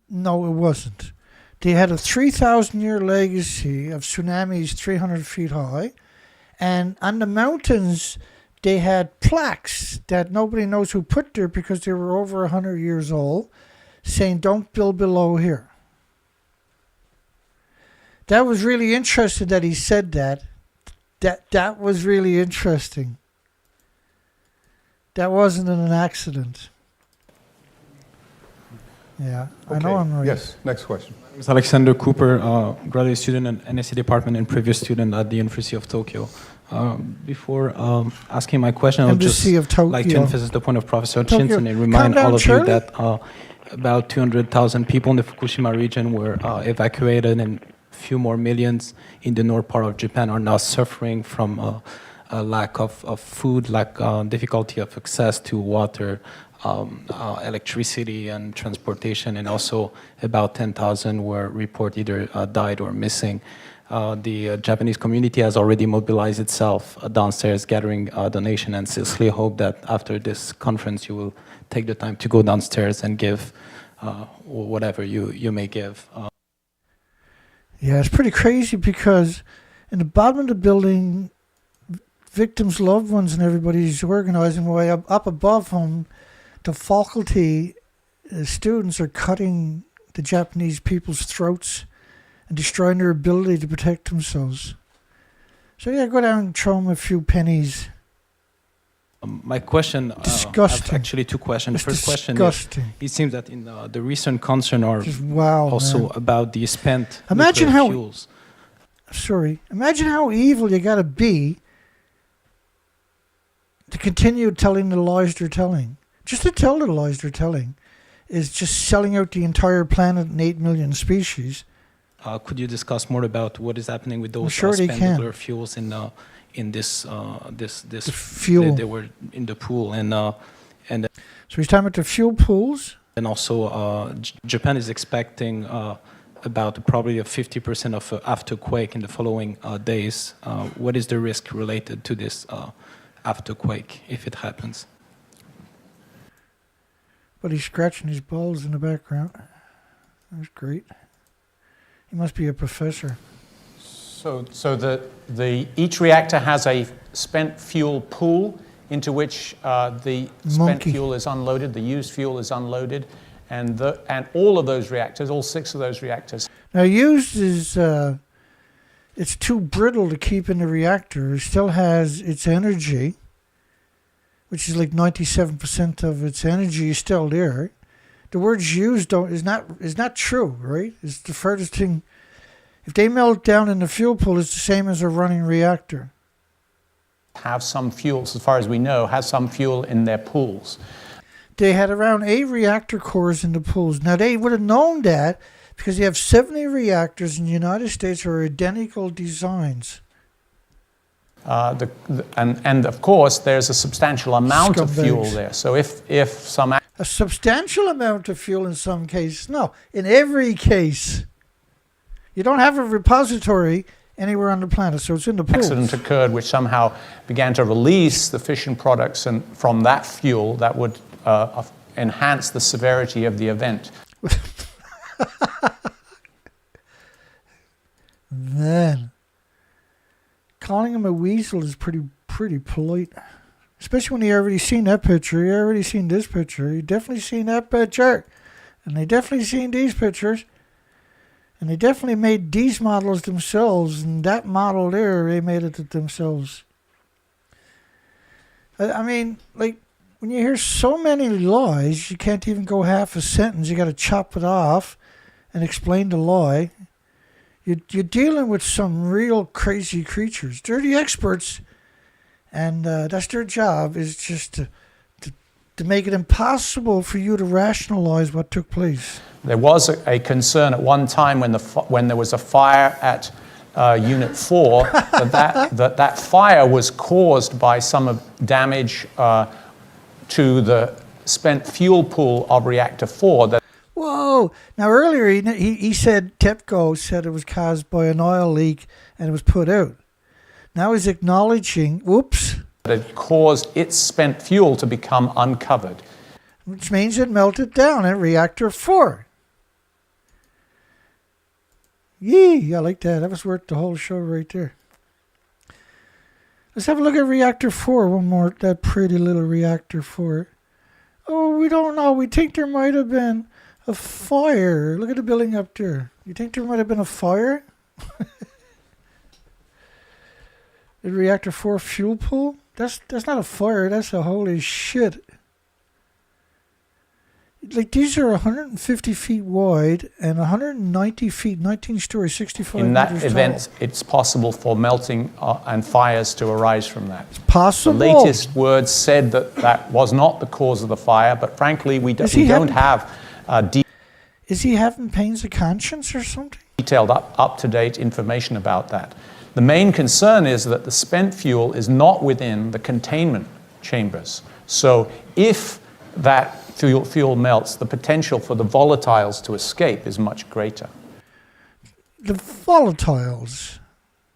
No, it wasn't. They had a 3,000-year legacy of tsunamis 300 feet high, and on the mountains they had plaques that nobody knows who put there because they were over 100 years old, saying don't build below here. That was really interesting that he said that. That was really interesting. That wasn't an accident. Yeah, okay. I know I'm right. Yes, next question. My name is Alexander Cooper, graduate student in NSC department and previous student at the University of Tokyo. Before asking my question, I would just like to emphasize the point of Professor Hutchinson and remind all of you that about 200,000 people in the Fukushima region were evacuated, and a few more millions in the north part of Japan are now suffering from a lack of food, difficulty of access to water, electricity and transportation, and also about 10,000 were reported either died or missing. The Japanese community has already mobilized itself downstairs, gathering donation, and sincerely hope that after this conference you will take the time to go downstairs and give whatever you may give. Yeah, it's pretty crazy because in the bottom of the building, victims' loved ones and everybody's organizing way up above them. The faculty, students are cutting the Japanese people's throats and destroying their ability to protect themselves. So yeah, go down and throw them a few pennies. My question, disgusting. I have actually two questions. It's First question is, it seems that in the recent concern are also about the spent nuclear fuels. Imagine how evil you got to be to continue telling the lies they're telling. Just to tell the lies they're telling is just selling out the entire planet and 8 million species. Could you discuss more about what is happening with those spent nuclear fuels in this fuel? They were in the pool, and so he's talking about the fuel pools. And also, Japan is expecting about the probability of 50% of afterquake in the following days. What is the risk related to this afterquake if it happens? But he's scratching his balls in the background. That's great. He must be a professor. So each reactor has a spent fuel pool into which the spent fuel is unloaded, the used fuel is unloaded, and all of those reactors, all 6 of those reactors. Now used is, it's too brittle to keep in the reactor. It still has its energy, which is like 97% of its energy is still there. The words used is not true, right? It's the furthest thing. If they melt down in the fuel pool, it's the same as a running reactor. Have some fuels, as far as we know, has some fuel in their pools. They had around 8 reactor cores in the pools. Now they would have known that because they have 70 reactors in the United States that are identical designs. And of course, there's a substantial amount of fuel there. So if some... A substantial amount of fuel in some cases. No, in every case. You don't have a repository anywhere on the planet, so it's in the pool. Accident occurred which somehow began to release the fission products from that fuel that would enhance the severity of the event. Man, calling him a weasel is pretty polite. Especially when you already seen that picture. You already seen this picture. You definitely seen that picture. And they definitely seen these pictures. And they definitely made these models themselves. And that model there, they made it themselves. I mean, like, when you hear so many lies, you can't even go half a sentence. You got to chop it off and explain the lie. You're dealing with some real crazy creatures. They're the experts. And that's their job, is just to make it impossible for you to rationalize what took place. There was a concern at one time when there was a fire at Unit 4 that fire was caused by some damage to the spent fuel pool of Reactor 4. Whoa! Now earlier he said, TEPCO said it was caused by an oil leak and it was put out. Now he's acknowledging, whoops. That it caused its spent fuel to become uncovered. Which means it melted down at Reactor 4. Yee, I like that. That was worth the whole show right there. Let's have a look at Reactor 4 one more. That pretty little Reactor 4. Oh, we don't know. We think there might have been a fire. Look at the building up there. You think there might have been a fire? The Reactor 4 fuel pool? That's not a fire. That's a holy shit. Like, these are 150 feet wide and 190 feet, 19 stories, 65 In that meters event, tall. it's possible for melting and fires to arise from that. It's possible. The latest word said that was not the cause of the fire, but frankly, we don't have Is he having pains of conscience or something? Detailed up-to-date information about that. The main concern is that the spent fuel is not within the containment chambers. So if that fuel melts, the potential for the volatiles to escape is much greater. The volatiles.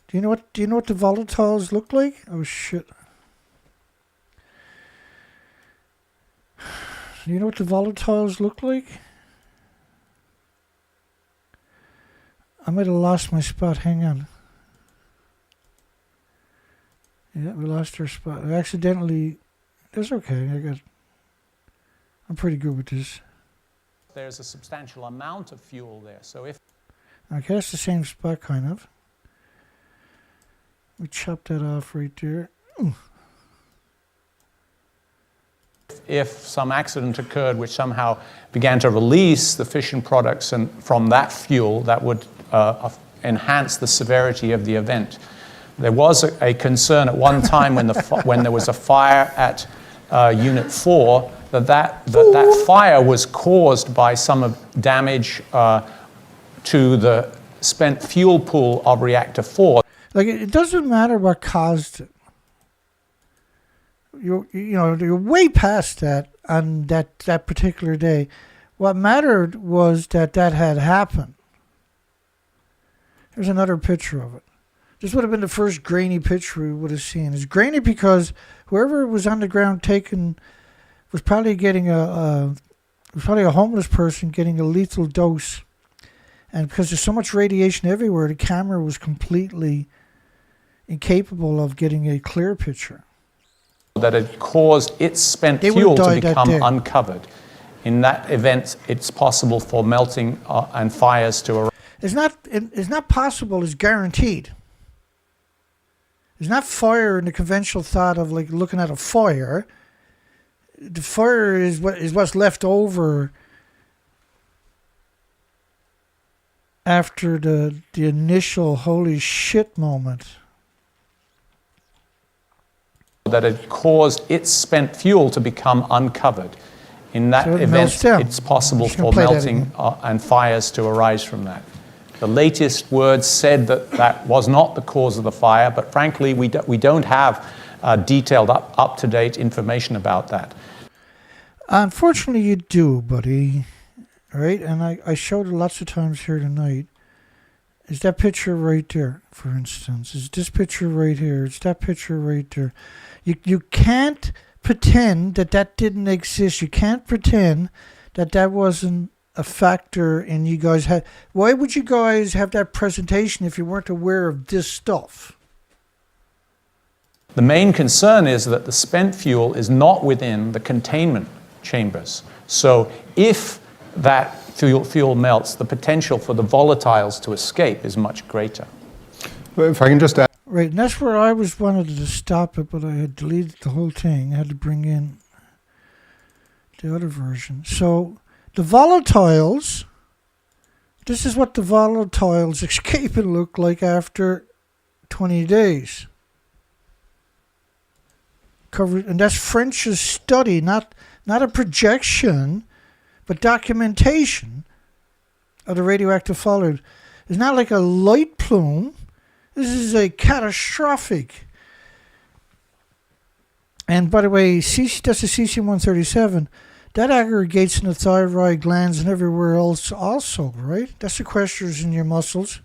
Do you know what the volatiles look like? Oh shit. Do you know what the volatiles look like? I might have lost my spot. Hang on. Yeah, we lost our spot. I accidentally... That's okay. I'm pretty good with this. There's a substantial amount of fuel there, so if... Okay, that's the same spot, kind of. We chopped that off right there. Ooh. If some accident occurred which somehow began to release the fission products from that fuel, that would enhance the severity of the event. There was a concern at one time when there was a fire at Unit 4 that fire was caused by some damage to the spent fuel pool of Reactor 4. Like, it doesn't matter what caused it. You're way past that on that particular day. What mattered was that had happened. Here's another picture of it. This would have been the first grainy picture we would have seen. It's grainy because whoever was on the ground taking was probably getting a homeless person getting a lethal dose. And because there's so much radiation everywhere, the camera was completely incapable of getting a clear picture. That had caused its spent fuel to become uncovered. In that event, it's possible for melting and fires to arise. It's not possible, it's guaranteed. It's not fire in the conventional thought of like looking at a fire. The fire is what's left over after the initial holy shit moment. That had caused its spent fuel to become uncovered. In that event, it's possible for melting and fires to arise from that. The latest word said that that was not the cause of the fire, but frankly, we don't have detailed, up-to-date information about that. Unfortunately, you do, buddy. All right, and I showed it lots of times here tonight. Is that picture right there, for instance? Is this picture right here? It's that picture right there. You can't pretend that didn't exist. You can't pretend that wasn't a factor in you guys had. Why would you guys have that presentation if you weren't aware of this stuff? The main concern is that the spent fuel is not within the containment chambers. So if that fuel melts, the potential for the volatiles to escape is much greater. If I can just add. Right, and that's where I wanted to stop it, but I had deleted the whole thing. I had to bring in the other version. So the volatiles, this is what the volatiles escaping look like after 20 days. Covered, and that's French's study, not a projection, but documentation of the radioactive fallout. It's not like a light plume. This is a catastrophic. And by the way, that's the cesium-137. That aggregates in the thyroid glands and everywhere else also, right? That sequesters in your muscles.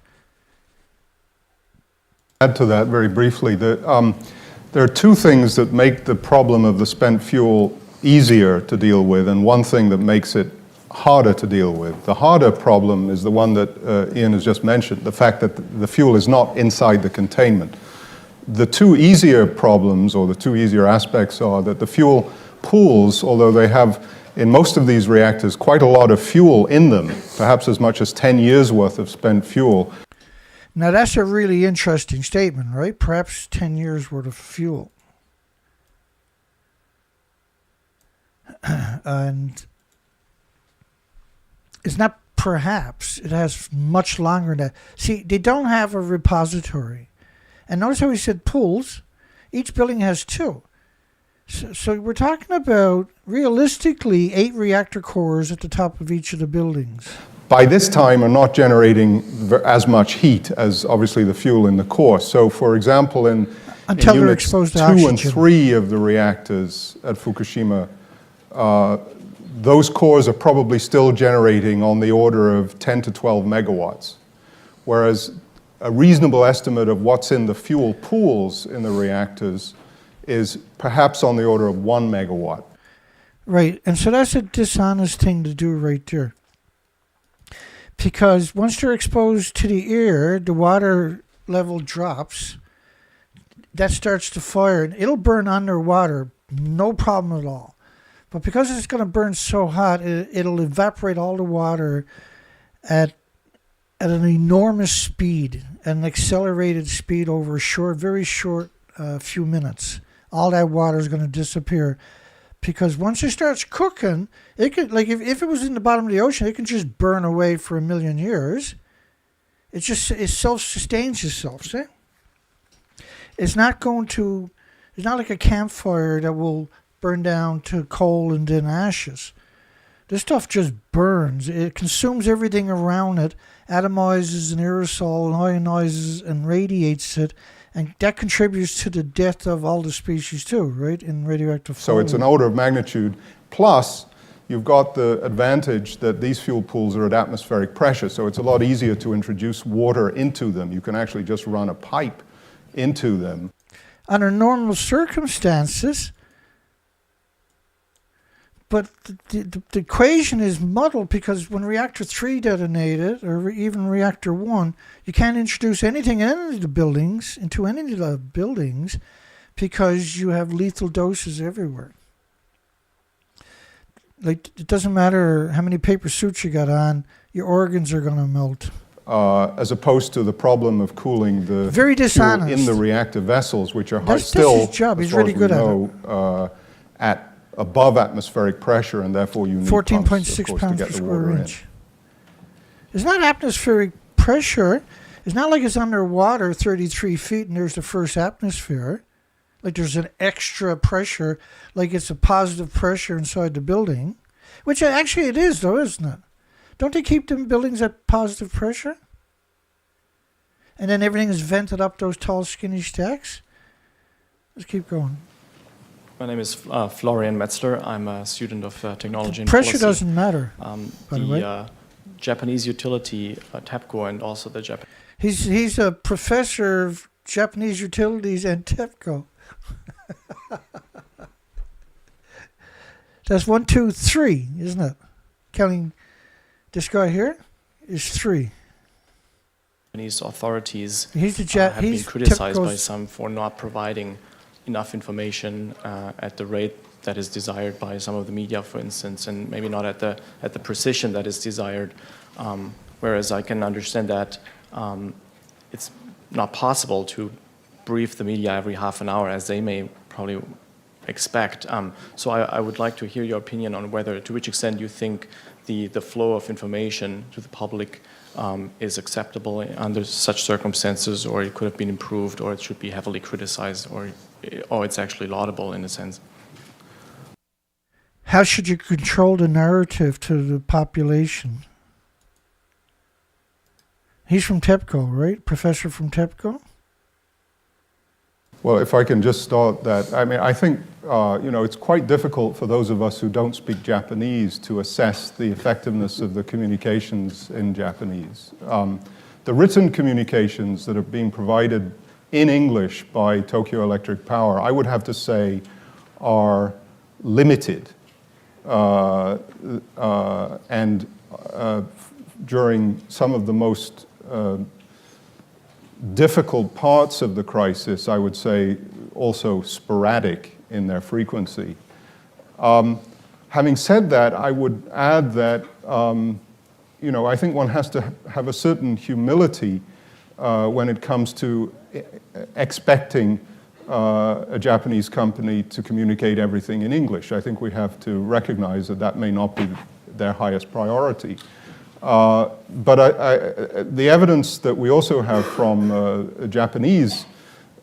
Add to that very briefly. There are two things that make the problem of the spent fuel easier to deal with, and one thing that makes it harder to deal with. The harder problem is the one that Ian has just mentioned, the fact that the fuel is not inside the containment. The two easier problems, or the two easier aspects, are that the fuel pools, although they have, in most of these reactors, quite a lot of fuel in them, perhaps as much as 10 years worth of spent fuel. Now that's a really interesting statement, right? Perhaps 10 years worth of fuel. And it's not perhaps, it has much longer than that. See, they don't have a repository. And notice how he said pools. Each building has two. So we're talking about, realistically, 8 reactor cores at the top of each of the buildings. By this time are not generating as much heat as obviously the fuel in the core. So for example, in units 2 and 3 of the reactors at Fukushima, those cores are probably still generating on the order of 10 to 12 megawatts. Whereas a reasonable estimate of what's in the fuel pools in the reactors is perhaps on the order of 1 megawatt. Right, and so that's a dishonest thing to do right there. Because once they're exposed to the air, the water level drops. That starts to fire, and it'll burn underwater, no problem at all. But because it's going to burn so hot, it'll evaporate all the water at an enormous speed, an accelerated speed over a very short few minutes. All that water is going to disappear. Because once it starts cooking, it could, like if it was in the bottom of the ocean, it can just burn away for 1 million years. It self-sustains itself, see? It's not like a campfire that will burn down to coal and then ashes. This stuff just burns. It consumes everything around it, atomizes an aerosol, ionizes and radiates it, and that contributes to the death of all the species too, right, in radioactive fallout. So it's an order of magnitude. Plus, you've got the advantage that these fuel pools are at atmospheric pressure, so it's a lot easier to introduce water into them. You can actually just run a pipe into them. Under normal circumstances, but the equation is muddled because when reactor 3 detonated, or even reactor 1, you can't introduce anything in any of the buildings, into any of the buildings, because you have lethal doses everywhere. Like, it doesn't matter how many paper suits you got on, your organs are going to melt. As opposed to the problem of cooling the Very fuel dishonest. in the reactor vessels, which are That's still, his job. as He's far really as we good at know, at above atmospheric pressure, and therefore you need pumps, of 14.6 course, to pounds get per the square water in. inch. It's not atmospheric pressure. It's not like it's underwater 33 feet and there's the first atmosphere. Like there's an extra pressure, like it's a positive pressure inside the building. Which actually it is, though, isn't it? Don't they keep them buildings at positive pressure? And then everything is vented up those tall, skinny stacks? Let's keep going. My name is Florian Metzler. I'm a student of technology and Pressure policy. doesn't matter, by the way. Japanese utility, TEPCO, and also the Japan. He's a professor of Japanese utilities and TEPCO. That's 1, 2, 3, isn't it? Counting this guy here is 3. Japanese authorities He's the have been criticized by TEPCO's some for not providing enough information at the rate that is desired by some of the media, for instance, and maybe not at the precision that is desired. Whereas I can understand that it's not possible to brief the media every half an hour, as they may probably expect. So I would like to hear your opinion on whether, to which extent you think the flow of information to the public is acceptable under such circumstances, or it could have been improved, or it should be heavily criticized, or it's actually laudable in a sense. How should you control the narrative to the population? He's from TEPCO, right? Professor from TEPCO? Well, if I can just start that, I mean, I think, it's quite difficult for those of us who don't speak Japanese to assess the effectiveness of the communications in Japanese. The written communications that are being provided in English by Tokyo Electric Power, I would have to say, are limited. And during some of the most difficult parts of the crisis, I would say also sporadic in their frequency. Having said that, I would add that, I think one has to have a certain humility when it comes to expecting a Japanese company to communicate everything in English. I think we have to recognize that that may not be their highest priority. But the evidence that we also have from Japanese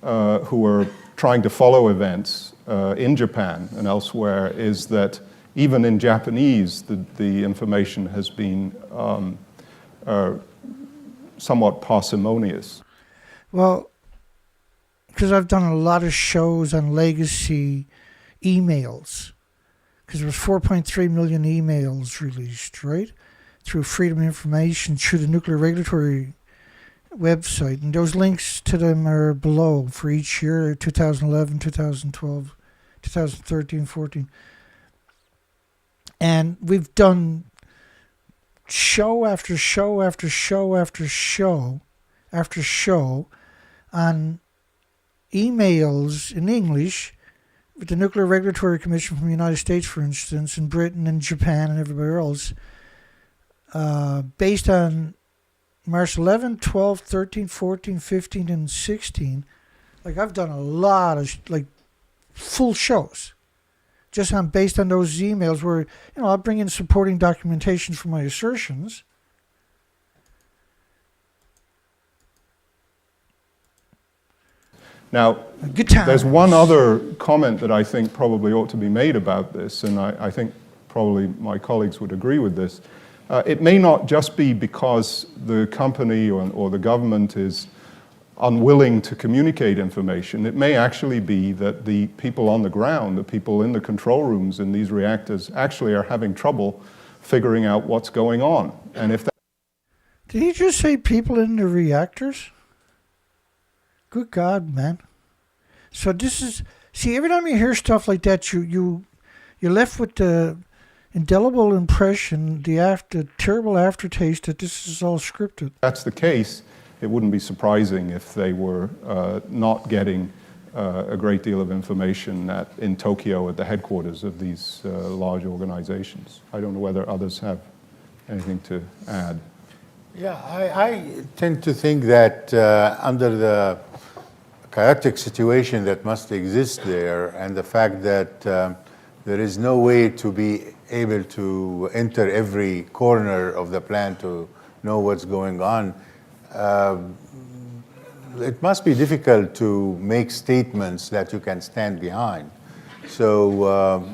who are trying to follow events in Japan and elsewhere is that even in Japanese, the information has been somewhat parsimonious. Well, because I've done a lot of shows on legacy emails, because there was 4.3 million emails released, right? Through Freedom of Information, through the Nuclear Regulatory website. And those links to them are below for each year, 2011, 2012, 2013, 14. And we've done show after show after show after show after show on emails in English with the Nuclear Regulatory Commission from the United States, for instance, and Britain and Japan and everybody else, based on March 11, 12, 13, 14, 15, and 16. Like, I've done a lot of, full shows just based on those emails where, I'll bring in supporting documentation for my assertions. Now, there's one other comment that I think probably ought to be made about this, and I think probably my colleagues would agree with this. It may not just be because the company or the government is unwilling to communicate information. It may actually be that the people on the ground, the people in the control rooms in these reactors, actually are having trouble figuring out what's going on. And if that... Did he just say people in the reactors? Good God, man. So this is... See, every time you hear stuff like that, you're left with the indelible impression, the terrible aftertaste that this is all scripted. If that's the case, it wouldn't be surprising if they were not getting a great deal of information in Tokyo at the headquarters of these large organizations. I don't know whether others have anything to add. Yeah, I tend to think that under the chaotic situation that must exist there, and the fact that there is no way to be able to enter every corner of the plant to know what's going on, it must be difficult to make statements that you can stand behind. So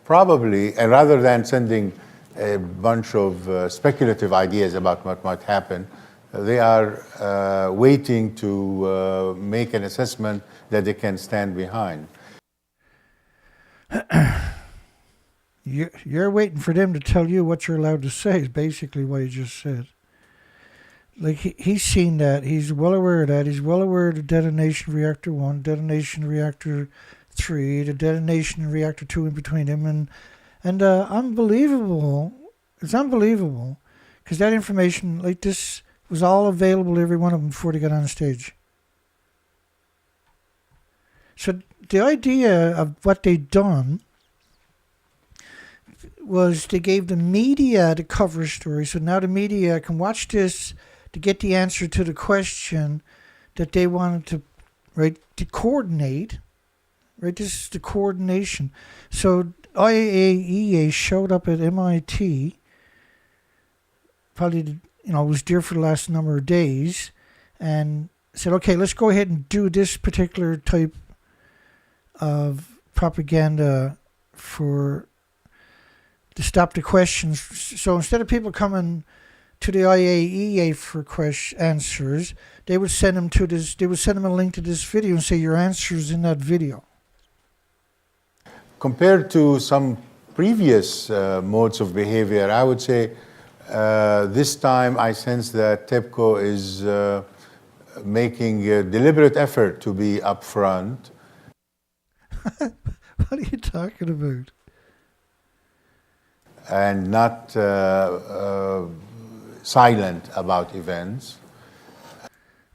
probably, and rather than sending a bunch of speculative ideas about what might happen, they are waiting to make an assessment that they can stand behind. You're waiting for them to tell you what you're allowed to say, is basically what he just said. Like, he's seen that. He's well aware of that. He's well aware of the detonation of Reactor 1, detonation of Reactor 3, the detonation of Reactor 2 in between them. And unbelievable. It's unbelievable. Because that information, like this, was all available to every one of them before they got on the stage. So the idea of what they'd done was they gave the media the cover story. So now the media can watch this to get the answer to the question that they wanted to, right, to coordinate. Right, this is the coordination. So IAEA showed up at MIT, probably, was there for the last number of days, and said, okay, let's go ahead and do this particular type of propaganda to stop the questions. So instead of people coming to the IAEA for answers, they would send them to this. They would send them a link to this video and say your answer's in that video. Compared to some previous modes of behavior, I would say this time I sense that TEPCO is making a deliberate effort to be upfront. What are you talking about? And not silent about events.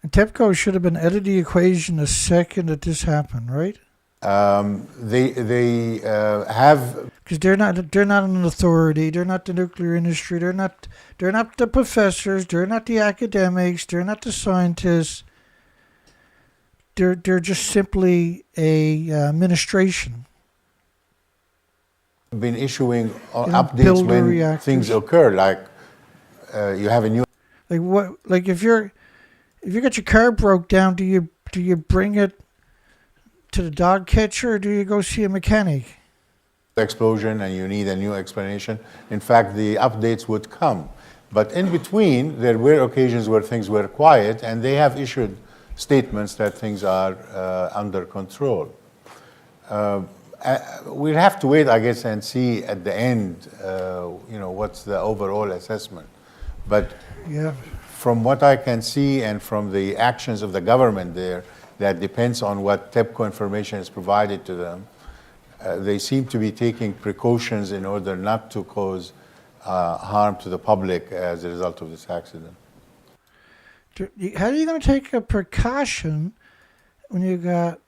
And TEPCO should have been out of the equation the second that this happened, right? They have, because they're not an authority. They're not the nuclear industry. They're not the professors. They're not the academics. They're not the scientists. They're just simply a administration. Been issuing updates when reactors. Things occur, like you have a new. Like what? Like if you got your car broke down, do you bring it to the dog catcher, or do you go see a mechanic? Explosion, and you need a new explanation. In fact, the updates would come, but in between there were occasions where things were quiet, and they have issued statements that things are under control. We'll have to wait, I guess, and see at the end, what's the overall assessment. But yeah, from what I can see and from the actions of the government there, that depends on what TEPCO information is provided to them. They seem to be taking precautions in order not to cause harm to the public as a result of this accident. How are you going to take a precaution when you got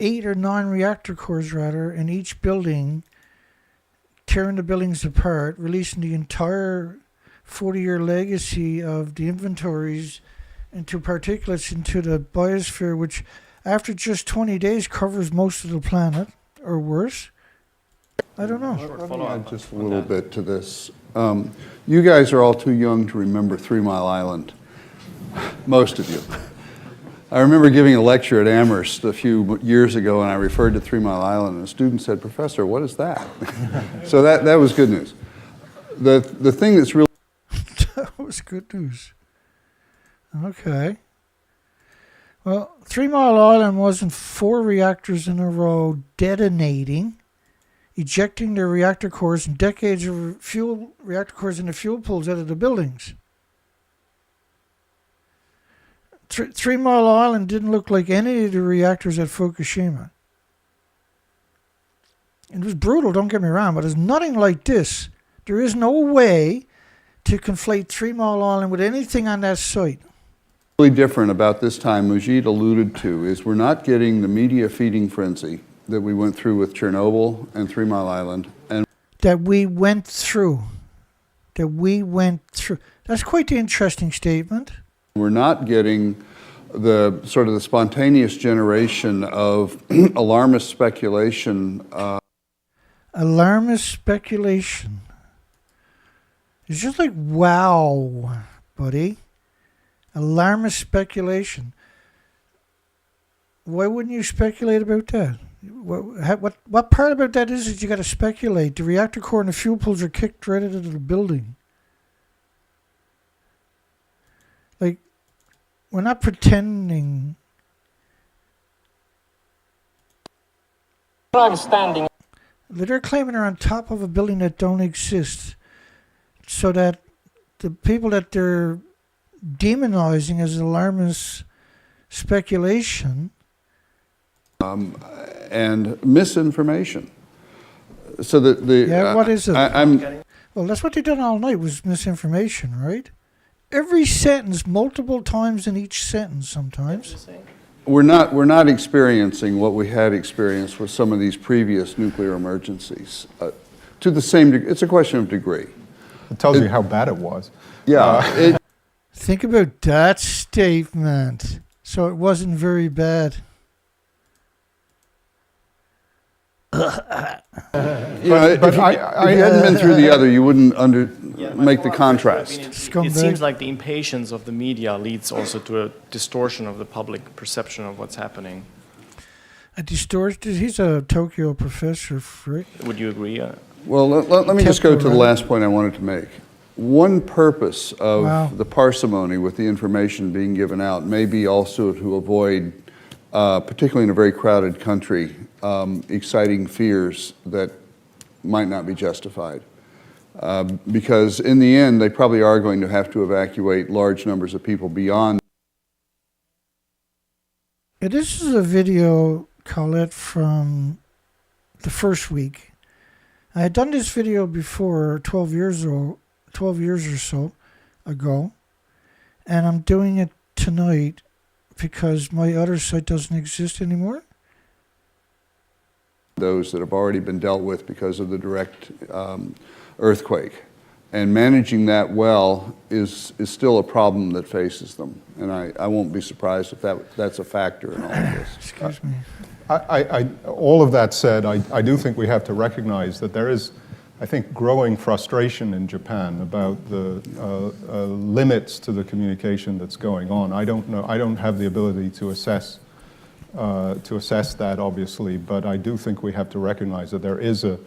8 or 9 reactor cores, rather, in each building, tearing the buildings apart, releasing the entire 40-year legacy of the inventories into particulates into the biosphere, which after just 20 days covers most of the planet, or worse? I don't know. Let me add just a little bit to this. You guys are all too young to remember 3 Mile Island, most of you. I remember giving a lecture at Amherst a few years ago, and I referred to 3 Mile Island, and a student said, "Professor, what is that?" So that was good news. The thing that's really... That was good news. Okay. Well, 3 Mile Island wasn't 4 reactors in a row detonating, ejecting their reactor cores and decades of reactor cores into fuel pools out of the buildings. 3 Mile Island didn't look like any of the reactors at Fukushima. It was brutal, don't get me wrong, but it's nothing like this. There is no way to conflate 3 Mile Island with anything on that site. Really different about this time, Mujib alluded to, is we're not getting the media feeding frenzy that we went through with Chernobyl and 3 Mile Island. And that we went through. That's quite the interesting statement. we're not getting the sort of the spontaneous generation of alarmist speculation. Alarmist speculation. It's just like, wow, buddy. Alarmist speculation. Why wouldn't you speculate about that? What part about that is you got to speculate? The reactor core and the fuel pools are kicked right out of the building. Like, we're not pretending. I'm standing. They're claiming they're on top of a building that don't exist, so that the people that they're demonizing as alarmist speculation and misinformation. So that the what is it? Well, that's what they done all night, was misinformation, right? Every sentence, multiple times in each sentence sometimes. we're not experiencing what we had experienced with some of these previous nuclear emergencies. To the same degree, it's a question of degree. It tells you how bad it was. Yeah. Think about that statement. So it wasn't very bad. If you hadn't been through the other, you wouldn't make the contrast. It seems like the impatience of the media leads also to a distortion of the public perception of what's happening. A distortion? He's a Tokyo professor, right? Would you agree? Well, let me just go to the last point I wanted to make. One purpose of the parsimony with the information being given out may be also to avoid, particularly in a very crowded country, exciting fears that might not be justified. Because in the end, they probably are going to have to evacuate large numbers of people beyond. This is a video, Colette, from the first week. I had done this video before 12 years or so ago, and I'm doing it tonight because my other site doesn't exist anymore. Those that have already been dealt with because of the direct earthquake. And managing that well is still a problem that faces them. And I won't be surprised if that's a factor in all of this. Excuse me. All of that said, I do think we have to recognize that there is, I think, growing frustration in Japan about the limits to the communication that's going on. I don't know. I don't have the ability to assess that, obviously, but I do think we have to recognize that there is a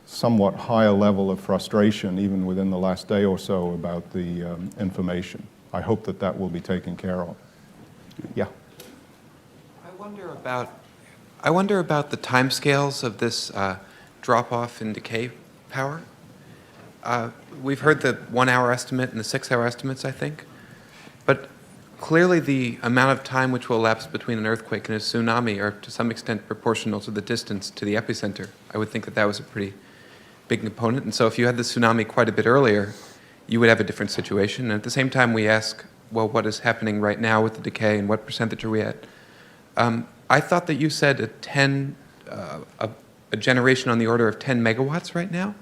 somewhat higher level of frustration, even within the last day or so, about the information. I hope that that will be taken care of. Yeah. I wonder about the timescales of this drop-off in decay power. We've heard the 1 hour estimate and the 6 hour estimates, I think, but clearly the amount of time which will elapse between an earthquake and a tsunami are to some extent proportional to the distance to the epicenter. I would think that that was a pretty big component, and so if you had the tsunami quite a bit earlier, you would have a different situation. And at the same time, we ask, well, what is happening right now with the decay and what percentage are we at? I thought that you said a generation on the order of 10 megawatts right now.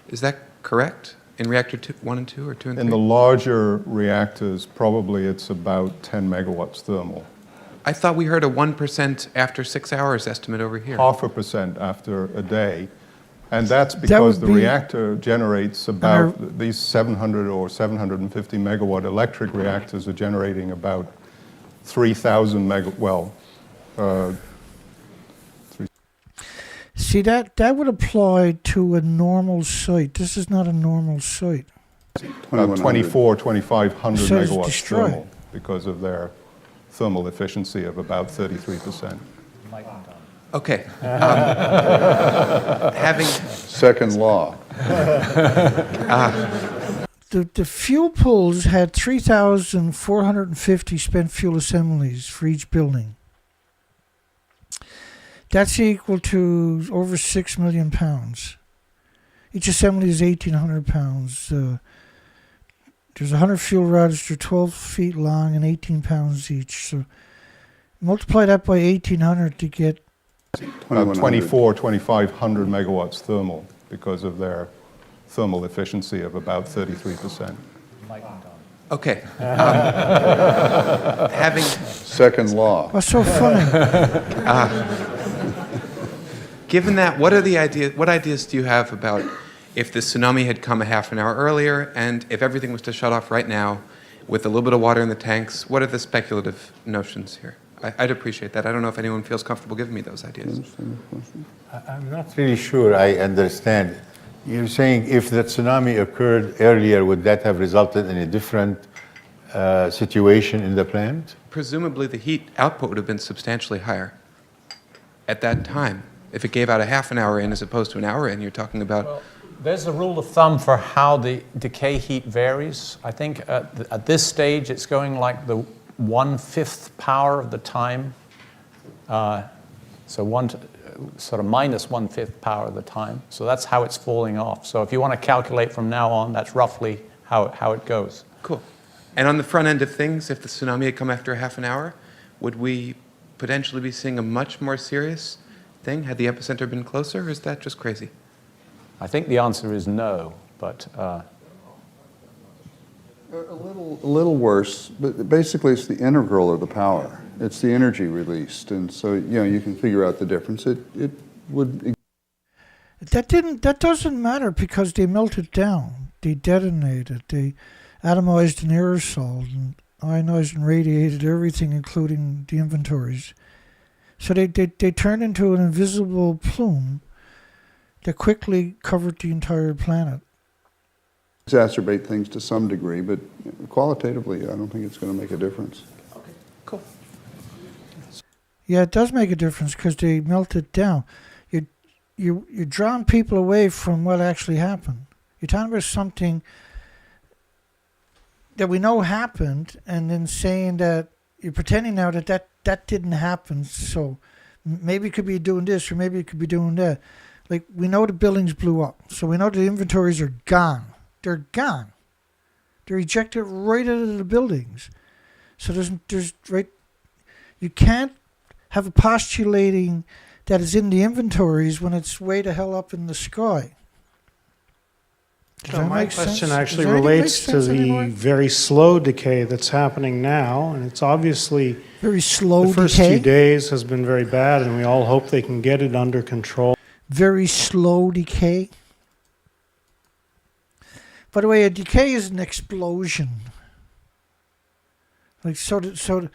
Is that correct? In reactor 1 and 2 or 2 and 3? In the larger reactors, probably it's about 10 megawatts thermal. I thought we heard a 1% after 6 hours estimate over here. 0.5% after a day. And that's because the reactor generates about, these 700 or 750 megawatt electric reactors are generating about 3,000 See, that would apply to a normal site. This is not a normal site. About 2,500 megawatts thermal because of their thermal efficiency of about 33%. Okay. Having second law. The fuel pools had 3,450 spent fuel assemblies for each building. That's equal to over 6 million pounds. Each assembly is 1,800 pounds. There's 100 fuel rods, they're 12 feet long and 18 pounds each. So multiply that by 1,800 to get 2,500 megawatts thermal because of their thermal efficiency of about 33%. Okay. Having second law. What's so funny? Given that, what ideas do you have about if the tsunami had come a half an hour earlier and if everything was to shut off right now with a little bit of water in the tanks? What are the speculative notions here? I'd appreciate that. I don't know if anyone feels comfortable giving me those ideas. I'm not really sure I understand. You're saying if the tsunami occurred earlier, would that have resulted in a different situation in the plant? Presumably the heat output would have been substantially higher at that time. If it gave out a half an hour in as opposed to an hour in, you're talking about... Well, there's a rule of thumb for how the decay heat varies. I think at this stage it's going like the 1/5 power of the time. So sort of minus 1/5 power of the time. So that's how it's falling off. So if you want to calculate from now on, that's roughly how it goes. Cool. And on the front end of things, if the tsunami had come after a half an hour, would we potentially be seeing a much more serious thing had the epicenter been closer, or is that just crazy? I think the answer is no, but... A little worse, but basically it's the integral of the power. It's the energy released, and so you can figure out the difference. It would. That doesn't matter because they melted down, they detonated, they atomized an aerosol, and ionized and radiated everything, including the inventories. So they turned into an invisible plume that quickly covered the entire planet. Exacerbate things to some degree, but qualitatively, I don't think it's going to make a difference. Okay, cool. Yeah, it does make a difference because they melted down. You're drawing people away from what actually happened. You're talking about something that we know happened, and then saying that you're pretending now that didn't happen. So maybe it could be doing this, or maybe it could be doing that. Like, we know the buildings blew up, so we know the inventories are gone. They're gone. They're ejected right out of the buildings. So there's right. You can't have a postulating that is in the inventories when it's way the hell up in the sky. So my question actually relates to the very slow decay that's happening now, and it's obviously very slow. The first few days has been very bad, and we all hope they can get it under control. Very slow decay. By the way, a decay is an explosion. Like so to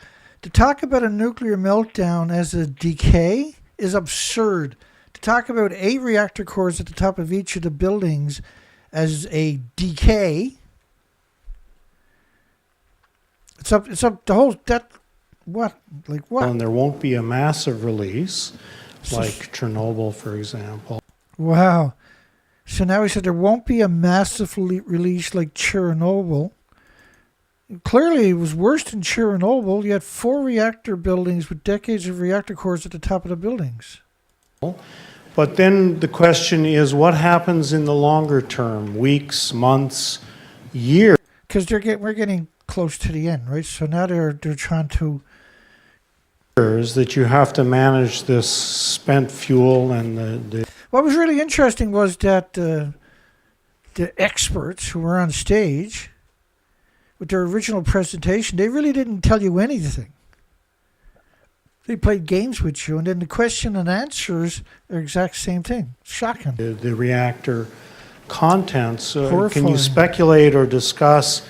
talk about a nuclear meltdown as a decay is absurd. To talk about 8 reactor cores at the top of each of the buildings as a decay, it's up the whole what? And there won't be a massive release like Chernobyl, for example. Wow. So now he said there won't be a massive release like Chernobyl. Clearly, it was worse than Chernobyl. You had 4 reactor buildings with decades of reactor cores at the top of the buildings. But then the question is, what happens in the longer term? Weeks, months, years? Because we're getting close to the end, right? So now they're trying to... that you have to manage this spent fuel and the What was really interesting was that the experts who were on stage with their original presentation, they really didn't tell you anything. They played games with you, and then the question and answers are the exact same thing. Shocking. The reactor contents. Can Horrifying. you speculate or discuss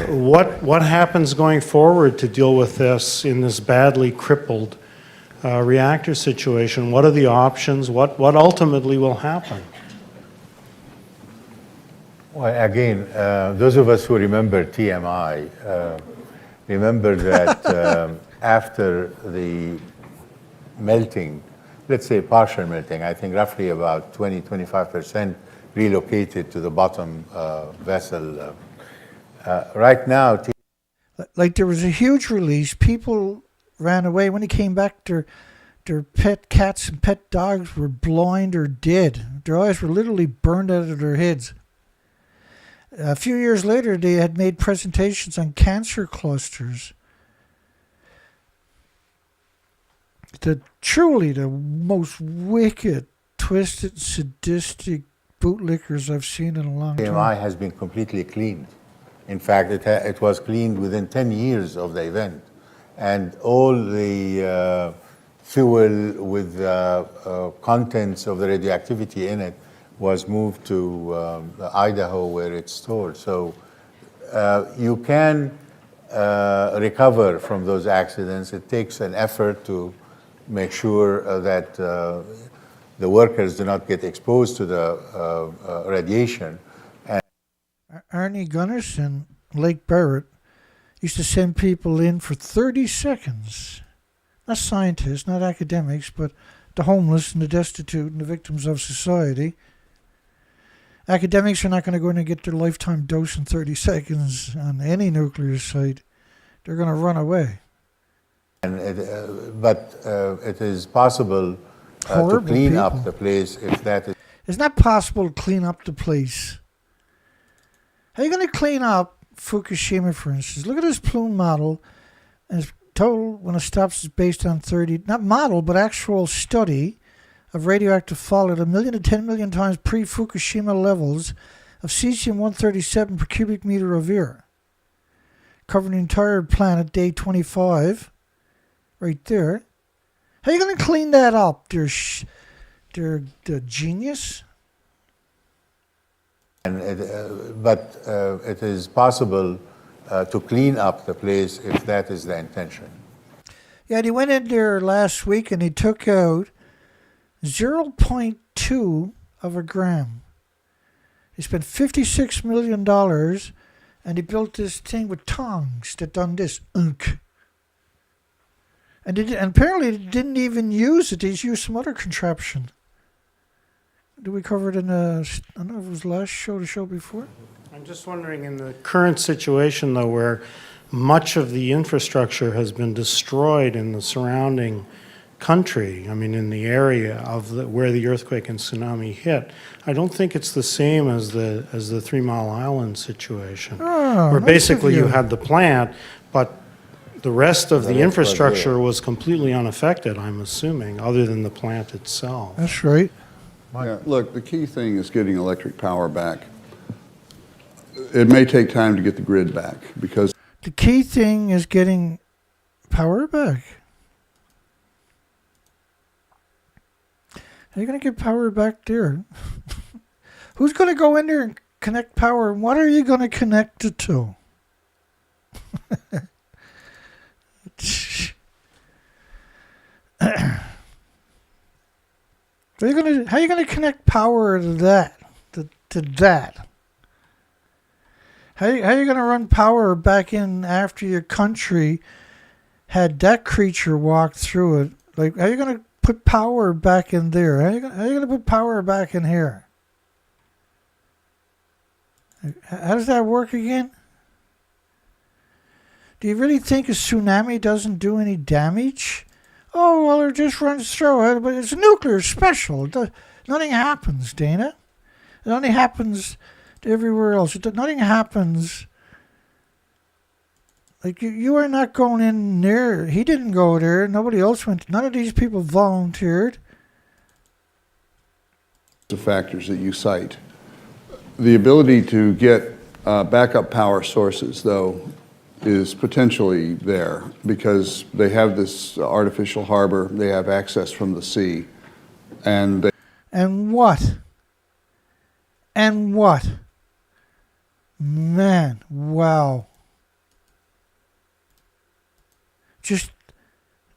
what happens going forward to deal with this in this badly crippled reactor situation? What are the options? What ultimately will happen? Well, again, those of us who remember TMI remember that after the melting, let's say partial melting, I think roughly about 20-25% relocated to the bottom vessel. Right now, like there was a huge release. People ran away. When they came back, their pet cats and pet dogs were blind or dead. Their eyes were literally burned out of their heads. A few years later, they had made presentations on cancer clusters. Truly the most wicked, twisted, sadistic bootlickers I've seen in a long time. AMI has been completely cleaned. In fact, it was cleaned within 10 years of the event. And all the fuel with contents of the radioactivity in it was moved to Idaho, where it's stored. So you can recover from those accidents. It takes an effort to make sure that the workers do not get exposed to the radiation. And Arnie Gunnarsson, Lake Barrett, used to send people in for 30 seconds. Not scientists, not academics, but the homeless and the destitute and the victims of society. Academics are not going to go in and get their lifetime dose in 30 seconds on any nuclear site. They're going to run away. But it is possible to clean up the place if that is... It's not possible to clean up the place. How are you going to clean up Fukushima, for instance? Look at this plume model. And its total, when it stops, is based on 30, not model, but actual study of radioactive fallout, 1 million to 10 million times pre-Fukushima levels of cesium-137 per cubic meter of air, covering the entire planet, day 25, right there. How are you going to clean that up? They're genius. But it is possible to clean up the place if that is the intention. Yeah, they went in there last week and they took out 0.2 of a gram. They spent $56 million and they built this thing with tongs that done this. And apparently they didn't even use it. They used some other contraption. Did we cover it in I don't know if it was last show, the show before? I'm just wondering, in the current situation, though, where much of the infrastructure has been destroyed in the surrounding country, I mean, in the area of where the earthquake and tsunami hit, I don't think it's the same as the 3 Mile Island situation, where basically you had the plant, but the rest of the infrastructure was completely unaffected, I'm assuming, other than the plant itself. That's right. Yeah, look, the key thing is getting electric power back. It may take time to get the grid back because... The key thing is getting power back. How are you going to get power back there? Who's going to go in there and connect power? And what are you going to connect it to? How are you going to connect power to that? To that? How are you going to run power back in after your country had that creature walk through it? Like, how are you going to put power back in there? How are you going to put power back in here? How does that work again? Do you really think a tsunami doesn't do any damage? Oh, well, it just runs through it, but it's nuclear special. Nothing happens, Dana. It only happens to everywhere else. Nothing happens. Like, you are not going in there. He didn't go there. Nobody else went. None of these people volunteered. The factors that you cite. The ability to get backup power sources, though, is potentially there because they have this artificial harbor, they have access from the sea, and they... And what? And what? Man, wow. Just,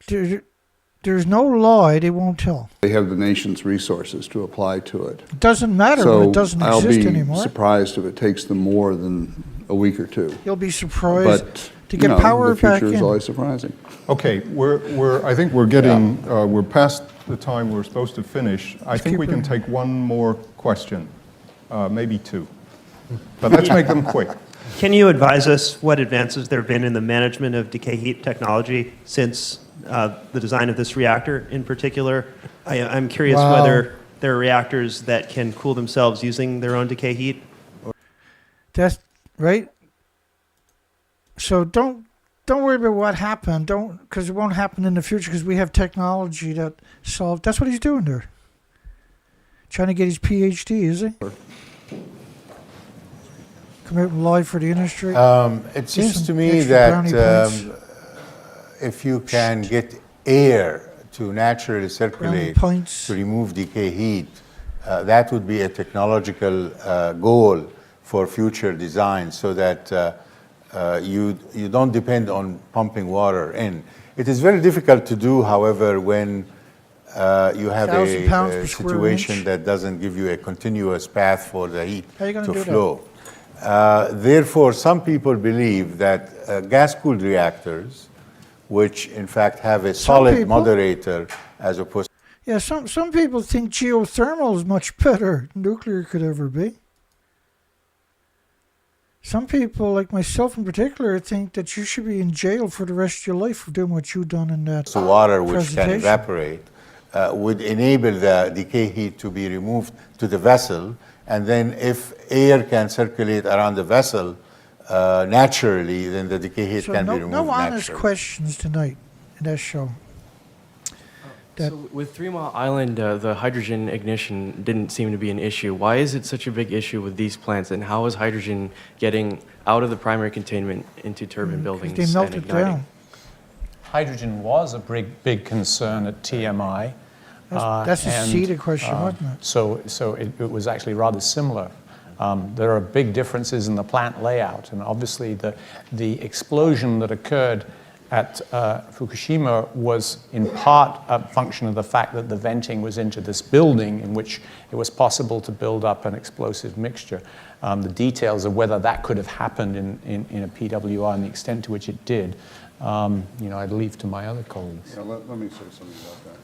there's no lie they won't tell. They have the nation's resources to apply to it. It doesn't matter when it doesn't exist anymore. I'll be surprised if it takes them more than a week or two. You'll be surprised. But to get power the back future is in. always surprising. Okay, I think we're getting, we're past the time we're supposed to finish. I think we can take one more question, maybe two. But let's make them quick. Can you advise us what advances there have been in the management of decay heat technology since the design of this reactor in particular? I'm curious whether there are reactors that can cool themselves using their own decay heat. That's right. So don't worry about what happened. Because it won't happen in the future. Because we have technology that solved. That's what he's doing there. Trying to get his PhD, is he? Come out live for the industry. It seems to me that if you can get air to naturally circulate to remove decay heat, that would be a technological goal for future design, so that you don't depend on pumping water in. It is very difficult to do, however, when you have a situation that doesn't give you a continuous path for the heat to flow. Therefore, some people believe that gas-cooled reactors, which in fact have a solid moderator as opposed to... Yeah, some people think geothermal is much better than nuclear could ever be. Some people, like myself in particular, think that you should be in jail for the rest of your life for doing what you've done in that the water, which can evaporate, would enable the decay heat to be removed to the vessel. And then if air can circulate around the vessel naturally, then the decay heat can be removed no honest naturally. questions tonight in that show. So with 3 Mile Island, the hydrogen ignition didn't seem to be an issue. Why is it such a big issue with these plants, and how is hydrogen getting out of the primary containment into turbine buildings they melt and it igniting? down. Hydrogen was a big concern at TMI. That's a seeded question, wasn't it? So it was actually rather similar. There are big differences in the plant layout, and obviously the explosion that occurred at Fukushima was in part a function of the fact that the venting was into this building in which it was possible to build up an explosive mixture. The details of whether that could have happened in a PWR and the extent to which it did, I'd leave to my other colleagues. Yeah, let me say something about that.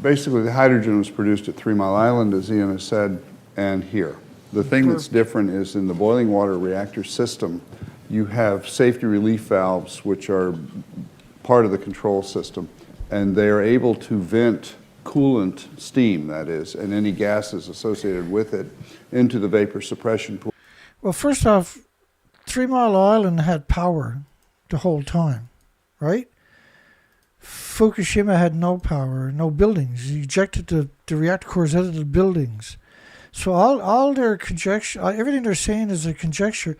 Basically, the hydrogen was produced at 3 Mile Island, as Ian has said, and here. The thing that's different is in the boiling water reactor system, you have safety relief valves, which are part of the control system, and they are able to vent coolant, steam that is, and any gases associated with it into the vapor suppression pool. Well, first off, 3 Mile Island had power the whole time, right? Fukushima had no power, no buildings. You ejected the reactor cores out of the buildings. So all their conjecture, everything they're saying is a conjecture,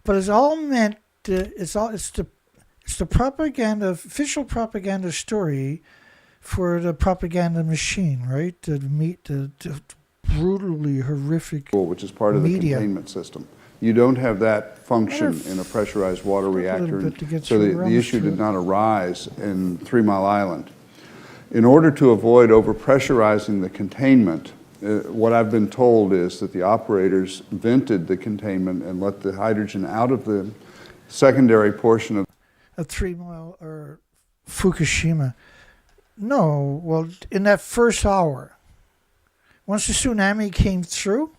but it's all meant. It's the propaganda, official propaganda story for the propaganda machine, right? To meet the brutally horrific which is part of the containment system. You don't have that function in a pressurized water reactor, so the issue did not arise in 3 Mile Island. In order to avoid overpressurizing the containment, what I've been told is that the operators vented the containment and let the hydrogen out of the secondary portion of... At 3 Mile or Fukushima. No, well, in that first hour, once the tsunami came through,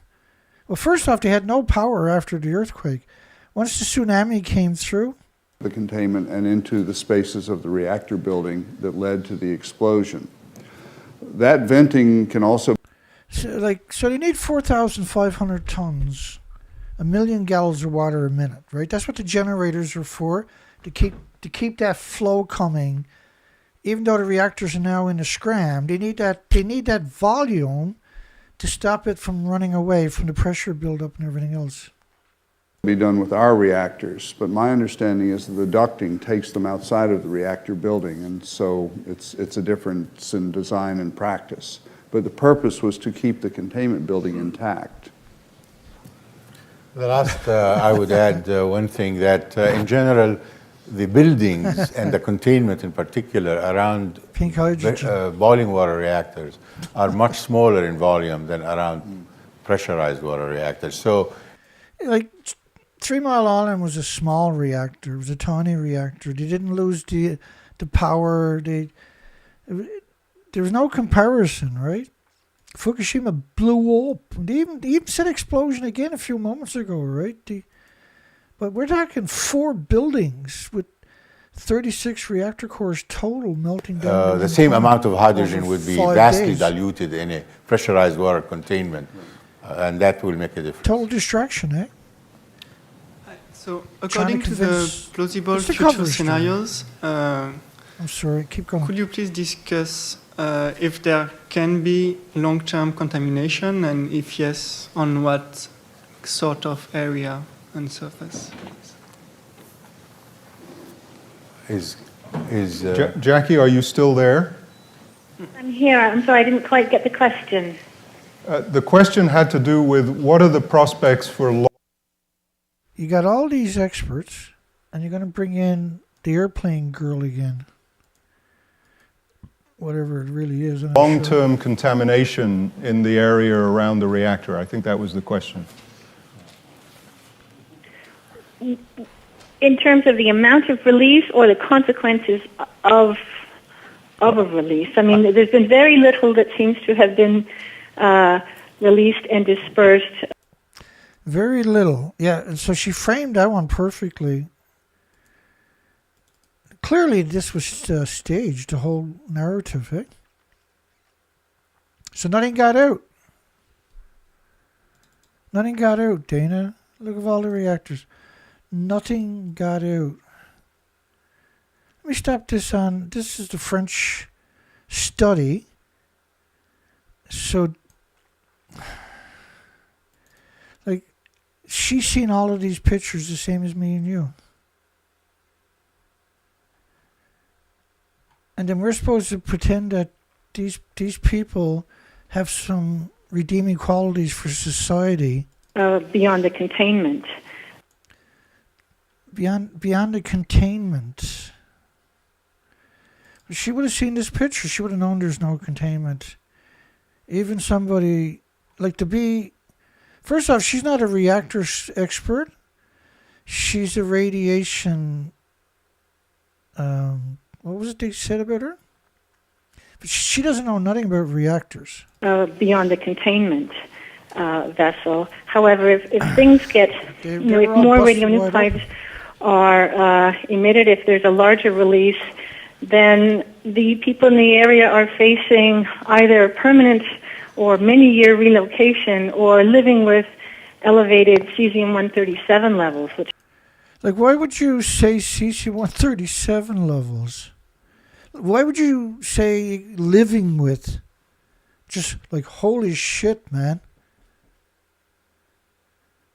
well, first off, they had no power after the earthquake. Once the tsunami came through, the containment and into the spaces of the reactor building that led to the explosion. That venting can also... So they need 4,500 tons, 1 million gallons of water a minute, right? That's what the generators are for, to keep that flow coming. Even though the reactors are now in a scram, they need that volume to stop it from running away from the pressure buildup and everything else. Be done with our reactors, but my understanding is that the ducting takes them outside of the reactor building, and so it's a difference in design and practice. But the purpose was to keep the containment building intact. The last, I would add one thing, that in general, the buildings and the containment in particular around boiling water reactors are much smaller in volume than around pressurized water reactors. So, like 3 Mile Island was a small reactor. It was a tiny reactor. They didn't lose the power. There was no comparison, right? Fukushima blew up. They even said explosion again a few moments ago, right? But we're talking 4 buildings with 36 reactor cores total melting down. The same amount of hydrogen would be vastly days. diluted in a pressurized water containment, and that will make a difference. Total distraction, eh? So, according to the plausible future scenarios, I'm sorry, keep going. Could you please discuss if there can be long-term contamination, and if yes, on what sort of area and surface? Jackie, are you still there? I'm here. I'm sorry, I didn't quite get the question. The question had to do with what are the prospects for You got all these experts, and you're going to bring in the airplane girl again. Whatever it really is. long-term contamination in the area around the reactor? I think that was the question. In terms of the amount of release or the consequences of a release? I mean, there's been very little that seems to have been released and dispersed. Very little, yeah. And so she framed that one perfectly. Clearly, this was staged, the whole narrative, eh? So nothing got out. Nothing got out, Dana. Look at all the reactors. Nothing got out. Let me stop this on. This is the French study. So, like, she's seen all of these pictures the same as me and you. And then we're supposed to pretend that these people have some redeeming qualities for society. Beyond the containment. Beyond the containment. She would have seen this picture. She would have known there's no containment. Even somebody like to be... First off, she's not a reactor expert. She's a radiation... what was it they said about her? But she doesn't know nothing about reactors. Beyond the containment vessel. However, if things get, if more radionuclides are emitted, if there's a larger release, then the people in the area are facing either permanent or many-year relocation or living with elevated cesium-137 levels. Which like, why would you say cesium-137 levels? Why would you say living with? Just like, holy shit, man.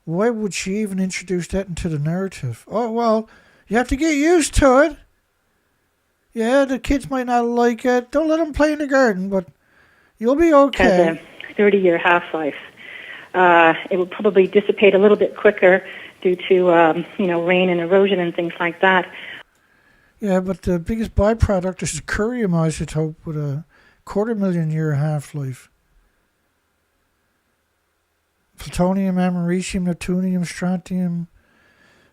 Why would she even introduce that into the narrative? Oh, well, you have to get used to it. Yeah, the kids might not like it. Don't let them play in the garden, but you'll be okay. Has a 30-year half-life. It will probably dissipate a little bit quicker due to, rain and erosion and things like that. Yeah, but the biggest byproduct is curium isotope with a 250,000-year half-life. Plutonium, americium, neptunium, strontium.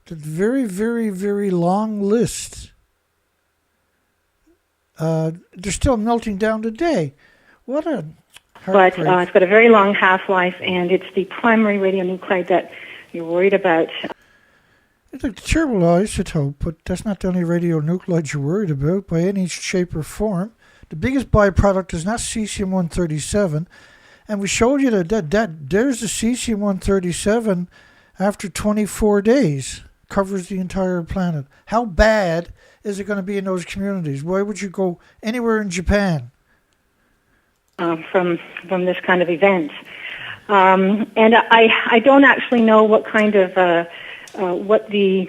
The very, very, very long list. They're still melting down today. What a But it's got a very long half-life, and it's the primary radionuclide that you're worried about. It's a terrible isotope, but that's not the only radionuclide you're worried about by any shape or form. The biggest byproduct is not cesium-137, and we showed you that there's the cesium-137 after 24 days, covers the entire planet. How bad is it going to be in those communities? Why would you go anywhere in Japan? From this kind of event. And I don't actually know what kind of what the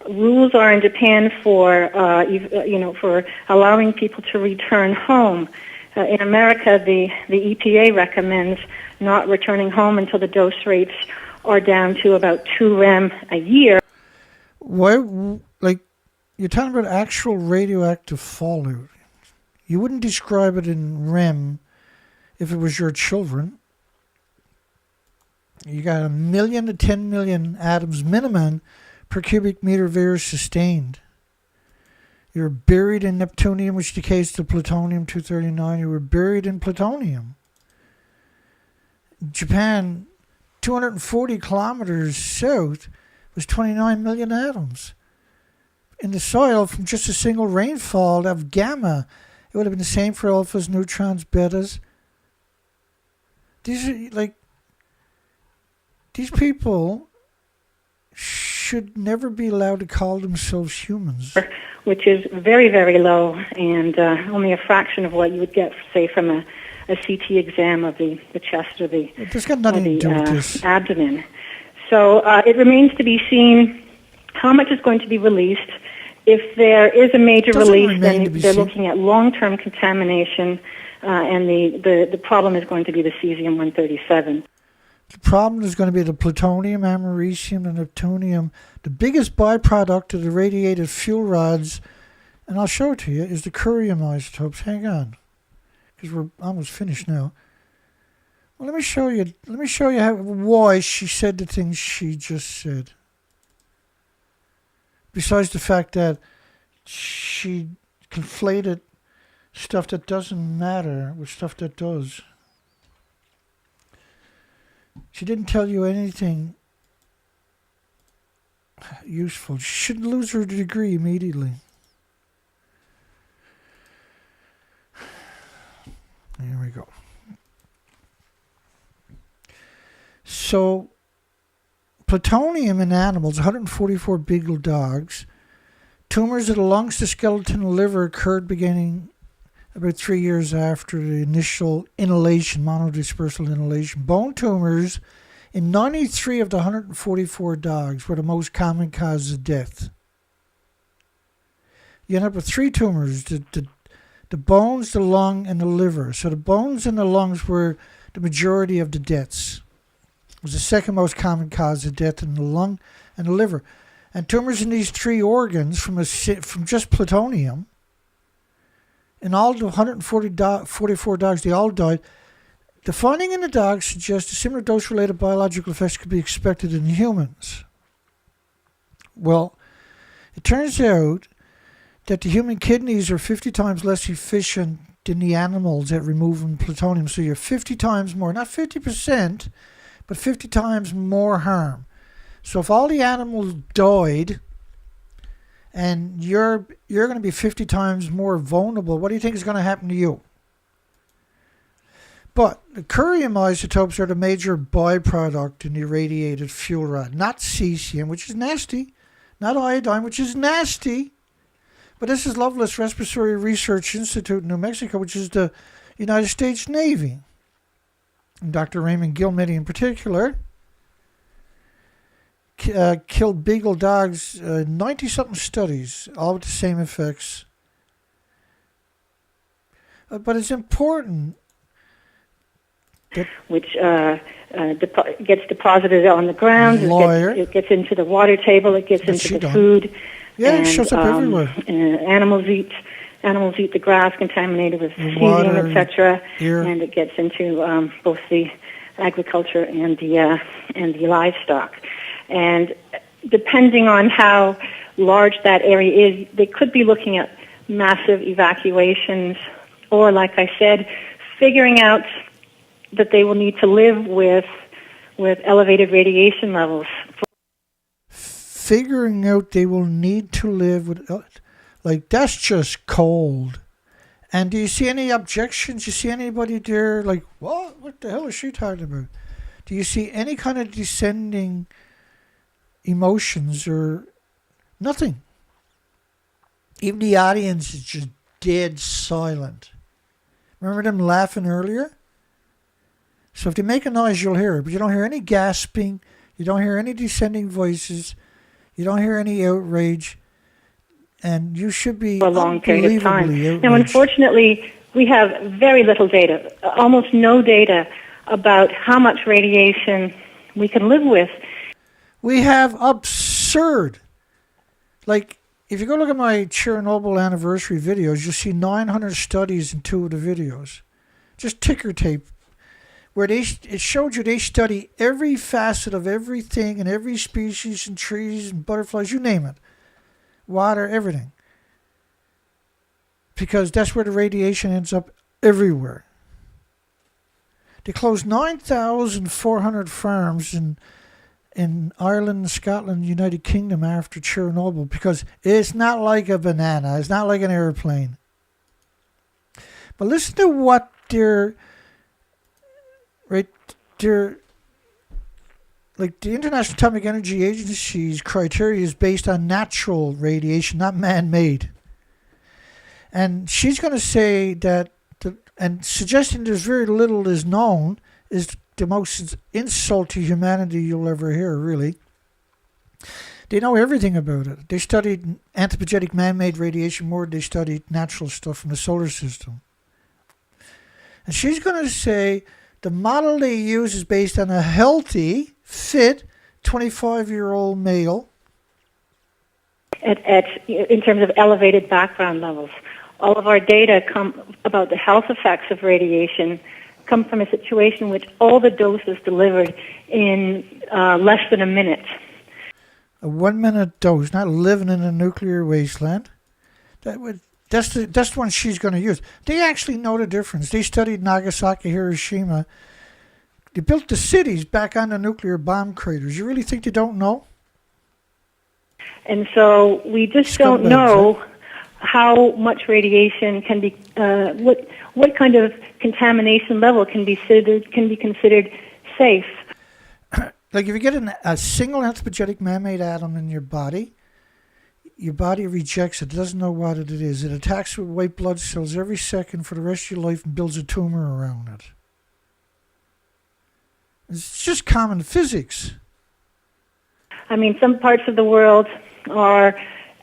rules are in Japan for for allowing people to return home. In America, the EPA recommends not returning home until the dose rates are down to about 2 rem a year. Why, like, you're talking about actual radioactive fallout. You wouldn't describe it in REM if it was your children. You got 1 million to 10 million atoms minimum per cubic meter of air sustained. You're buried in neptunium, which decays to plutonium-239. You were buried in plutonium. Japan, 240 kilometers south, was 29 million atoms. In the soil, from just a single rainfall of gamma, it would have been the same for alphas, neutrons, betas. These are like, these people should never be allowed to call themselves humans. Which is very, very low, and only a fraction of what you would get, say, from a CT exam of the chest or the, It's got nothing to do with this. abdomen. So it remains to be seen how much is going to be released. If there is a major release, then they're looking at long-term contamination, and the problem is going to be the cesium-137. The problem is going to be the plutonium, americium, and neptunium. The biggest byproduct of the radiated fuel rods, and I'll show it to you, is the curium isotopes. Hang on, because we're almost finished now. Well, let me show you why she said the things she just said. Besides the fact that she conflated stuff that doesn't matter with stuff that does. She didn't tell you anything useful. She shouldn't lose her degree immediately. Here we go. So, plutonium in animals, 144 beagle dogs. Tumors of the lungs, the skeleton, and liver occurred beginning about 3 years after the initial inhalation, monodispersal inhalation. Bone tumors in 93 of the 144 dogs were the most common cause of death. You end up with 3 tumors, the bones, the lung, and the liver. So the bones and the lungs were the majority of the deaths. It was the second most common cause of death in the lung and the liver. And tumors in these 3 organs from just plutonium, in all the 144 dogs, they all died. The finding in the dogs suggests a similar dose-related biological effects could be expected in humans. Well, it turns out that the human kidneys are 50 times less efficient than the animals at removing plutonium. So you're 50 times more, not 50%, but 50 times more harm. So if all the animals died, and you're going to be 50 times more vulnerable, what do you think is going to happen to you? But the curium isotopes are the major byproduct in the irradiated fuel rod, not cesium, which is nasty, not iodine, which is nasty. But this is Loveless Respiratory Research Institute in New Mexico, which is the United States Navy. And Dr. Raymond Gilmedy in particular killed beagle dogs, 90-something studies, all with the same effects. But it's important that which gets deposited on the ground. It gets into the water table. It gets into the food. Yeah, and, it shows up everywhere. Animals eat the grass contaminated with cesium, etc., and it gets into both the agriculture and the livestock. And depending on how large that area is, they could be looking at massive evacuations, or, like I said, figuring out that they will need to live with elevated radiation levels. Figuring out they will need to live with, like, that's just cold. And do you see any objections? You see anybody there like, what the hell is she talking about? Do you see any kind of descending emotions or nothing? Even the audience is just dead silent. Remember them laughing earlier? So if they make a noise, you'll hear it, but you don't hear any gasping, you don't hear any descending voices, you don't hear any outrage, and you should be for a long period of time. Outraged. Now, unfortunately, we have very little data, almost no data about how much radiation we can live with. We have absurd, like, if you go look at my Chernobyl anniversary videos, you'll see 900 studies in 2 of the videos. Just ticker tape. where it showed you they study every facet of everything and every species and trees and butterflies, you name it, water, everything. Because that's where the radiation ends up everywhere. They closed 9,400 farms in Ireland, Scotland, United Kingdom after Chernobyl because it's not like a banana. It's not like an airplane. But listen to what like the International Atomic Energy Agency's criteria is based on natural radiation, not man-made. And she's going to say that, and suggesting there's very little is known is the most insult to humanity you'll ever hear, really. They know everything about it. They studied anthropogenic man-made radiation more than they studied natural stuff from the solar system. And she's going to say the model they use is based on a healthy, fit, 25-year-old male. In terms of elevated background levels. All of our data come about the health effects of radiation come from a situation in which all the doses delivered in less than a minute. A 1 minute dose, not living in a nuclear wasteland. That's the one she's going to use. They actually know the difference. They studied Nagasaki, Hiroshima. They built the cities back on the nuclear bomb craters. You really think they don't know? And so we just don't know how much radiation can be, what kind of contamination level can be considered safe. Like if you get a single anthropogenic man-made atom in your body rejects it. It doesn't know what it is. It attacks with white blood cells every second for the rest of your life and builds a tumor around it. It's just common physics. I mean, some parts of the world are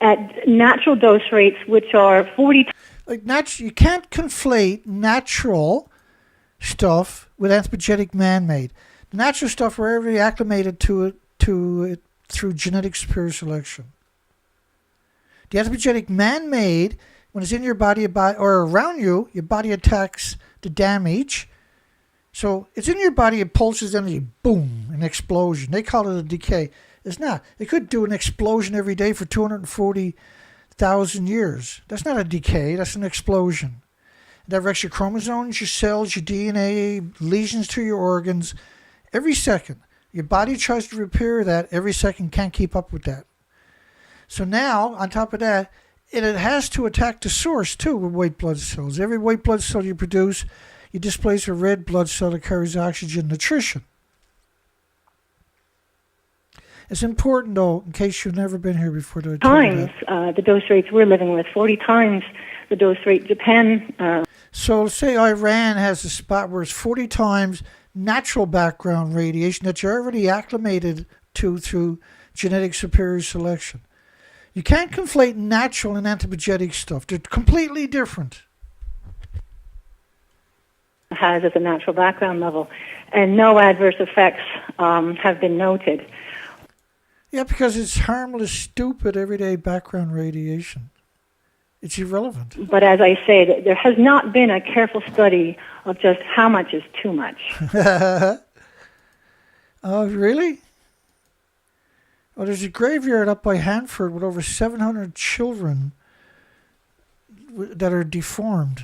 at natural dose rates which are 40 times. You can't conflate natural stuff with anthropogenic man-made. The natural stuff we're already acclimated to it through genetic superior selection. The anthropogenic man-made, when it's in your body or around you, your body attacks the damage. So it's in your body, it pulses energy, boom, an explosion. They call it a decay. It's not. It could do an explosion every day for 240,000 years. That's not a decay, that's an explosion. That wrecks your chromosomes, your cells, your DNA, lesions to your organs. Every second. Your body tries to repair that. Every second can't keep up with that. So now, on top of that, it has to attack the source too with white blood cells. Every white blood cell you produce, you displace a red blood cell that carries oxygen nutrition. It's important, though, in case you've never been here before, to times the dose rates we're living with, 40 times the dose rate Japan. So say Iran has a spot where it's 40 times natural background radiation that you're already acclimated to through genetic superior selection. You can't conflate natural and anthropogenic stuff. They're completely different. Has as a natural background level, and no adverse effects have been noted. Yeah, because it's harmless, stupid, everyday background radiation. It's irrelevant. But as I say, there has not been a careful study of just how much is too much. Oh, really? Well, there's a graveyard up by Hanford with over 700 children that are deformed.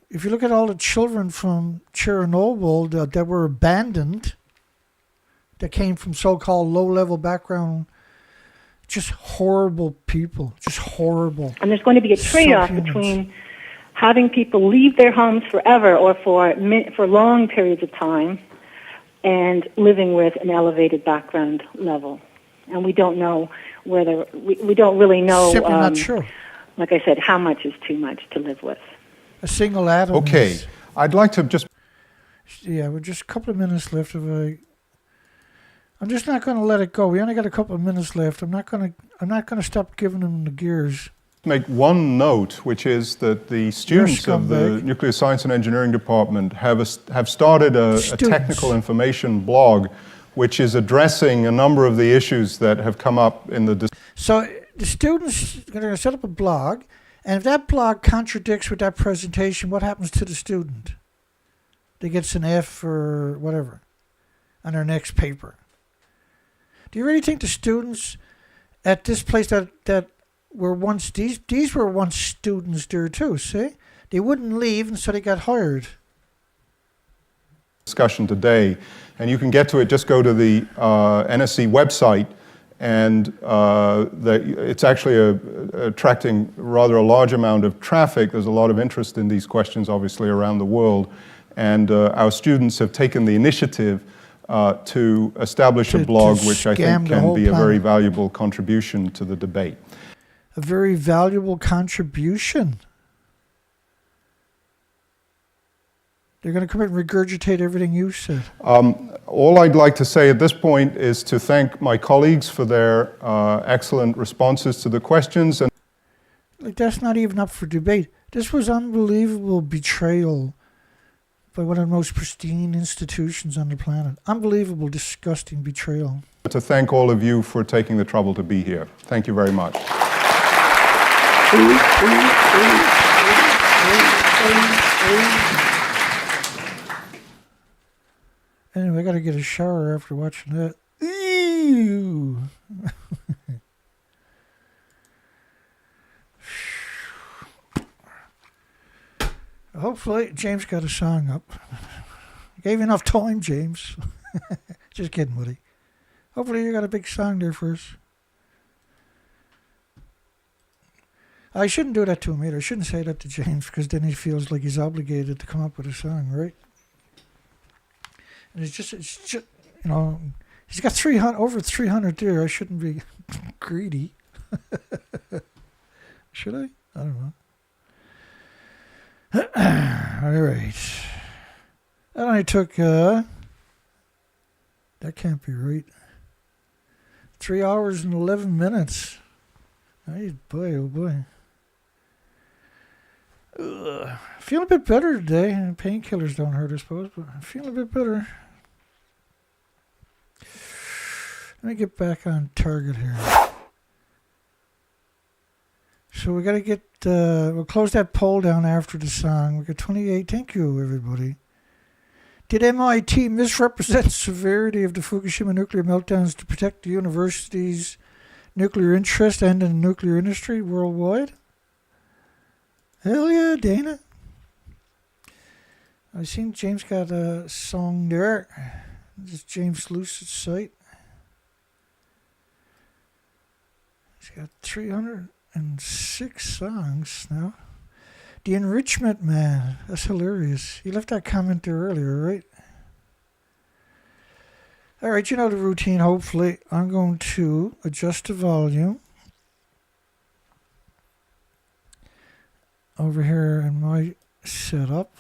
If you look at all the children from Chernobyl that were abandoned, that came from so-called low-level background, just horrible people, just horrible. And there's going to be a trade-off between having people leave their homes forever or for long periods of time and living with an elevated background level. And we don't know whether, we don't really know, simply not sure. Like I said, how much is too much to live with. A single atom. Okay, I'd like to just... Yeah, we're just a couple of minutes left. I'm just not going to let it go. We only got a couple of minutes left. I'm not going to stop giving them the gears. Make one note, which is that the students of the Nuclear Science and Engineering Department have started a technical information blog, which is addressing a number of the issues that have come up in the... So the students are going to set up a blog, and if that blog contradicts with that presentation, what happens to the student? that gets an F or whatever on their next paper. Do you really think the students at this place that were once, these were once students there too, see? They wouldn't leave, and so they got hired. Discussion today, and you can get to it, just go to the NSC website, and it's actually attracting rather a large amount of traffic. There's a lot of interest in these questions, obviously, around the world, and our students have taken the initiative to establish a blog, which I think can be a very valuable contribution to the debate. A very valuable contribution. They're going to come and regurgitate everything you said. All I'd like to say at this point is to thank my colleagues for their excellent responses to the questions. And like, that's not even up for debate. This was unbelievable betrayal by one of the most pristine institutions on the planet. Unbelievable, disgusting betrayal. To thank all of you for taking the trouble to be here. Thank you very much. Anyway, I got to get a shower after watching that. Ew. Hopefully, James got a song up. Gave you enough time, James. Just kidding, Woody. Hopefully, you got a big song there for us. I shouldn't do that to him either. I shouldn't say that to James, because then he feels like he's obligated to come up with a song, right? And it's just, you know, he's got over 300 there. I shouldn't be greedy. Should I? I don't know. All right. That only took, that can't be right. 3 hours and 11 minutes. Hey, boy, oh boy. Feeling a bit better today. Painkillers don't hurt, I suppose, but I'm feeling a bit better. Let me get back on target here. So we got to get, we'll close that poll down after the song. We got 28. Thank you, everybody. Did MIT misrepresent the severity of the Fukushima nuclear meltdowns to protect the university's nuclear interest and the nuclear industry worldwide? Hell yeah, Dana. I seen James got a song there. This is James Luce's site. He's got 306 songs now. The Enrichment Man. That's hilarious. He left that comment there earlier, right? All right, you know the routine, hopefully. I'm going to adjust the volume over here in my setup.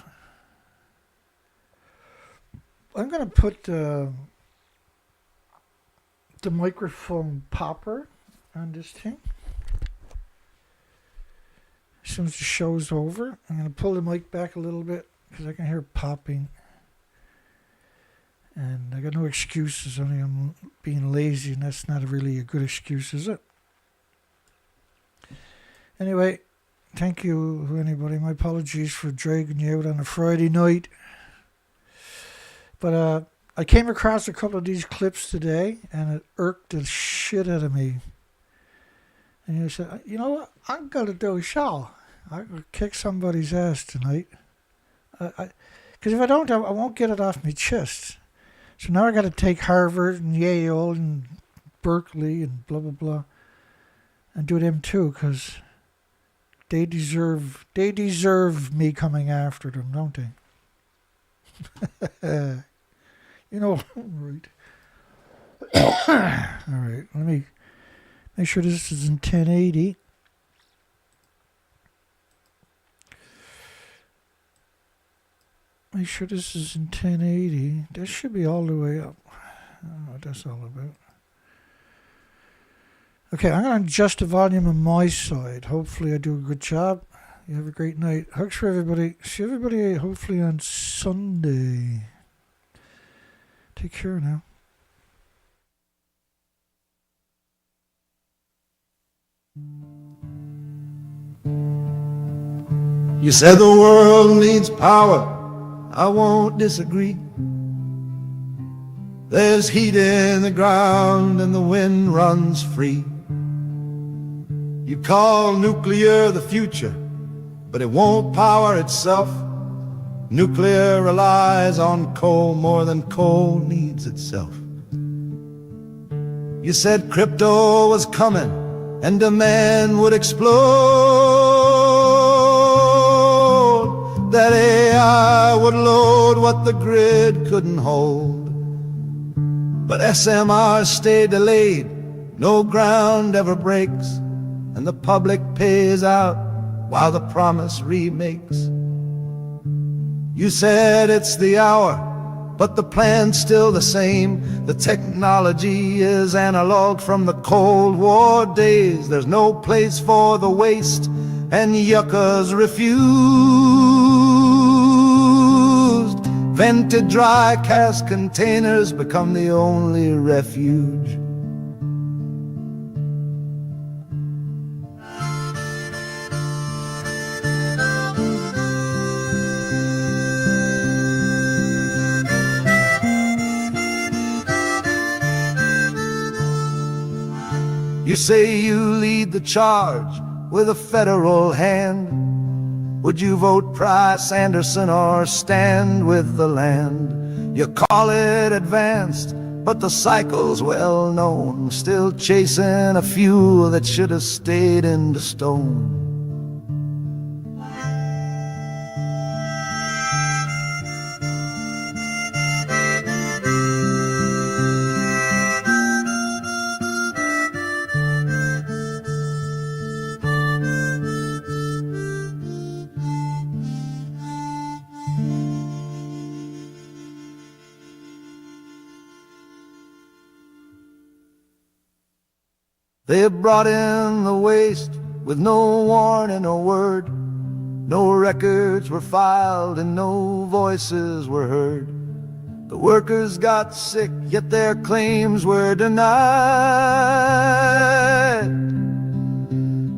I'm going to put the microphone popper on this thing. As soon as the show's over, I'm going to pull the mic back a little bit because I can hear popping. And I got no excuses, only I'm being lazy, and that's not really a good excuse, is it? Anyway, thank you, anybody. My apologies for dragging you out on a Friday night. But I came across a couple of these clips today, and it irked the shit out of me. And I said, you know what? I'm going to do a show. I'm going to kick somebody's ass tonight. Because if I don't, I won't get it off my chest. So now I got to take Harvard and Yale and Berkeley and blah, blah, blah. And do them too, because they deserve me coming after them, don't they? You know, right. All right, let me make sure this is in 1080. Make sure this is in 1080. That should be all the way up. I don't know what that's all about. Okay, I'm going to adjust the volume on my side. Hopefully I do a good job. You have a great night. Hugs for everybody. See everybody hopefully on Sunday. Take care now. You said the world needs power. I won't disagree. There's heat in the ground and the wind runs free. You call nuclear the future, but it won't power itself. Nuclear relies on coal more than coal needs itself. You said crypto was coming and demand would explode, that AI would load what the grid couldn't hold. But SMRs stay delayed, no ground ever breaks, and the public pays out while the promise remakes. You said it's the hour, but the plan's still the same. The technology is analog from the Cold War days. There's no place for the waste, and yuccas refused. Vented dry cast containers become the only refuge. You say you lead the charge with a federal hand. Would you vote Price Anderson or stand with the land? You call it advanced, but the cycle's well known, still chasing a fuel that should have stayed in the stone. They brought in the waste with no warning or word. No records were filed and no voices were heard. The workers got sick, yet their claims were denied.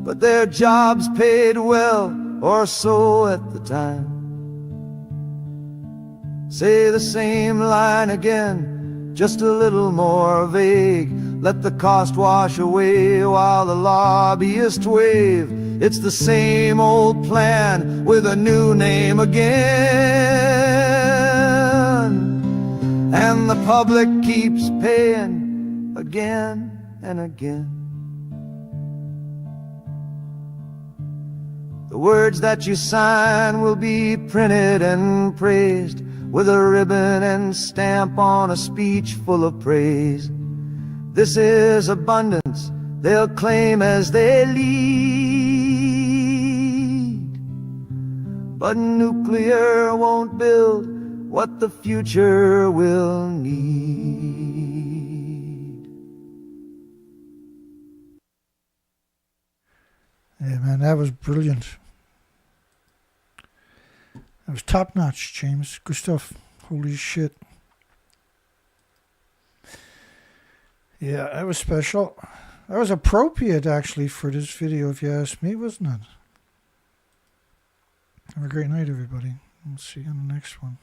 But their jobs paid well, or so at the time. Say the same line again, just a little more vague. Let the cost wash away while the lobbyists wave. It's the same old plan with a new name again. And the public keeps paying again and again. The words that you sign will be printed and praised with a ribbon and stamp on a speech full of praise. This is abundance, they'll claim as they lead. But nuclear won't build what the future will need. Yeah, man, that was brilliant. That was top notch, James. Good stuff. Holy shit. Yeah, that was special. That was appropriate, actually, for this video, if you ask me, wasn't it? Have a great night, everybody. We'll see you on the next one.